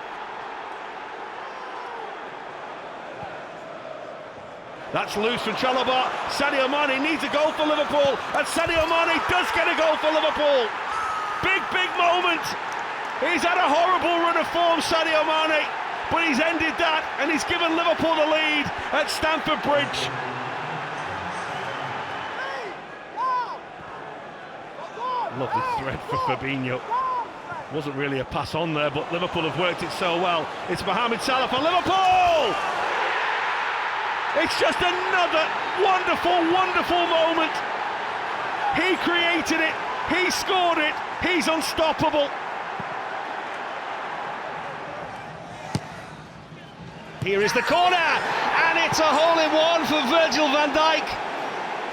That's loose from Chalobah. Sadio Mane needs a goal for Liverpool, and Sadio Mane does get a goal for Liverpool. Big, big moment. He's had a horrible run of form, Sadio Mane, but he's ended that, and he's given Liverpool the lead at Stamford Bridge. Lovely thread for Fabinho. Wasn't really a pass on there, but Liverpool have worked it so well. It's Mohamed Salah for Liverpool! It's just another wonderful, wonderful moment. He created it, he scored it, he's unstoppable. Here is the corner, and it's a hole-in-one for Virgil van Dijk.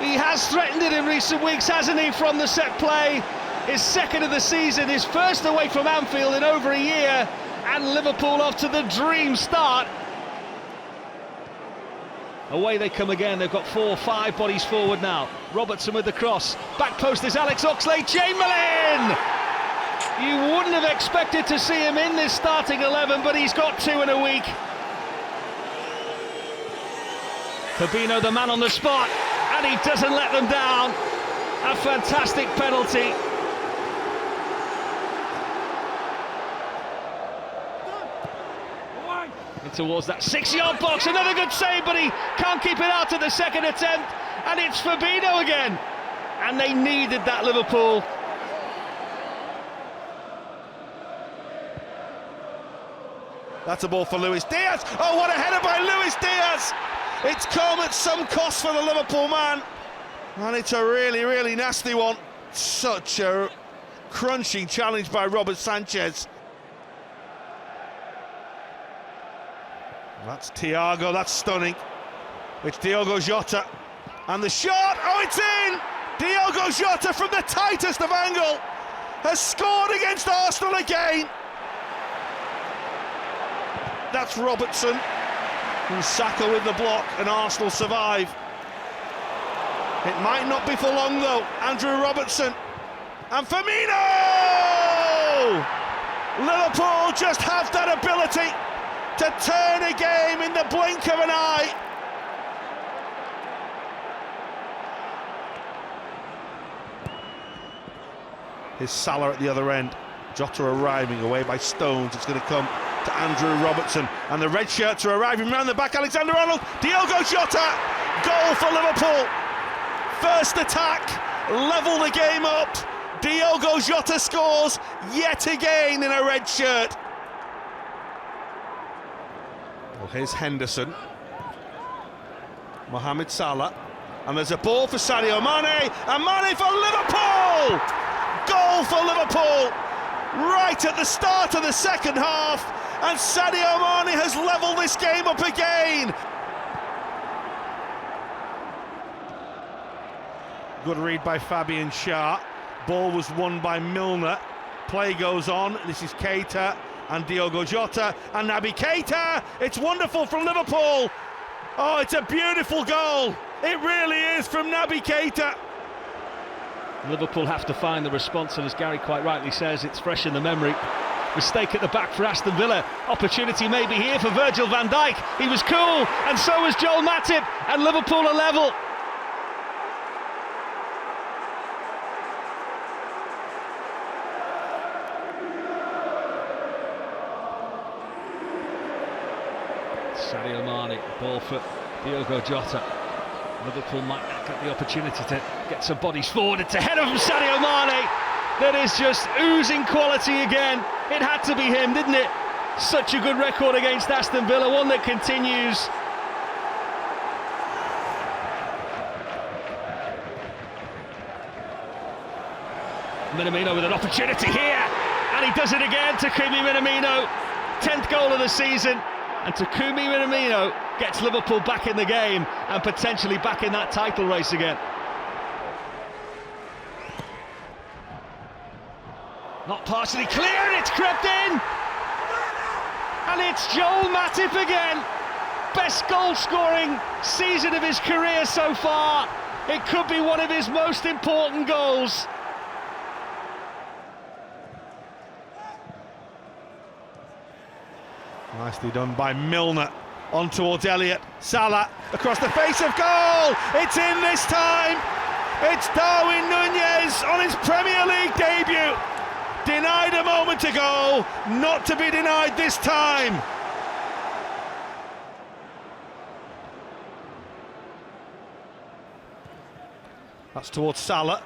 He has threatened it in recent weeks, hasn't he, from the set play. His second of the season, his first away from Anfield in over a year, and Liverpool off to the dream start. Away they come again. They've got 4 or 5 bodies forward now. Robertson with the cross. Back post is Alex Oxlade-Chamberlain! You wouldn't have expected to see him in this starting 11, but he's got 2 in a week. Fabinho, the man on the spot, and he doesn't let them down. A fantastic penalty. Towards that 6-yard box, another good save, but he can't keep it out at the second attempt, and it's Fabinho again, and they needed that, Liverpool. That's a ball for Luis Diaz. Oh, what a header by Luis Diaz! It's come at some cost for the Liverpool man, and it's a really, really nasty one. Such a crunching challenge by Robert Sanchez. That's Thiago, that's stunning. It's Diogo Jota, and the shot, oh, it's in! Diogo Jota from the tightest of angle has scored against Arsenal again. That's Robertson, and Saka with the block, and Arsenal survive. It might not be for long though. Andrew Robertson, and Firmino! Liverpool just have that ability to turn a game in the blink of an eye. Here's Salah at the other end. Jota arriving, away by Stones. It's going to come to Andrew Robertson, and the red shirts are arriving round the back. Alexander-Arnold, Diogo Jota, goal for Liverpool. First attack, level the game up. Diogo Jota scores yet again in a red shirt. Well, here's Henderson, Mohamed Salah, and there's a ball for Sadio Mane, and Mane for Liverpool! Goal for Liverpool, right at the start of the second half, and Sadio Mane has levelled this game up again. Good read by Fabian Schär. Ball was won by Milner. Play goes on. This is Keita and Diogo Jota and Naby Keita. It's wonderful from Liverpool. Oh, it's a beautiful goal. It really is from Naby Keita. Liverpool have to find the response, and as Gary quite rightly says, it's fresh in the memory. Mistake at the back for Aston Villa. Opportunity maybe here for Virgil van Dijk. He was cool, and so was Joel Matip, and Liverpool are level. Sadio Mane, ball for Diogo Jota. Liverpool might not get the opportunity to get some bodies forward. It's ahead of Sadio Mane. That is just oozing quality again. It had to be him, didn't it? Such a good record against Aston Villa, one that continues. Minamino with an opportunity here, and he does it again. Takumi Minamino, 10th goal of the season. And Takumi Minamino gets Liverpool back in the game and potentially back in that title race again. Not partially clear, and it's crept in! And it's Joel Matip again. Best goal-scoring season of his career so far. It could be one of his most important goals. Nicely done by Milner, on towards Elliott. Salah across the face of goal. It's in this time. It's Darwin Núñez on his Premier League debut. Denied a moment ago, not to be denied this time. That's towards Salah.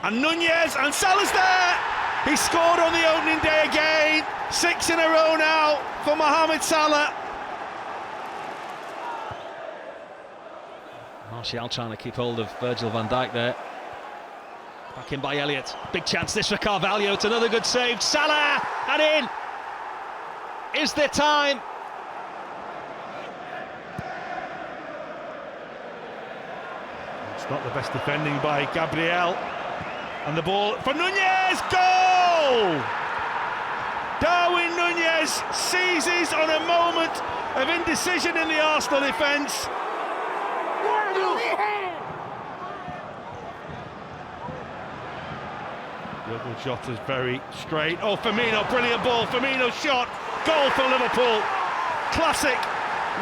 And Núñez, and Salah's there. He scored on the opening day again. 6 in a row now for Mohamed Salah. Martial trying to keep hold of Virgil van Dijk there. Back in by Elliott. Big chance this for Carvalho. It's another good save. Salah, and in. Is there time? It's not the best defending by Gabriel. And the ball for Núñez. Goal! Darwin Núñez seizes on a moment of indecision in the Arsenal defence. Diogo Jota's very straight. Oh, Firmino, brilliant ball. Firmino shot. Goal for Liverpool. Classic.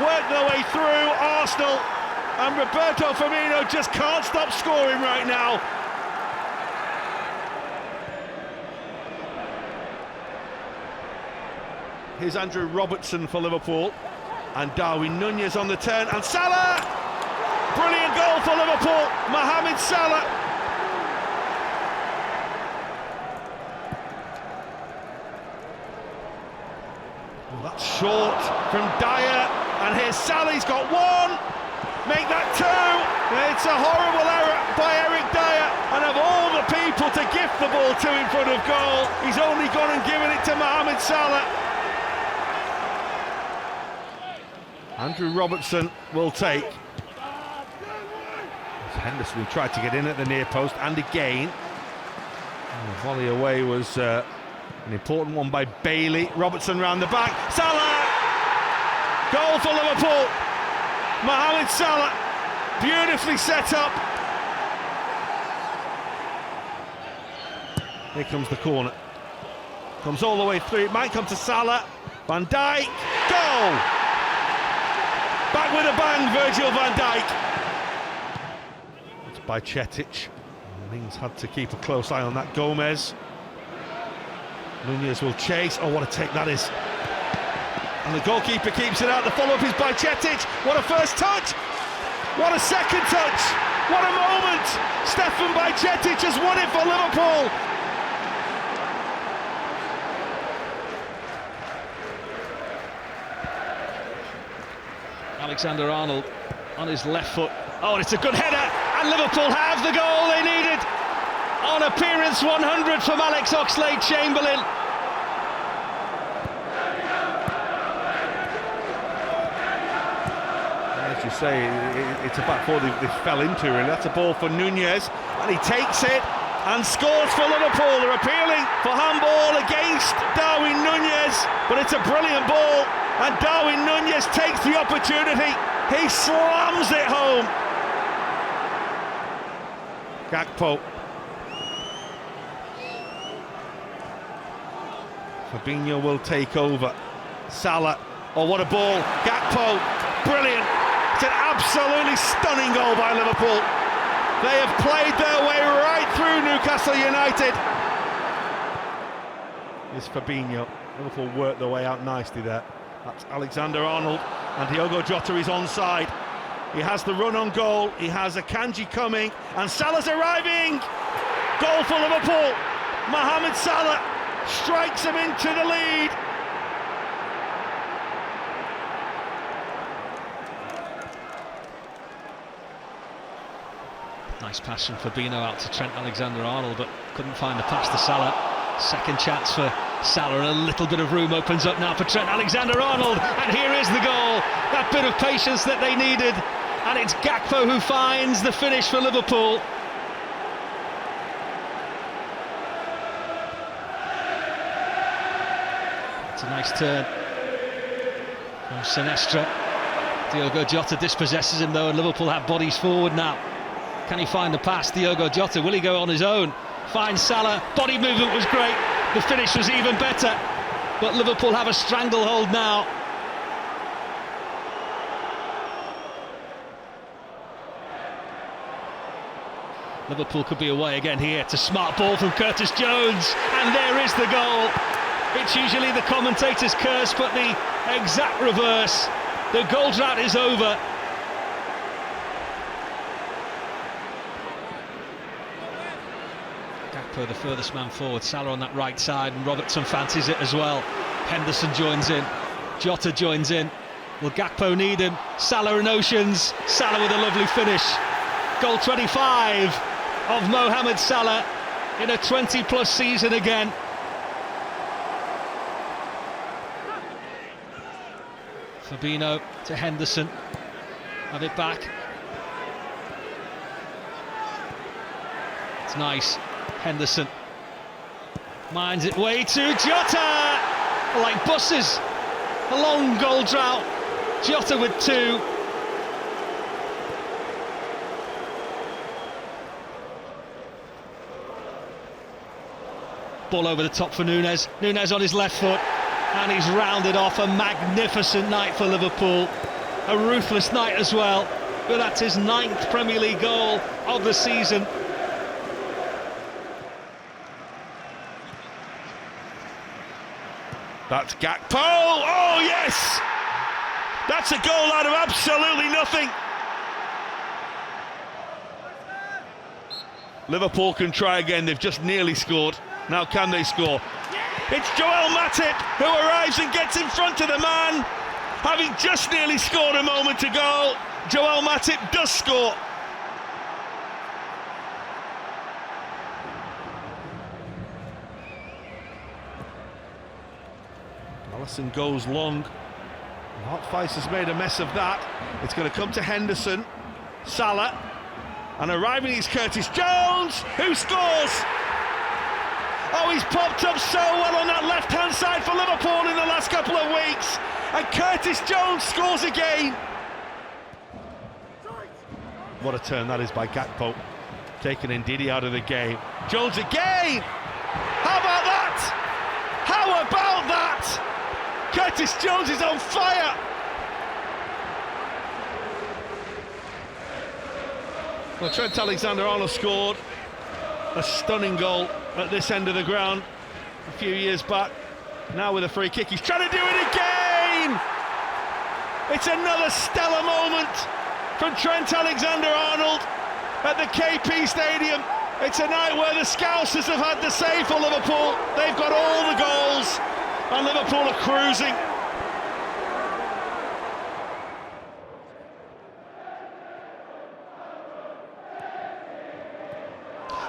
Worked their way through Arsenal. And Roberto Firmino just can't stop scoring right now. Here's Andrew Robertson for Liverpool, and Darwin Núñez on the turn, and Salah! Brilliant goal for Liverpool, Mohamed Salah. Well, that's short from Dyer, and here's Salah, he's got one, make that two. It's a horrible error by Eric Dyer, and of all the people to gift the ball to in front of goal, he's only gone and given it to Mohamed Salah. Andrew Robertson will take. Henderson tried to get in at the near post, and again. And the volley away was an important one by Bailey. Robertson round the back. Salah! Goal for Liverpool. Mohamed Salah, beautifully set up. Here comes the corner. Comes all the way through, it might come to Salah. Van Dijk, goal! Back with a bang, Virgil van Dijk. It's by Cetic. Mings had to keep a close eye on that. Gomez. Nunez will chase. Oh, what a take that is. And the goalkeeper keeps it out. The follow-up is by Cetic. What a first touch! What a second touch! What a moment! Stefan Cetic has won it for Liverpool. Alexander-Arnold on his left foot. Oh, it's a good header, and Liverpool have the goal they needed. On appearance 100 from Alex Oxlade-Chamberlain. As you say, it's a back four they fell into, and that's a ball for Nunez, and he takes it and scores for Liverpool. They're appealing for handball against Darwin Nunez, but it's a brilliant ball, and Darwin Nunez takes the opportunity. He slams it home. Gakpo. Fabinho will take over. Salah. Oh, what a ball. Gakpo. Brilliant. It's an absolutely stunning goal by Liverpool. They have played their way right through Newcastle United. Here's Fabinho. Liverpool worked their way out nicely there. That's Alexander-Arnold, and Diogo Jota is onside. He has the run on goal, he has Akanji coming, and Salah's arriving! Goal for Liverpool! Mohamed Salah strikes him into the lead. Nice pass from Fabinho out to Trent Alexander-Arnold, but couldn't find the pass to Salah. Second chance for Salah, and a little bit of room opens up now for Trent Alexander-Arnold, and here is the goal. That bit of patience that they needed, and it's Gakpo who finds the finish for Liverpool. It's a nice turn from Sinestra. Diogo Jota dispossesses him though, and Liverpool have bodies forward now. Can he find the pass? Diogo Jota, will he go on his own? Finds Salah, body movement was great, the finish was even better, but Liverpool have a stranglehold now. Liverpool could be away again here. It's a smart ball from Curtis Jones, and there is the goal. It's usually the commentator's curse, but the exact reverse. The goal drought is over. Gakpo, the furthest man forward, Salah on that right side, and Robertson fancies it as well. Henderson joins in, Jota joins in. Will Gakpo need him? Salah and Oceans, Salah with a lovely finish. Goal 25 of Mohamed Salah in a 20-plus season again. Fabinho to Henderson, have it back. It's nice. Henderson minds it way to Jota, like buses. A long goal drought. Jota with two. Ball over the top for Nunez. Nunez on his left foot, and he's rounded off. A magnificent night for Liverpool. A ruthless night as well, but that's his 9th Premier League goal of the season. That's Gakpo! Oh yes! That's a goal out of absolutely nothing. Liverpool can try again, they've just nearly scored. Now can they score? It's Joel Matip who arrives and gets in front of the man. Having just nearly scored a moment ago, Joel Matip does score. Alisson goes long. Hotfeiss has made a mess of that. It's going to come to Henderson. Salah. And arriving is Curtis Jones, who scores. Oh, he's popped up so well on that left-hand side for Liverpool in the last couple of weeks. And Curtis Jones scores again. What a turn that is by Gakpo. Taking Ndidi out of the game. Jones again. How about that? How Curtis Jones is on fire. Well, Trent Alexander-Arnold scored a stunning goal at this end of the ground a few years back. Now with a free kick, he's trying to do it again! It's another stellar moment from Trent Alexander-Arnold at the KP Stadium. It's a night where the Scousers have had the save for Liverpool. They've got all the goals, and Liverpool are cruising.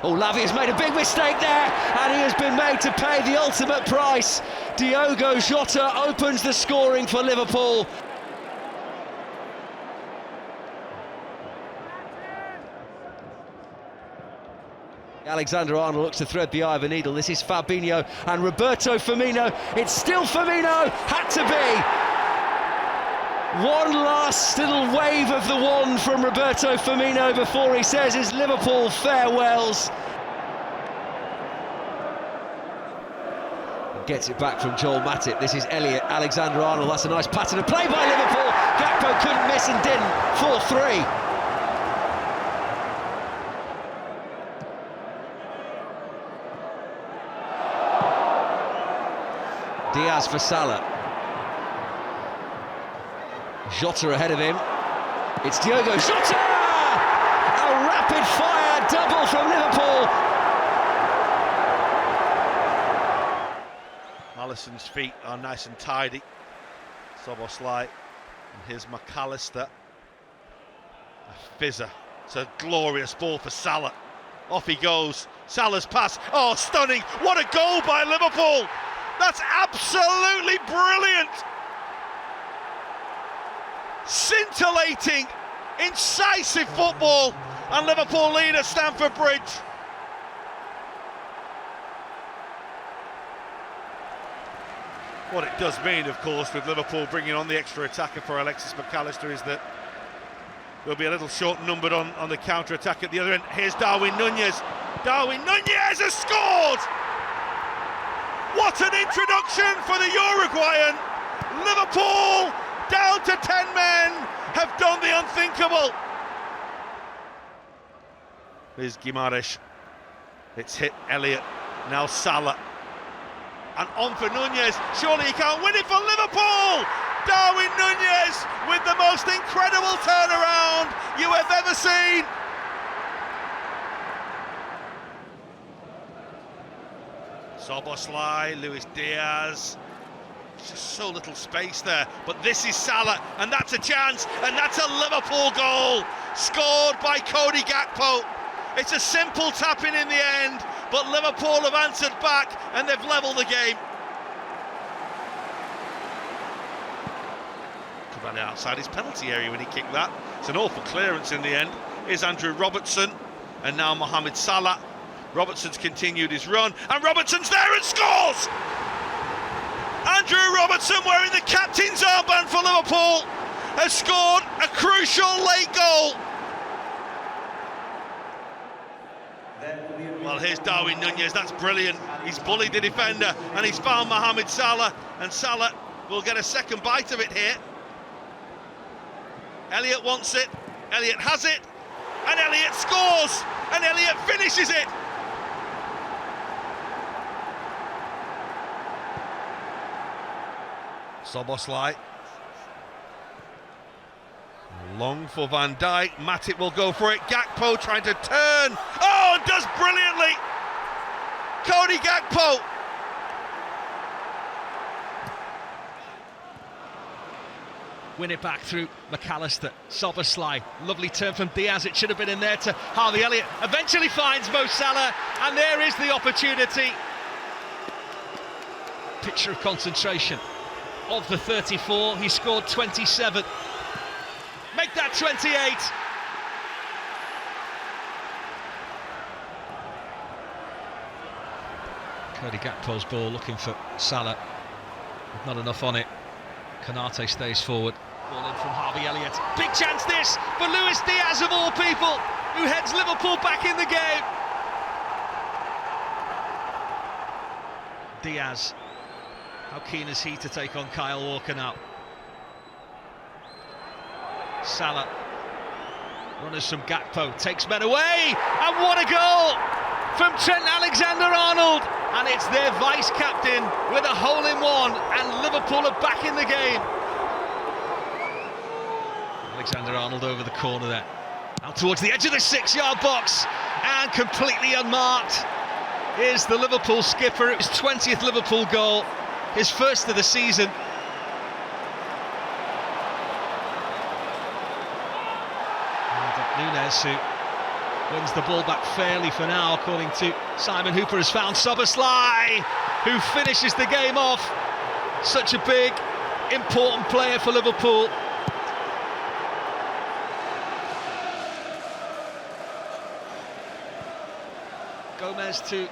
Oh, Lavia has made a big mistake there, and he has been made to pay the ultimate price. Diogo Jota opens the scoring for Liverpool. Alexander-Arnold looks to thread the eye of a needle. This is Fabinho and Roberto Firmino. It's still Firmino, had to be. One last little wave of the wand from Roberto Firmino before he says his Liverpool farewells. Gets it back from Joel Matip. This is Elliot. Alexander-Arnold, that's a nice pattern of play by Liverpool. Gakpo couldn't miss and didn't. 4-3. Diaz for Salah. Jota ahead of him. It's Diogo Jota! A rapid-fire double from Liverpool. Alisson's feet are nice and tidy. Szoboszlai, and here's McAllister. A fizzer. It's a glorious ball for Salah. Off he goes. Salah's pass. Oh, stunning! What a goal by Liverpool! That's absolutely brilliant! Scintillating, incisive football, and Liverpool lead at Stamford Bridge. What it does mean, of course, with Liverpool bringing on the extra attacker for Alexis McAllister is that we'll be a little short-numbered on the counter-attack at the other end. Here's Darwin Núñez. Darwin Núñez has scored! What an introduction for the Uruguayan! Liverpool, down to 10 men, have done the unthinkable. Here's Guimaraes. It's hit Elliott, now Salah. And on for Núñez, surely he can't win it for Liverpool! Darwin Núñez with the most incredible turnaround you have ever seen! Szoboszlai, Luis Diaz, just so little space there, but this is Salah, and that's a chance, and that's a Liverpool goal, scored by Cody Gakpo. It's a simple tap-in the end, but Liverpool have answered back, and they've levelled the game. Cavani outside his penalty area when he kicked that. It's an awful clearance in the end. Here's Andrew Robertson, and now Mohamed Salah. Robertson's continued his run, and Robertson's there and scores! Andrew Robertson, wearing the captain's armband for Liverpool, has scored a crucial late goal. Well, here's Darwin Núñez, that's brilliant. He's bullied the defender, and he's found Mohamed Salah, and Salah will get a second bite of it here. Elliott wants it, Elliott has it, and Elliott scores, and Elliott finishes it. Szoboszlai. Long for Van Dijk. Matip will go for it. Gakpo trying to turn. Oh, does brilliantly. Cody Gakpo. Win it back through McAllister. Szoboszlai. Lovely turn from Diaz. It should have been in there to Harvey Elliott. Eventually finds Mo Salah, and there is the opportunity. Picture of concentration. Of the 34, he scored 27. Make that 28. Cody Gakpo's ball looking for Salah. Not enough on it. Konate stays forward. Ball in from Harvey Elliott. Big chance this for Luis Diaz of all people, who heads Liverpool back in the game. Diaz How keen is he to take on Kyle Walker now? Salah, runners from Gakpo, takes men away, and what a goal from Trent Alexander-Arnold, and it's their vice-captain with a hole-in-one, and Liverpool are back in the game. Alexander-Arnold over the corner there, out towards the edge of the 6-yard box, and completely unmarked is the Liverpool skipper. It was 20th Liverpool goal, his first of the season. Nunes, who wins the ball back fairly for now, according to Simon Hooper, has found Szoboszlai, who finishes the game off. Such a big, important player for Liverpool. Gomez to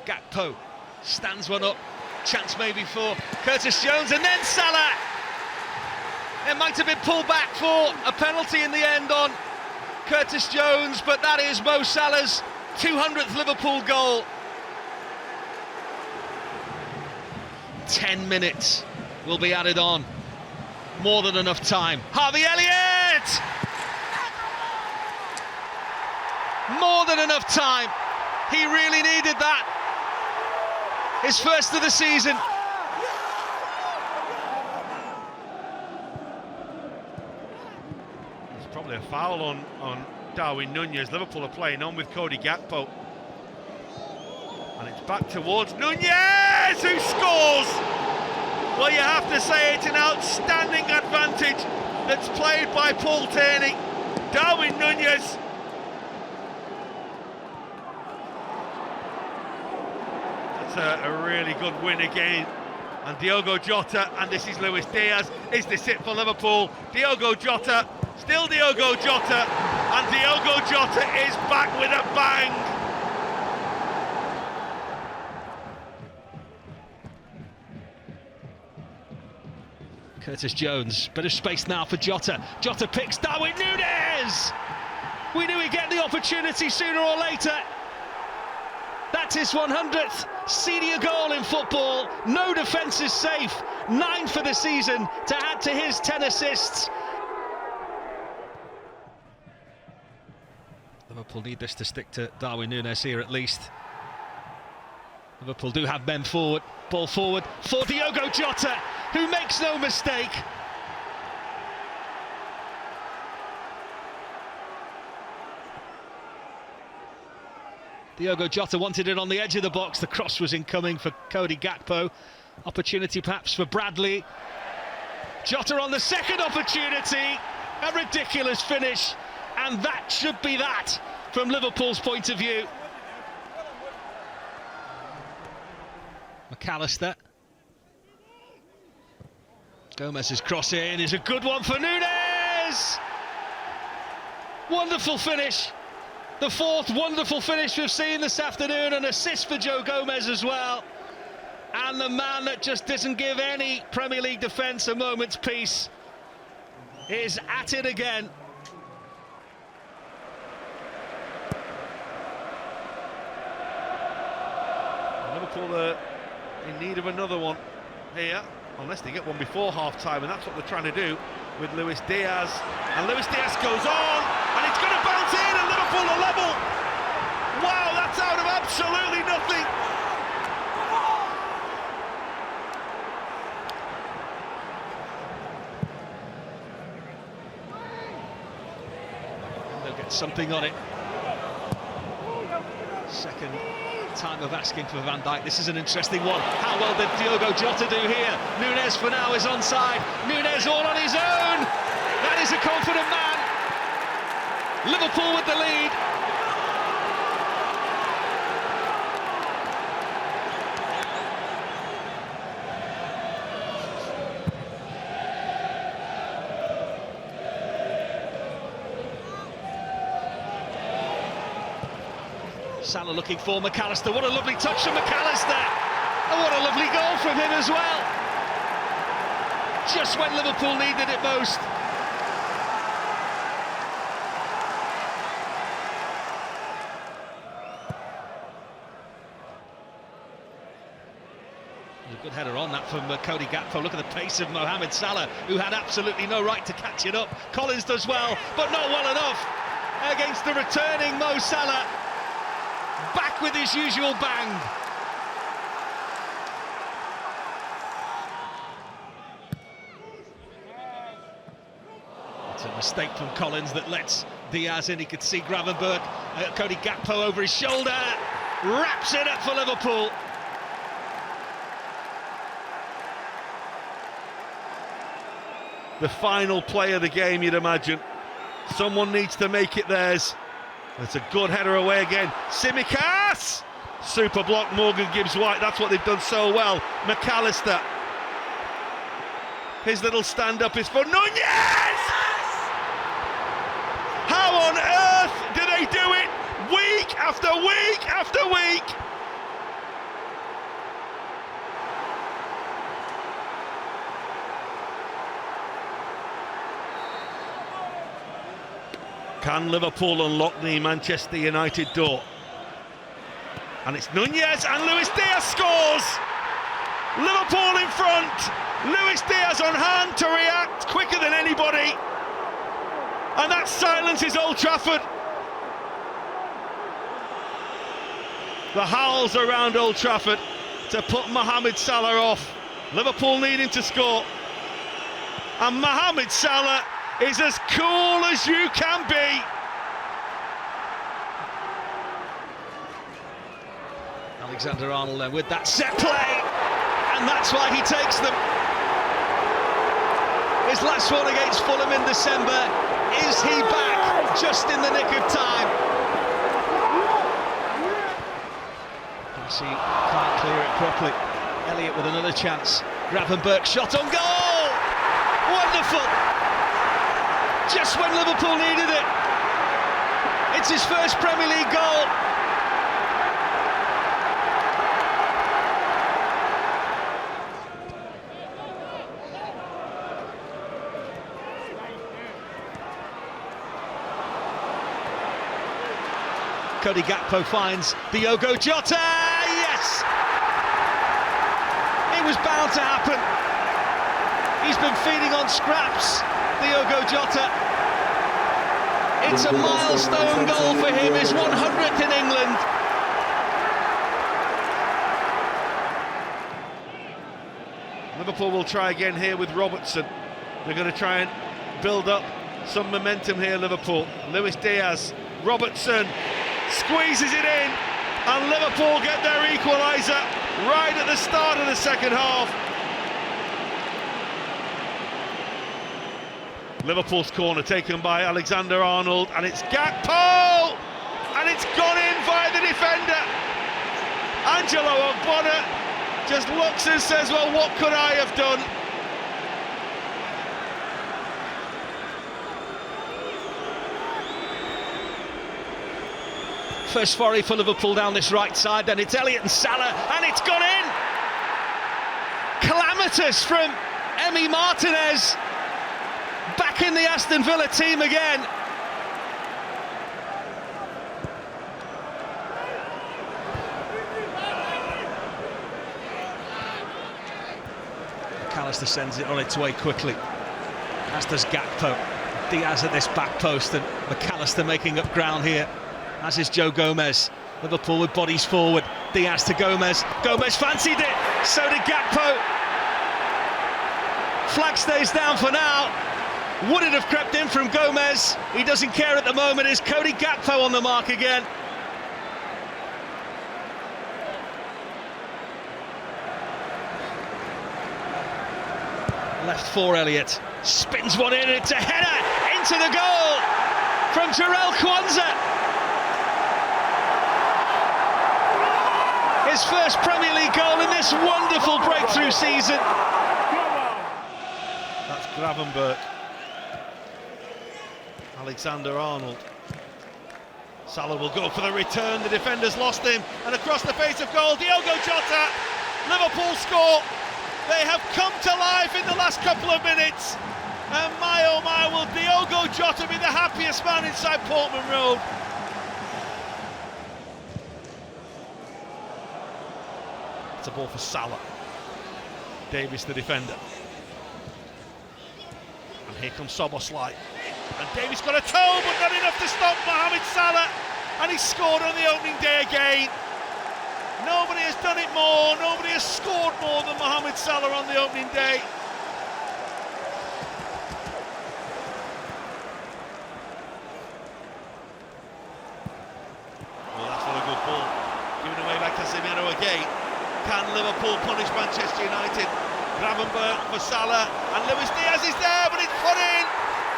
Gakpo, stands one up, chance maybe for Curtis Jones, and then Salah. It might have been pulled back for a penalty in the end on Curtis Jones, but that is Mo Salah's 200th Liverpool goal. 10 minutes will be added on. More than enough time. Harvey Elliott! More than enough time. He really needed that. His first of the season. Probably a foul on Darwin Nunez. Liverpool are playing on with Cody Gakpo, and it's back towards Nunez, who scores. Well, you have to say it's an outstanding advantage that's played by Paul Tierney. Darwin Nunez. That's a really good win again. And Diogo Jota, and this is Luis Diaz, is this it for Liverpool? Diogo Jota, still Diogo Jota, and Diogo Jota is back with a bang. Curtis Jones, bit of space now for Jota. Jota picks Darwin Nunez! We knew he'd get the opportunity sooner or later. That's his 100th senior goal in football. No defence is safe. 9 for the season to add to his 10 assists. Liverpool need this to stick to Darwin Nunez here at least. Liverpool do have men forward. Ball forward for Diogo Jota, who makes no mistake. Diogo Jota wanted it on the edge of the box. The cross was incoming for Cody Gakpo. Opportunity perhaps for Bradley. Jota on the second opportunity. A ridiculous finish. And that should be that from Liverpool's point of view. McAllister. Gomez's cross in is a good one for Nunez. Wonderful finish. The 4th wonderful finish we've seen this afternoon, an assist for Joe Gomez as well. And the man that just doesn't give any Premier League defence a moment's peace is at it again. Liverpool are in need of another one here, unless they get one before half-time, and that's what they're trying to do with Luis Diaz. And Luis Diaz goes on, and it's going to bounce in, and Liverpool are level. Wow, that's out of absolutely nothing. They'll get something on it. Second time of asking for Van Dijk. This is an interesting one. How well did Diogo Jota do here? Nunez for now is onside. Nunez all on his own. That is a confident man. Liverpool with the lead. Salah looking for McAllister. What a lovely touch from McAllister. And what a lovely goal from him as well. Just when Liverpool needed it most. There's a good header on that from Cody Gakpo. Look at the pace of Mohamed Salah, who had absolutely no right to catch it up. Collins does well, but not well enough against the returning Mo Salah. Back with his usual bang. It's a mistake from Collins that lets Diaz in. He could see Gravenberch. Cody Gakpo over his shoulder, wraps it up for Liverpool. The final play of the game, you'd imagine. Someone needs to make it theirs. It's a good header away again. Tsimikas! Super block, Morgan Gibbs-White. That's what they've done so well. McAllister. His little stand-up is for Nunez! How on earth do they do it? Week after week after week! Can Liverpool unlock the Manchester United door? And it's Nunez, and Luis Diaz scores! Liverpool in front! Luis Diaz on hand to react quicker than anybody. And that silences Old Trafford. The howls around Old Trafford to put Mohamed Salah off. Liverpool needing to score. And Mohamed Salah is as cool as you can be. Alexander-Arnold then with that set play, and that's why he takes them. His last one against Fulham in December. Is he back just in the nick of time? He can't clear it properly. Elliott with another chance. Gravenberch shot on goal! Wonderful! Just when Liverpool needed it. It's his first Premier League goal. Cody Gakpo finds Diogo Jota. Yes! It was bound to happen. He's been feeding on scraps, Diogo Jota. It's a milestone goal for him, his 100th in England. Liverpool will try again here with Robertson. They're going to try and build up some momentum here, Liverpool. Luis Diaz, Robertson squeezes it in, and Liverpool get their equaliser right at the start of the second half. Liverpool's corner taken by Alexander-Arnold, and it's Gakpo! And it's gone in via the defender. Angelo Ogbonna just looks and says, well, what could I have done? First volley for Liverpool down this right side, then it's Elliott and Salah, and it's gone in! Calamitous from Emi Martinez. Back in the Aston Villa team again. McAllister sends it on its way quickly, as does Gakpo. Diaz at this back post, and McAllister making up ground here, as is Joe Gomez. Liverpool with bodies forward. Diaz to Gomez. Gomez fancied it, so did Gakpo. Flag stays down for now. Would it have crept in from Gomez? He doesn't care at the moment. Is Cody Gakpo on the mark again? Left for Elliott. Spins one in. It's a header into the goal from Jarell Kwanzaa. His first Premier League goal in this wonderful breakthrough season. That's Gravenberch. Alexander-Arnold. Salah will go for the return. The defender's lost him, and across the face of goal, Diogo Jota. Liverpool score. They have come to life in the last couple of minutes, and my oh my, will Diogo Jota be the happiest man inside Portman Road. It's a ball for Salah. Davies, the defender. And here comes Szoboszlai. And Davies got a toe, but not enough to stop Mohamed Salah. And he scored on the opening day again. Nobody has done it more, nobody has scored more than Mohamed Salah on the opening day. Well, that's not a good ball. Given away by Casemiro again. Can Liverpool punish Manchester United? Gravenberch for Salah, and Luis Diaz is there, but it's put in,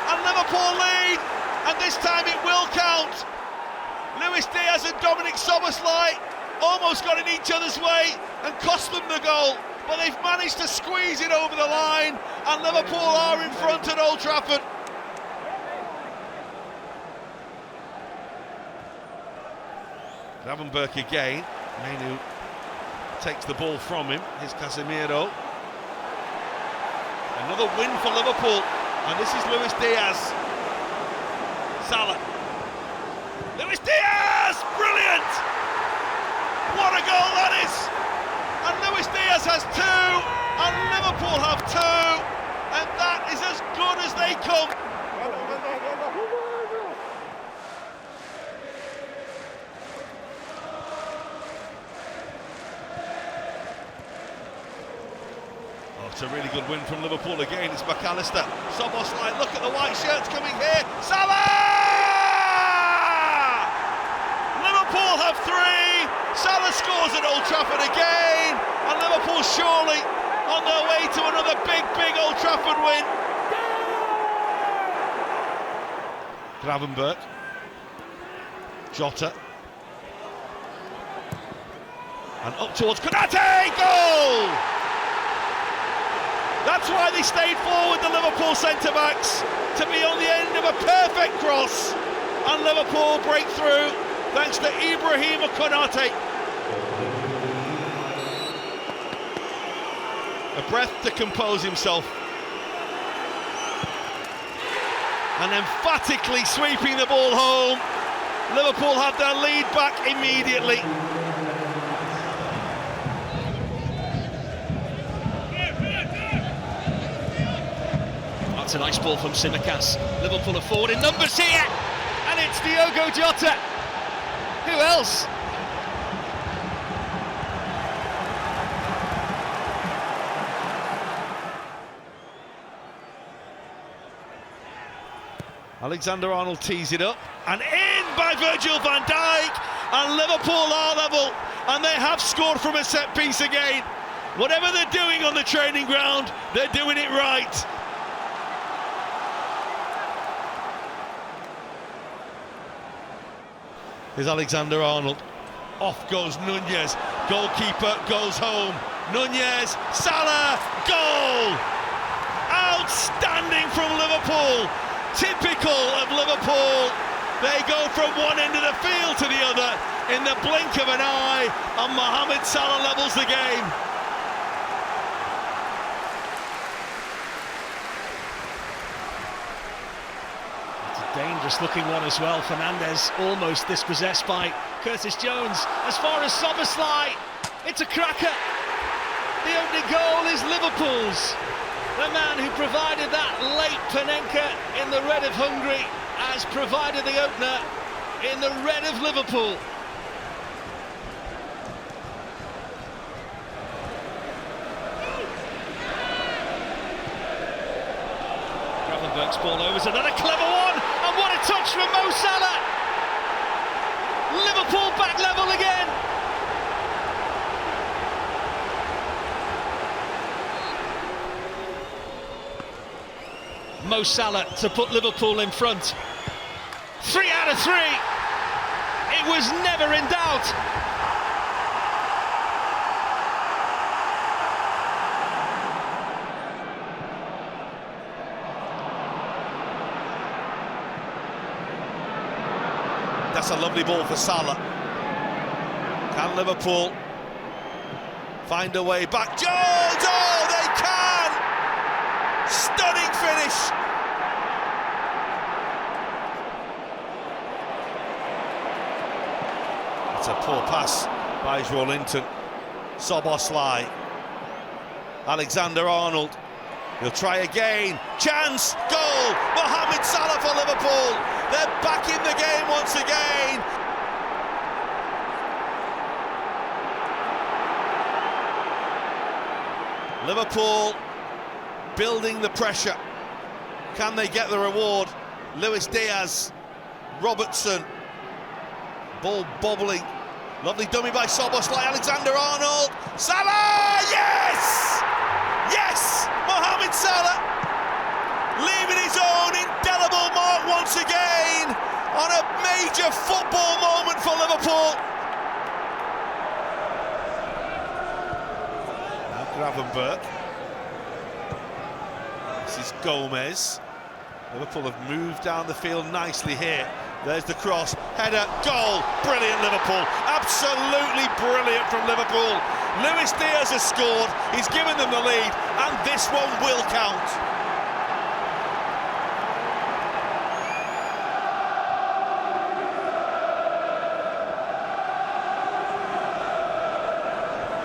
and Liverpool lead, and this time it will count. Luis Diaz and Dominic Szoboszlai almost got in each other's way and cost them the goal, but they've managed to squeeze it over the line, and Liverpool are in front at Old Trafford. Gravenberch again. Menu takes the ball from him. Here's Casemiro. Another win for Liverpool, and this is Luis Diaz. Salah. Luis Diaz! Brilliant! What a goal that is! And Luis Diaz has two, and Liverpool have two, and that is as good as they come. It's a really good win from Liverpool again. It's McAllister. Szoboszlai, look at the white shirts coming here. Salah! Liverpool have three. Salah scores at Old Trafford again. And Liverpool surely on their way to another big Old Trafford win. Gravenberch. Jota. And up towards Konate. Goal! That's why they stayed forward, the Liverpool centre-backs, to be on the end of a perfect cross. And Liverpool break through, thanks to Ibrahima Konate. A breath to compose himself. And emphatically sweeping the ball home. Liverpool have their lead back immediately. That's a nice ball from Tsimikas. Liverpool are forward in numbers here, and it's Diogo Jota. Who else? Alexander-Arnold tees it up, and in by Virgil van Dijk, and Liverpool are level, and they have scored from a set piece again. Whatever they're doing on the training ground, they're doing it right. Here's Alexander-Arnold. Off goes Nunez. Goalkeeper goes home. Nunez, Salah, goal! Outstanding from Liverpool. Typical of Liverpool. They go from one end of the field to the other in the blink of an eye, and Mohamed Salah levels the game. Dangerous looking one as well. Fernandez almost dispossessed by Curtis Jones. As far as Szoboszlai, it's a cracker. The opening goal is Liverpool's. The man who provided that late Panenka in the red of Hungary has provided the opener in the red of Liverpool. Gravenberch's ball over, is another clever one, and what a touch from Mo Salah! Liverpool back level again. Mo Salah to put Liverpool in front. 3 out of 3. It was never in doubt. That's a lovely ball for Salah. Can Liverpool find a way back? Jones! Oh, they can! Stunning finish! It's a poor pass by Joelinton. Szoboszlai. Alexander-Arnold. He'll try again. Chance, goal! Mohamed Salah for Liverpool. They're back in the game once again. Liverpool building the pressure. Can they get the reward? Luis Diaz, Robertson, ball bobbling. Lovely dummy by Szoboszlai, Alexander-Arnold. Salah! Yes! Yes! Mohamed Salah leaving his own indelible mark once again on a major football moment for Liverpool. Now Gravenberch. This is Gomez. Liverpool have moved down the field nicely here. There's the cross, header, goal, brilliant Liverpool, absolutely brilliant from Liverpool. Luis Diaz has scored, he's given them the lead, and this one will count.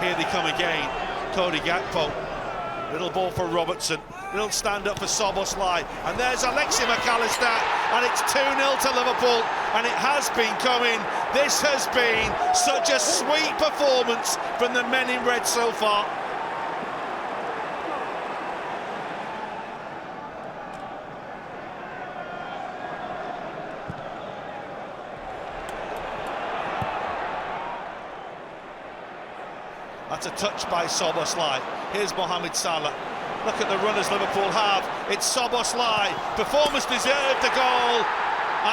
Here they come again, Cody Gakpo, little ball for Robertson. Little stand up for Szoboszlai, and there's Alexi McAllister, and it's 2-0 to Liverpool, and it has been coming. This has been such a sweet performance from the men in red so far. That's a touch by Szoboszlai. Here's Mohamed Salah. Look at the runners Liverpool have. It's Szoboszlai. Performance deserved the goal,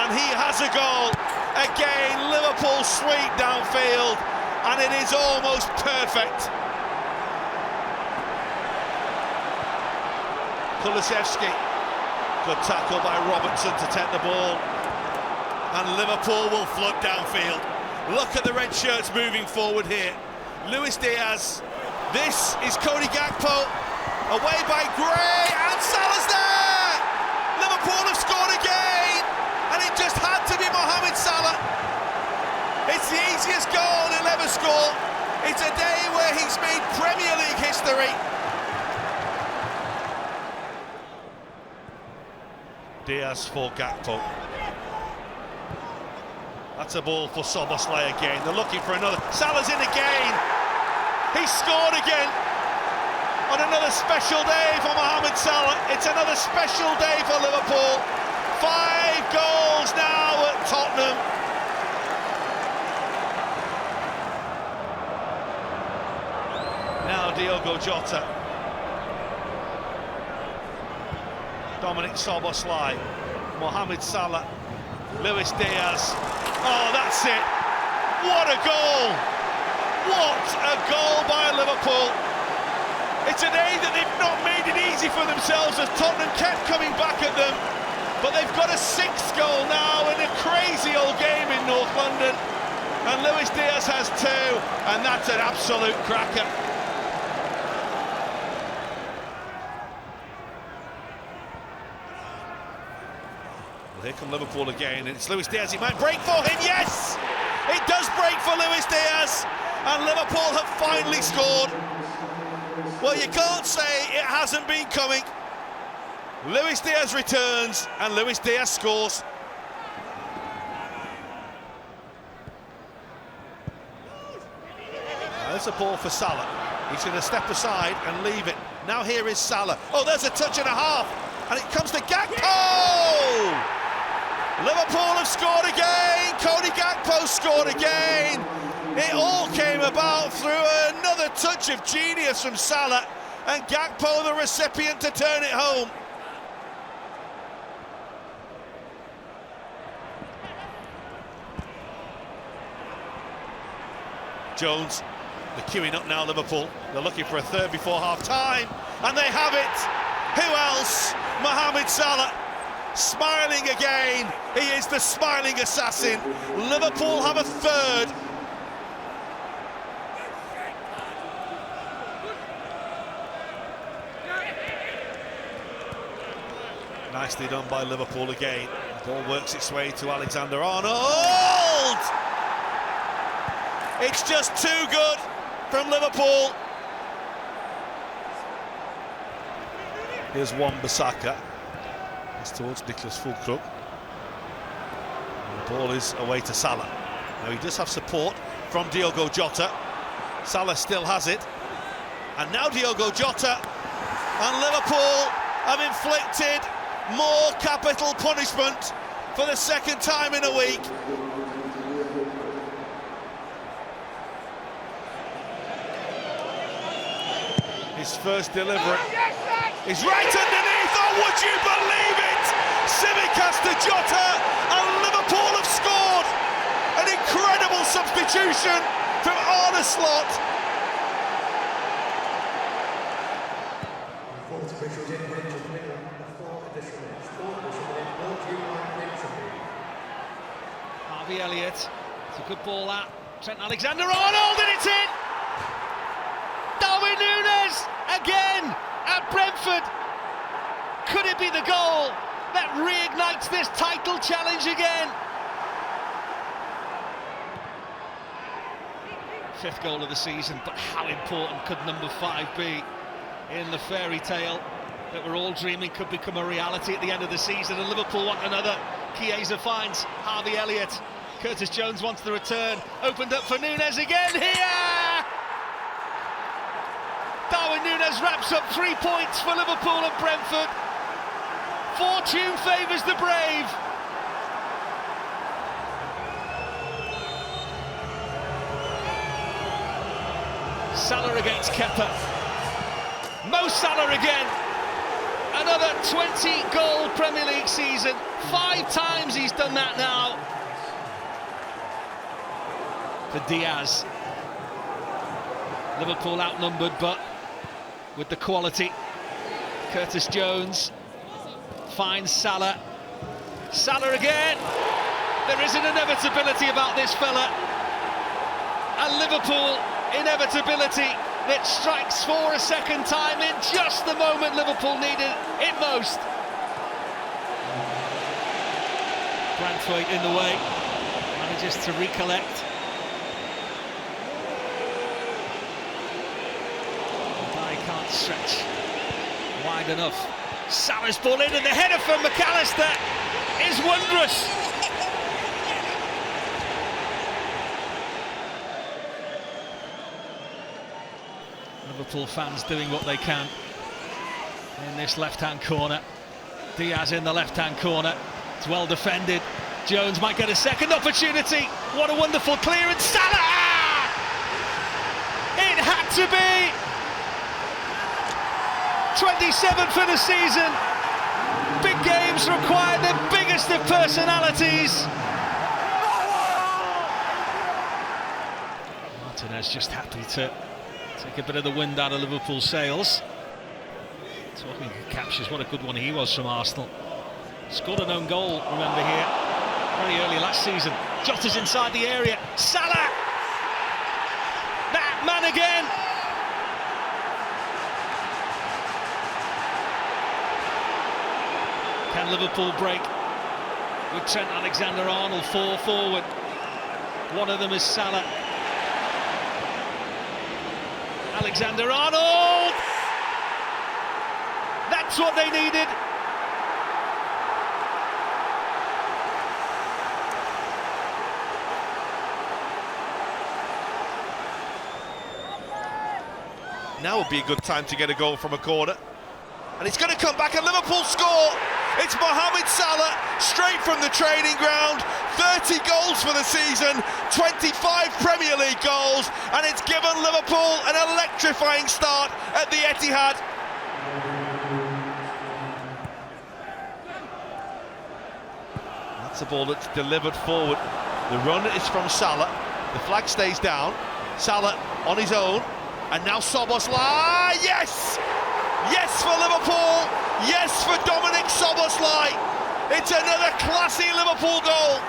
and he has a goal. Again, Liverpool sweep downfield, and it is almost perfect. Kulusevski. Good tackle by Robertson to take the ball, and Liverpool will flood downfield. Look at the red shirts moving forward here. Luis Diaz. This is Cody Gakpo. Away by Gray, and Salah's there! Liverpool have scored again, and it just had to be Mohamed Salah. It's the easiest goal he'll ever score. It's a day where he's made Premier League history. Diaz for Gakpo. That's a ball for Szoboszlai again. They're looking for another. Salah's in again. He's scored again. On another special day for Mohamed Salah. It's another special day for Liverpool. 5 goals now at Tottenham. Now Diogo Jota. Dominic Szoboszlai. Mohamed Salah. Luis Diaz. Oh, that's it. What a goal. What a goal by Liverpool. It's a day that they've not made it easy for themselves as Tottenham kept coming back at them. But they've got a 6th goal now in a crazy old game in North London. And Luis Diaz has 2, and that's an absolute cracker. Well, here come Liverpool again, and it's Luis Diaz. It might break for him, yes! It does break for Luis Diaz, and Liverpool have finally scored. Well, you can't say it hasn't been coming. Luis Diaz returns, and Luis Diaz scores. There's a ball for Salah. He's going to step aside and leave it. Now here is Salah. Oh, there's a touch and a half, and it comes to Gakpo! Liverpool have scored again. Cody Gakpo scored again. It all came about through another touch of genius from Salah, and Gakpo the recipient to turn it home. Jones, they're queuing up now, Liverpool. They're looking for a third before half-time, and they have it. Who else? Mohamed Salah, smiling again. He is the smiling assassin. Liverpool have a third. Nicely done by Liverpool again. The ball works its way to Alexander-Arnold! It's just too good from Liverpool. Here's Wan-Bissaka. It's towards Nicholas Fulkrug. The ball is away to Salah. Now he does have support from Diogo Jota. Salah still has it. And now Diogo Jota. And Liverpool have inflicted more capital punishment for the second time in a week. His first delivery is right underneath. Oh, would you believe it? Tsimikas to Jota, and Liverpool have scored. An incredible substitution from Arne Slot. Harvey Elliott, it's a good ball that. Trent Alexander-Arnold, and it's in! Darwin Núñez again at Brentford. Could it be the goal that reignites this title challenge again? Fifth goal of the season, but how important could number 5 be in the fairy tale that we're all dreaming could become a reality at the end of the season? And Liverpool want another. Chiesa finds Harvey Elliott. Curtis Jones wants the return. Opened up for Núñez again here! Darwin Núñez wraps up 3 points for Liverpool and Brentford. Fortune favours the brave. Salah against Kepa. Mo Salah again. Another 20-goal Premier League season. 5 times he's done that now. For Diaz. Liverpool outnumbered, but with the quality. Curtis Jones finds Salah. Salah again. There is an inevitability about this fella. And Liverpool, inevitability that strikes for a second time in just the moment Liverpool needed it most. Brantwaite in the way, manages to recollect. Dijk can't stretch wide enough. Salah's ball in, and the header from McAllister is wondrous. Liverpool fans doing what they can in this left-hand corner. Diaz in the left-hand corner. It's well defended. Jones might get a second opportunity. What a wonderful clearance. Salah! It had to be. 27 for the season. Big games require the biggest of personalities. Martinez just happy to take a bit of the wind out of Liverpool's sails. Talking of captures, what a good one he was from Arsenal. Scored an own goal, remember, here very early last season. Jota's inside the area. Salah! That man again! Can Liverpool break with Trent Alexander-Arnold 4 forward? One of them is Salah. Alexander-Arnold! That's what they needed. Now would be a good time to get a goal from a corner. And it's going to come back and Liverpool score. It's Mohamed Salah, straight from the training ground. 30 goals for the season, 25 Premier League goals, and it's given Liverpool an electrifying start at the Etihad. That's a ball that's delivered forward. The run is from Salah. The flag stays down. Salah on his own. And now Szoboszlai, yes! Yes for Liverpool, yes for Dominic Szoboszlai. It's another classy Liverpool goal.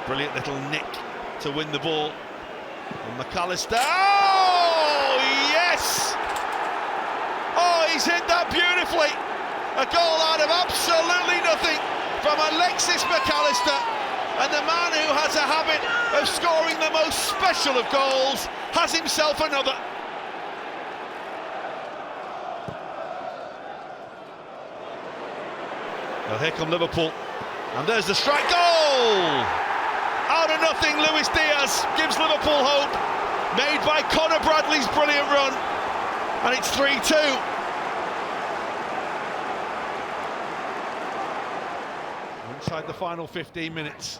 Brilliant little nick to win the ball. And McAllister, oh yes! Oh, he's hit that beautifully. A goal out of absolutely nothing from Alexis McAllister. And the man who has a habit of scoring the most special of goals has himself another. Well, here come Liverpool, and there's the strike. Goal! Out of nothing, Luis Diaz gives Liverpool hope, made by Conor Bradley's brilliant run, and it's 3-2. Inside the final 15 minutes,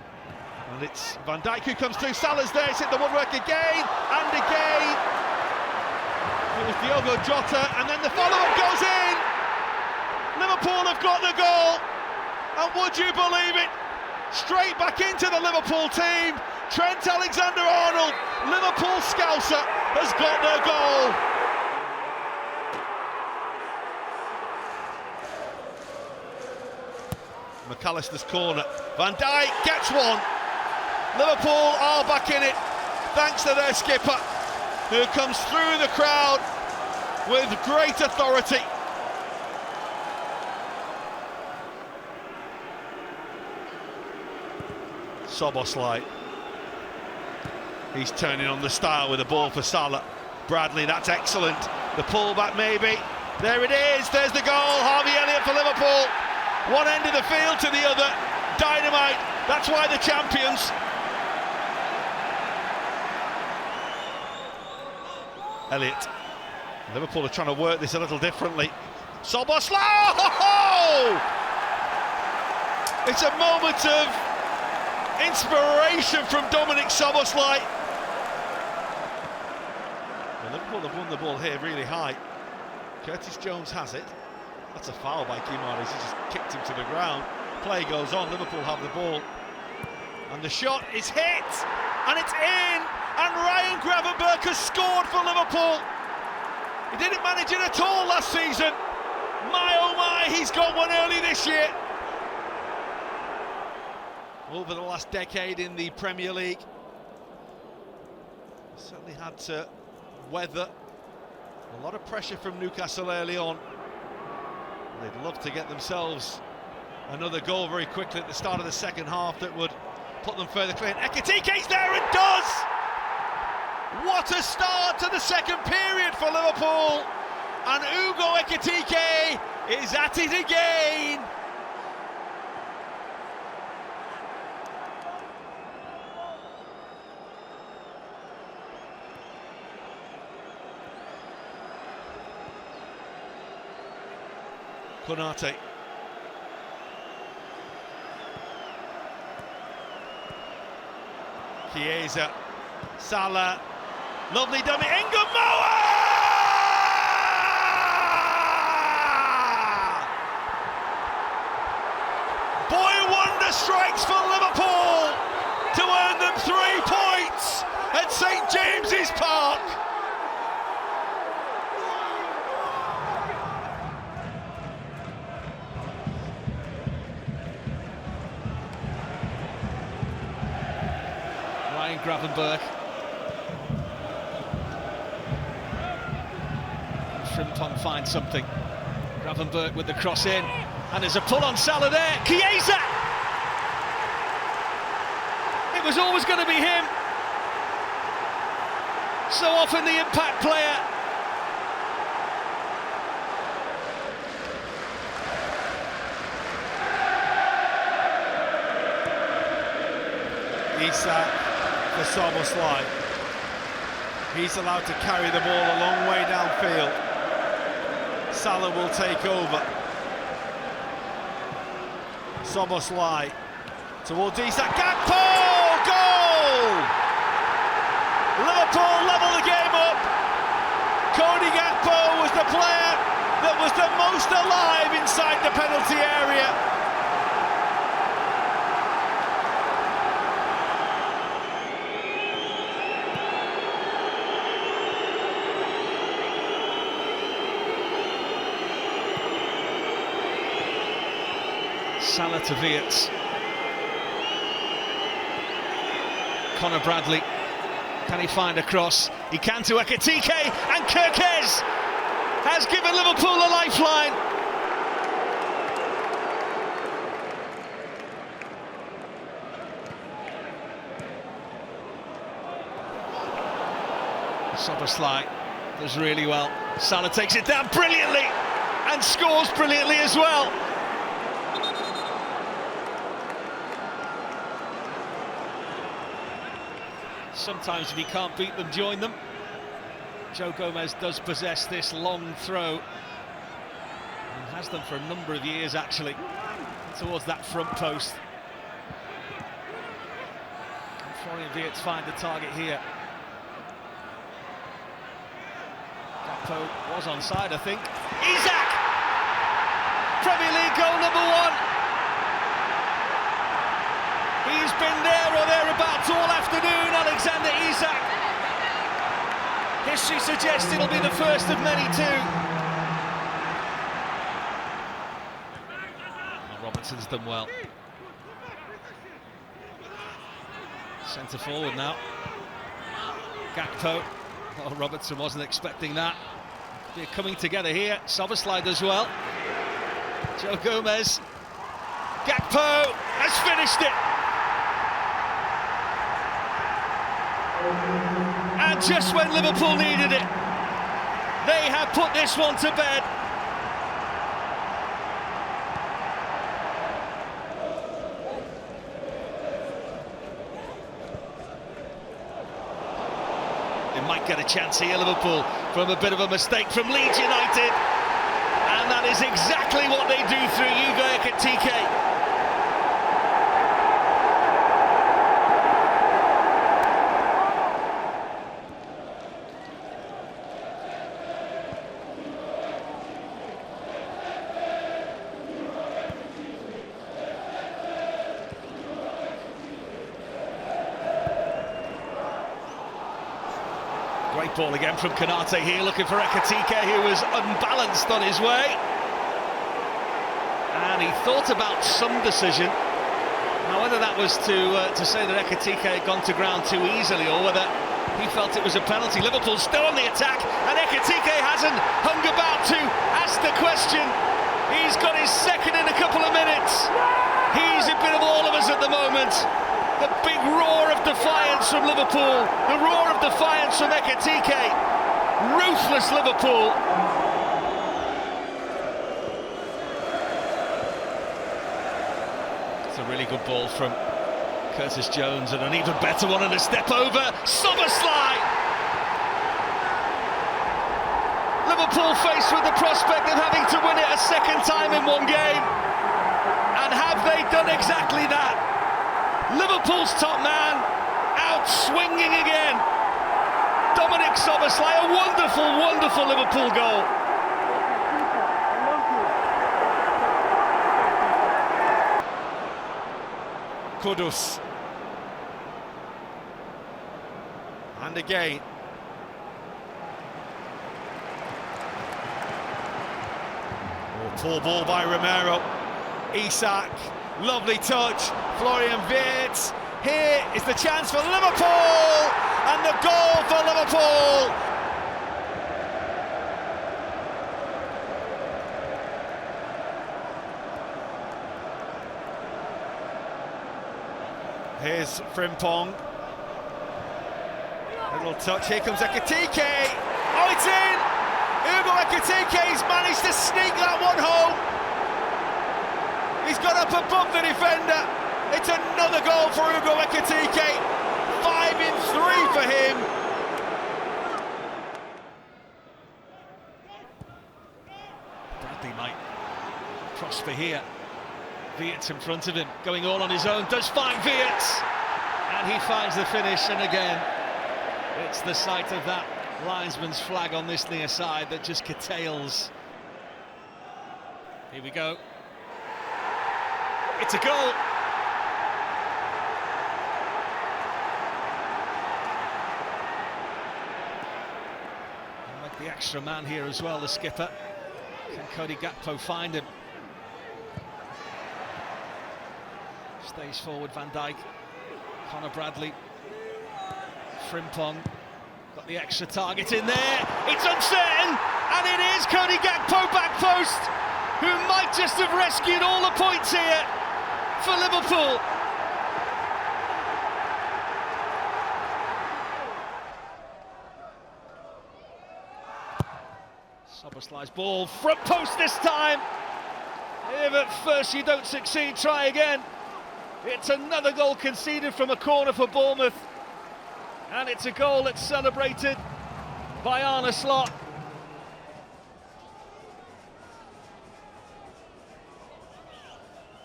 and it's Van Dijk who comes through. Salah's there, it's hit the woodwork again and again. It was Diogo Jota, and then the follow-up goes in. Liverpool have got the goal, and would you believe it, straight back into the Liverpool team. Trent Alexander-Arnold, Liverpool Scouser, has got their goal. McAllister's corner, Van Dijk gets one. Liverpool are back in it, thanks to their skipper, who comes through the crowd with great authority. Szoboszlai, he's turning on the style with the ball for Salah. Bradley, that's excellent. The pullback maybe. There it is, there's the goal. Harvey Elliott for Liverpool. One end of the field to the other. Dynamite, that's why the champions. Elliott. Liverpool are trying to work this a little differently. Szoboszlai! Oh! It's a moment of inspiration from Dominik Szoboszlai. Well, Liverpool have won the ball here really high. Curtis Jones has it. That's a foul by Guimaraes, he just kicked him to the ground. Play goes on, Liverpool have the ball. And the shot is hit, and it's in, and Ryan Gravenberch has scored for Liverpool. He didn't manage it at all last season. My oh my, he's got one early this year. Over the last decade in the Premier League, certainly had to weather a lot of pressure from Newcastle early on. They'd love to get themselves another goal very quickly at the start of the second half that would put them further clear. Ekitike's there and does! What a start to the second period for Liverpool! And Ugo Ekitike is at it again! Konate. Chiesa. Salah. Lovely dummy. Ngumoa! Boy wonder strikes for Liverpool to earn them 3 points at St James's Park. Gravenberch. Frimpong finds something. Gravenberch with the cross in, and there's a pull on Salah there. Chiesa! It was always going to be him. So often the impact player. Isak for Szoboszlai. He's allowed to carry the ball a long way downfield. Salah will take over. Szoboszlai towards Isak. Gakpo! Goal! Liverpool level the game up. Cody Gakpo was the player that was the most alive inside the penalty area. Salah to Wirtz. Conor Bradley, can he find a cross? He can to Ekitike, and Kerkez has given Liverpool a lifeline. Szoboszlai does really well. Salah takes it down brilliantly and scores brilliantly as well. Sometimes if you can't beat them, join them. Joe Gomez does possess this long throw, and has done for a number of years actually, towards that front post. Can Florian Wirtz find the target here? Gakpo was onside, I think. Isak! Premier League goal number 1. He's been there or thereabouts all afternoon, Alexander Isak. History suggests it'll be the first of many too. Well, Robertson's done well. Centre forward now. Gakpo. Oh, Robertson wasn't expecting that. They're coming together here. Szoboszlai does well. Joe Gomez. Gakpo has finished it. And just when Liverpool needed it, they have put this one to bed. They might get a chance here, Liverpool, from a bit of a mistake from Leeds United. And that is exactly what they do through Juve Ekitike. Great ball again from Konate here, looking for Ekitike, who was unbalanced on his way. And he thought about some decision. Now, whether that was to say that Ekitike had gone to ground too easily, or whether he felt it was a penalty. Liverpool still on the attack, and Ekitike hasn't hung about to ask the question. He's got his second in a couple of minutes. He's a bit of all of us at the moment. The big roar of defiance from Liverpool, the roar of defiance from Ekitike. Ruthless Liverpool. It's a really good ball from Curtis Jones, and an even better one and a step over. Szoboszlai! Liverpool faced with the prospect of having to win it a second time in one game. And have they done exactly that? Liverpool's top man out swinging again. Dominic Szoboszlai, a wonderful, wonderful Liverpool goal. Kudus. And again. Oh, poor ball by Romero. Isak. Lovely touch, Florian Wirtz. Here is the chance for Liverpool, and the goal for Liverpool. Here's Frimpong. Little touch, here comes Ekitike. Oh, it's in! Hugo Ekitike's managed to sneak that one home. He's got up above the defender. It's another goal for Hugo Ekitike. 5 in 3 for him. Bradley might prosper here. Wirtz in front of him, going all on his own, does find Wirtz. And he finds the finish, and again, it's the sight of that linesman's flag on this near side that just curtails. Here we go. It's a goal. And like the extra man here as well, the skipper. Can Cody Gakpo find him? Stays forward, Van Dijk. Connor Bradley. Frimpong. Got the extra target in there. It's uncertain, and it is Cody Gakpo back post, who might just have rescued all the points here for Liverpool. Szoboszlai's ball, front post this time. If at first you don't succeed, try again. It's another goal conceded from a corner for Bournemouth. And it's a goal that's celebrated by Arne Slot.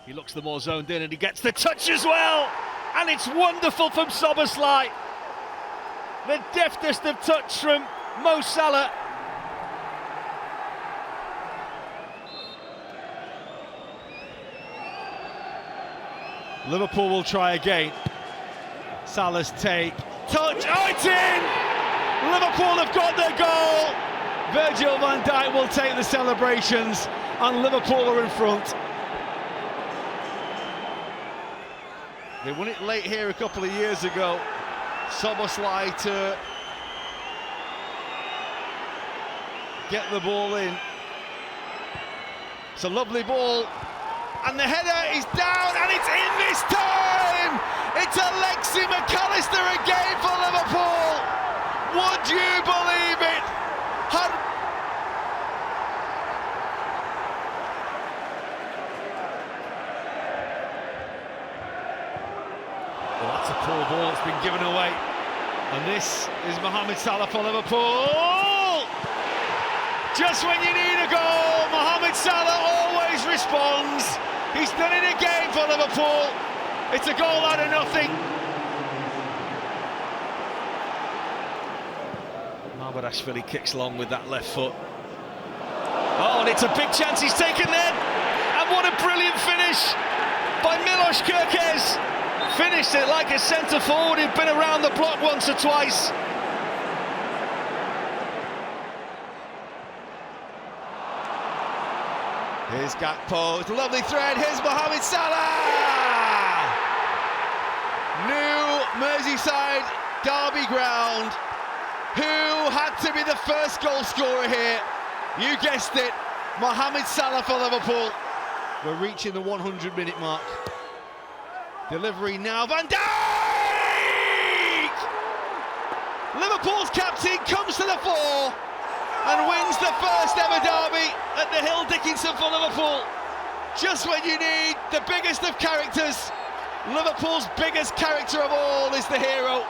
He looks the more zoned in and he gets the touch as well. And it's wonderful from Szoboszlai. The deftest of touch from Mo Salah. Liverpool will try again. Salah's take. Touch. Oh, it's in! Liverpool have got their goal. Virgil van Dijk will take the celebrations, and Liverpool are in front. They won it late here a couple of years ago. Szoboszlai to get the ball in. It's a lovely ball. And the header is down, and it's in this time! It's Alexi McAllister again for Liverpool! Would you believe it? Well, that's a poor ball that's been given away. And this is Mohamed Salah for Liverpool! Just when you need a goal, Mohamed Salah always responds. He's done it again for Liverpool. It's a goal out of nothing. Marbarashvili kicks long with that left foot. Oh, and it's a big chance he's taken then. And what a brilliant finish by Milos Kerkez. Finished it like a centre forward who'd been around the block once or twice. Here's Gakpo, it's a lovely thread, here's Mohamed Salah! New Merseyside derby ground. Who had to be the first goal scorer here? You guessed it, Mohamed Salah for Liverpool. We're reaching the 100-minute mark. Delivery now, Van Dijk! Liverpool's captain comes to the fore and wins the first ever derby at the Hill Dickinson for Liverpool. Just when you need the biggest of characters, Liverpool's biggest character of all is the hero.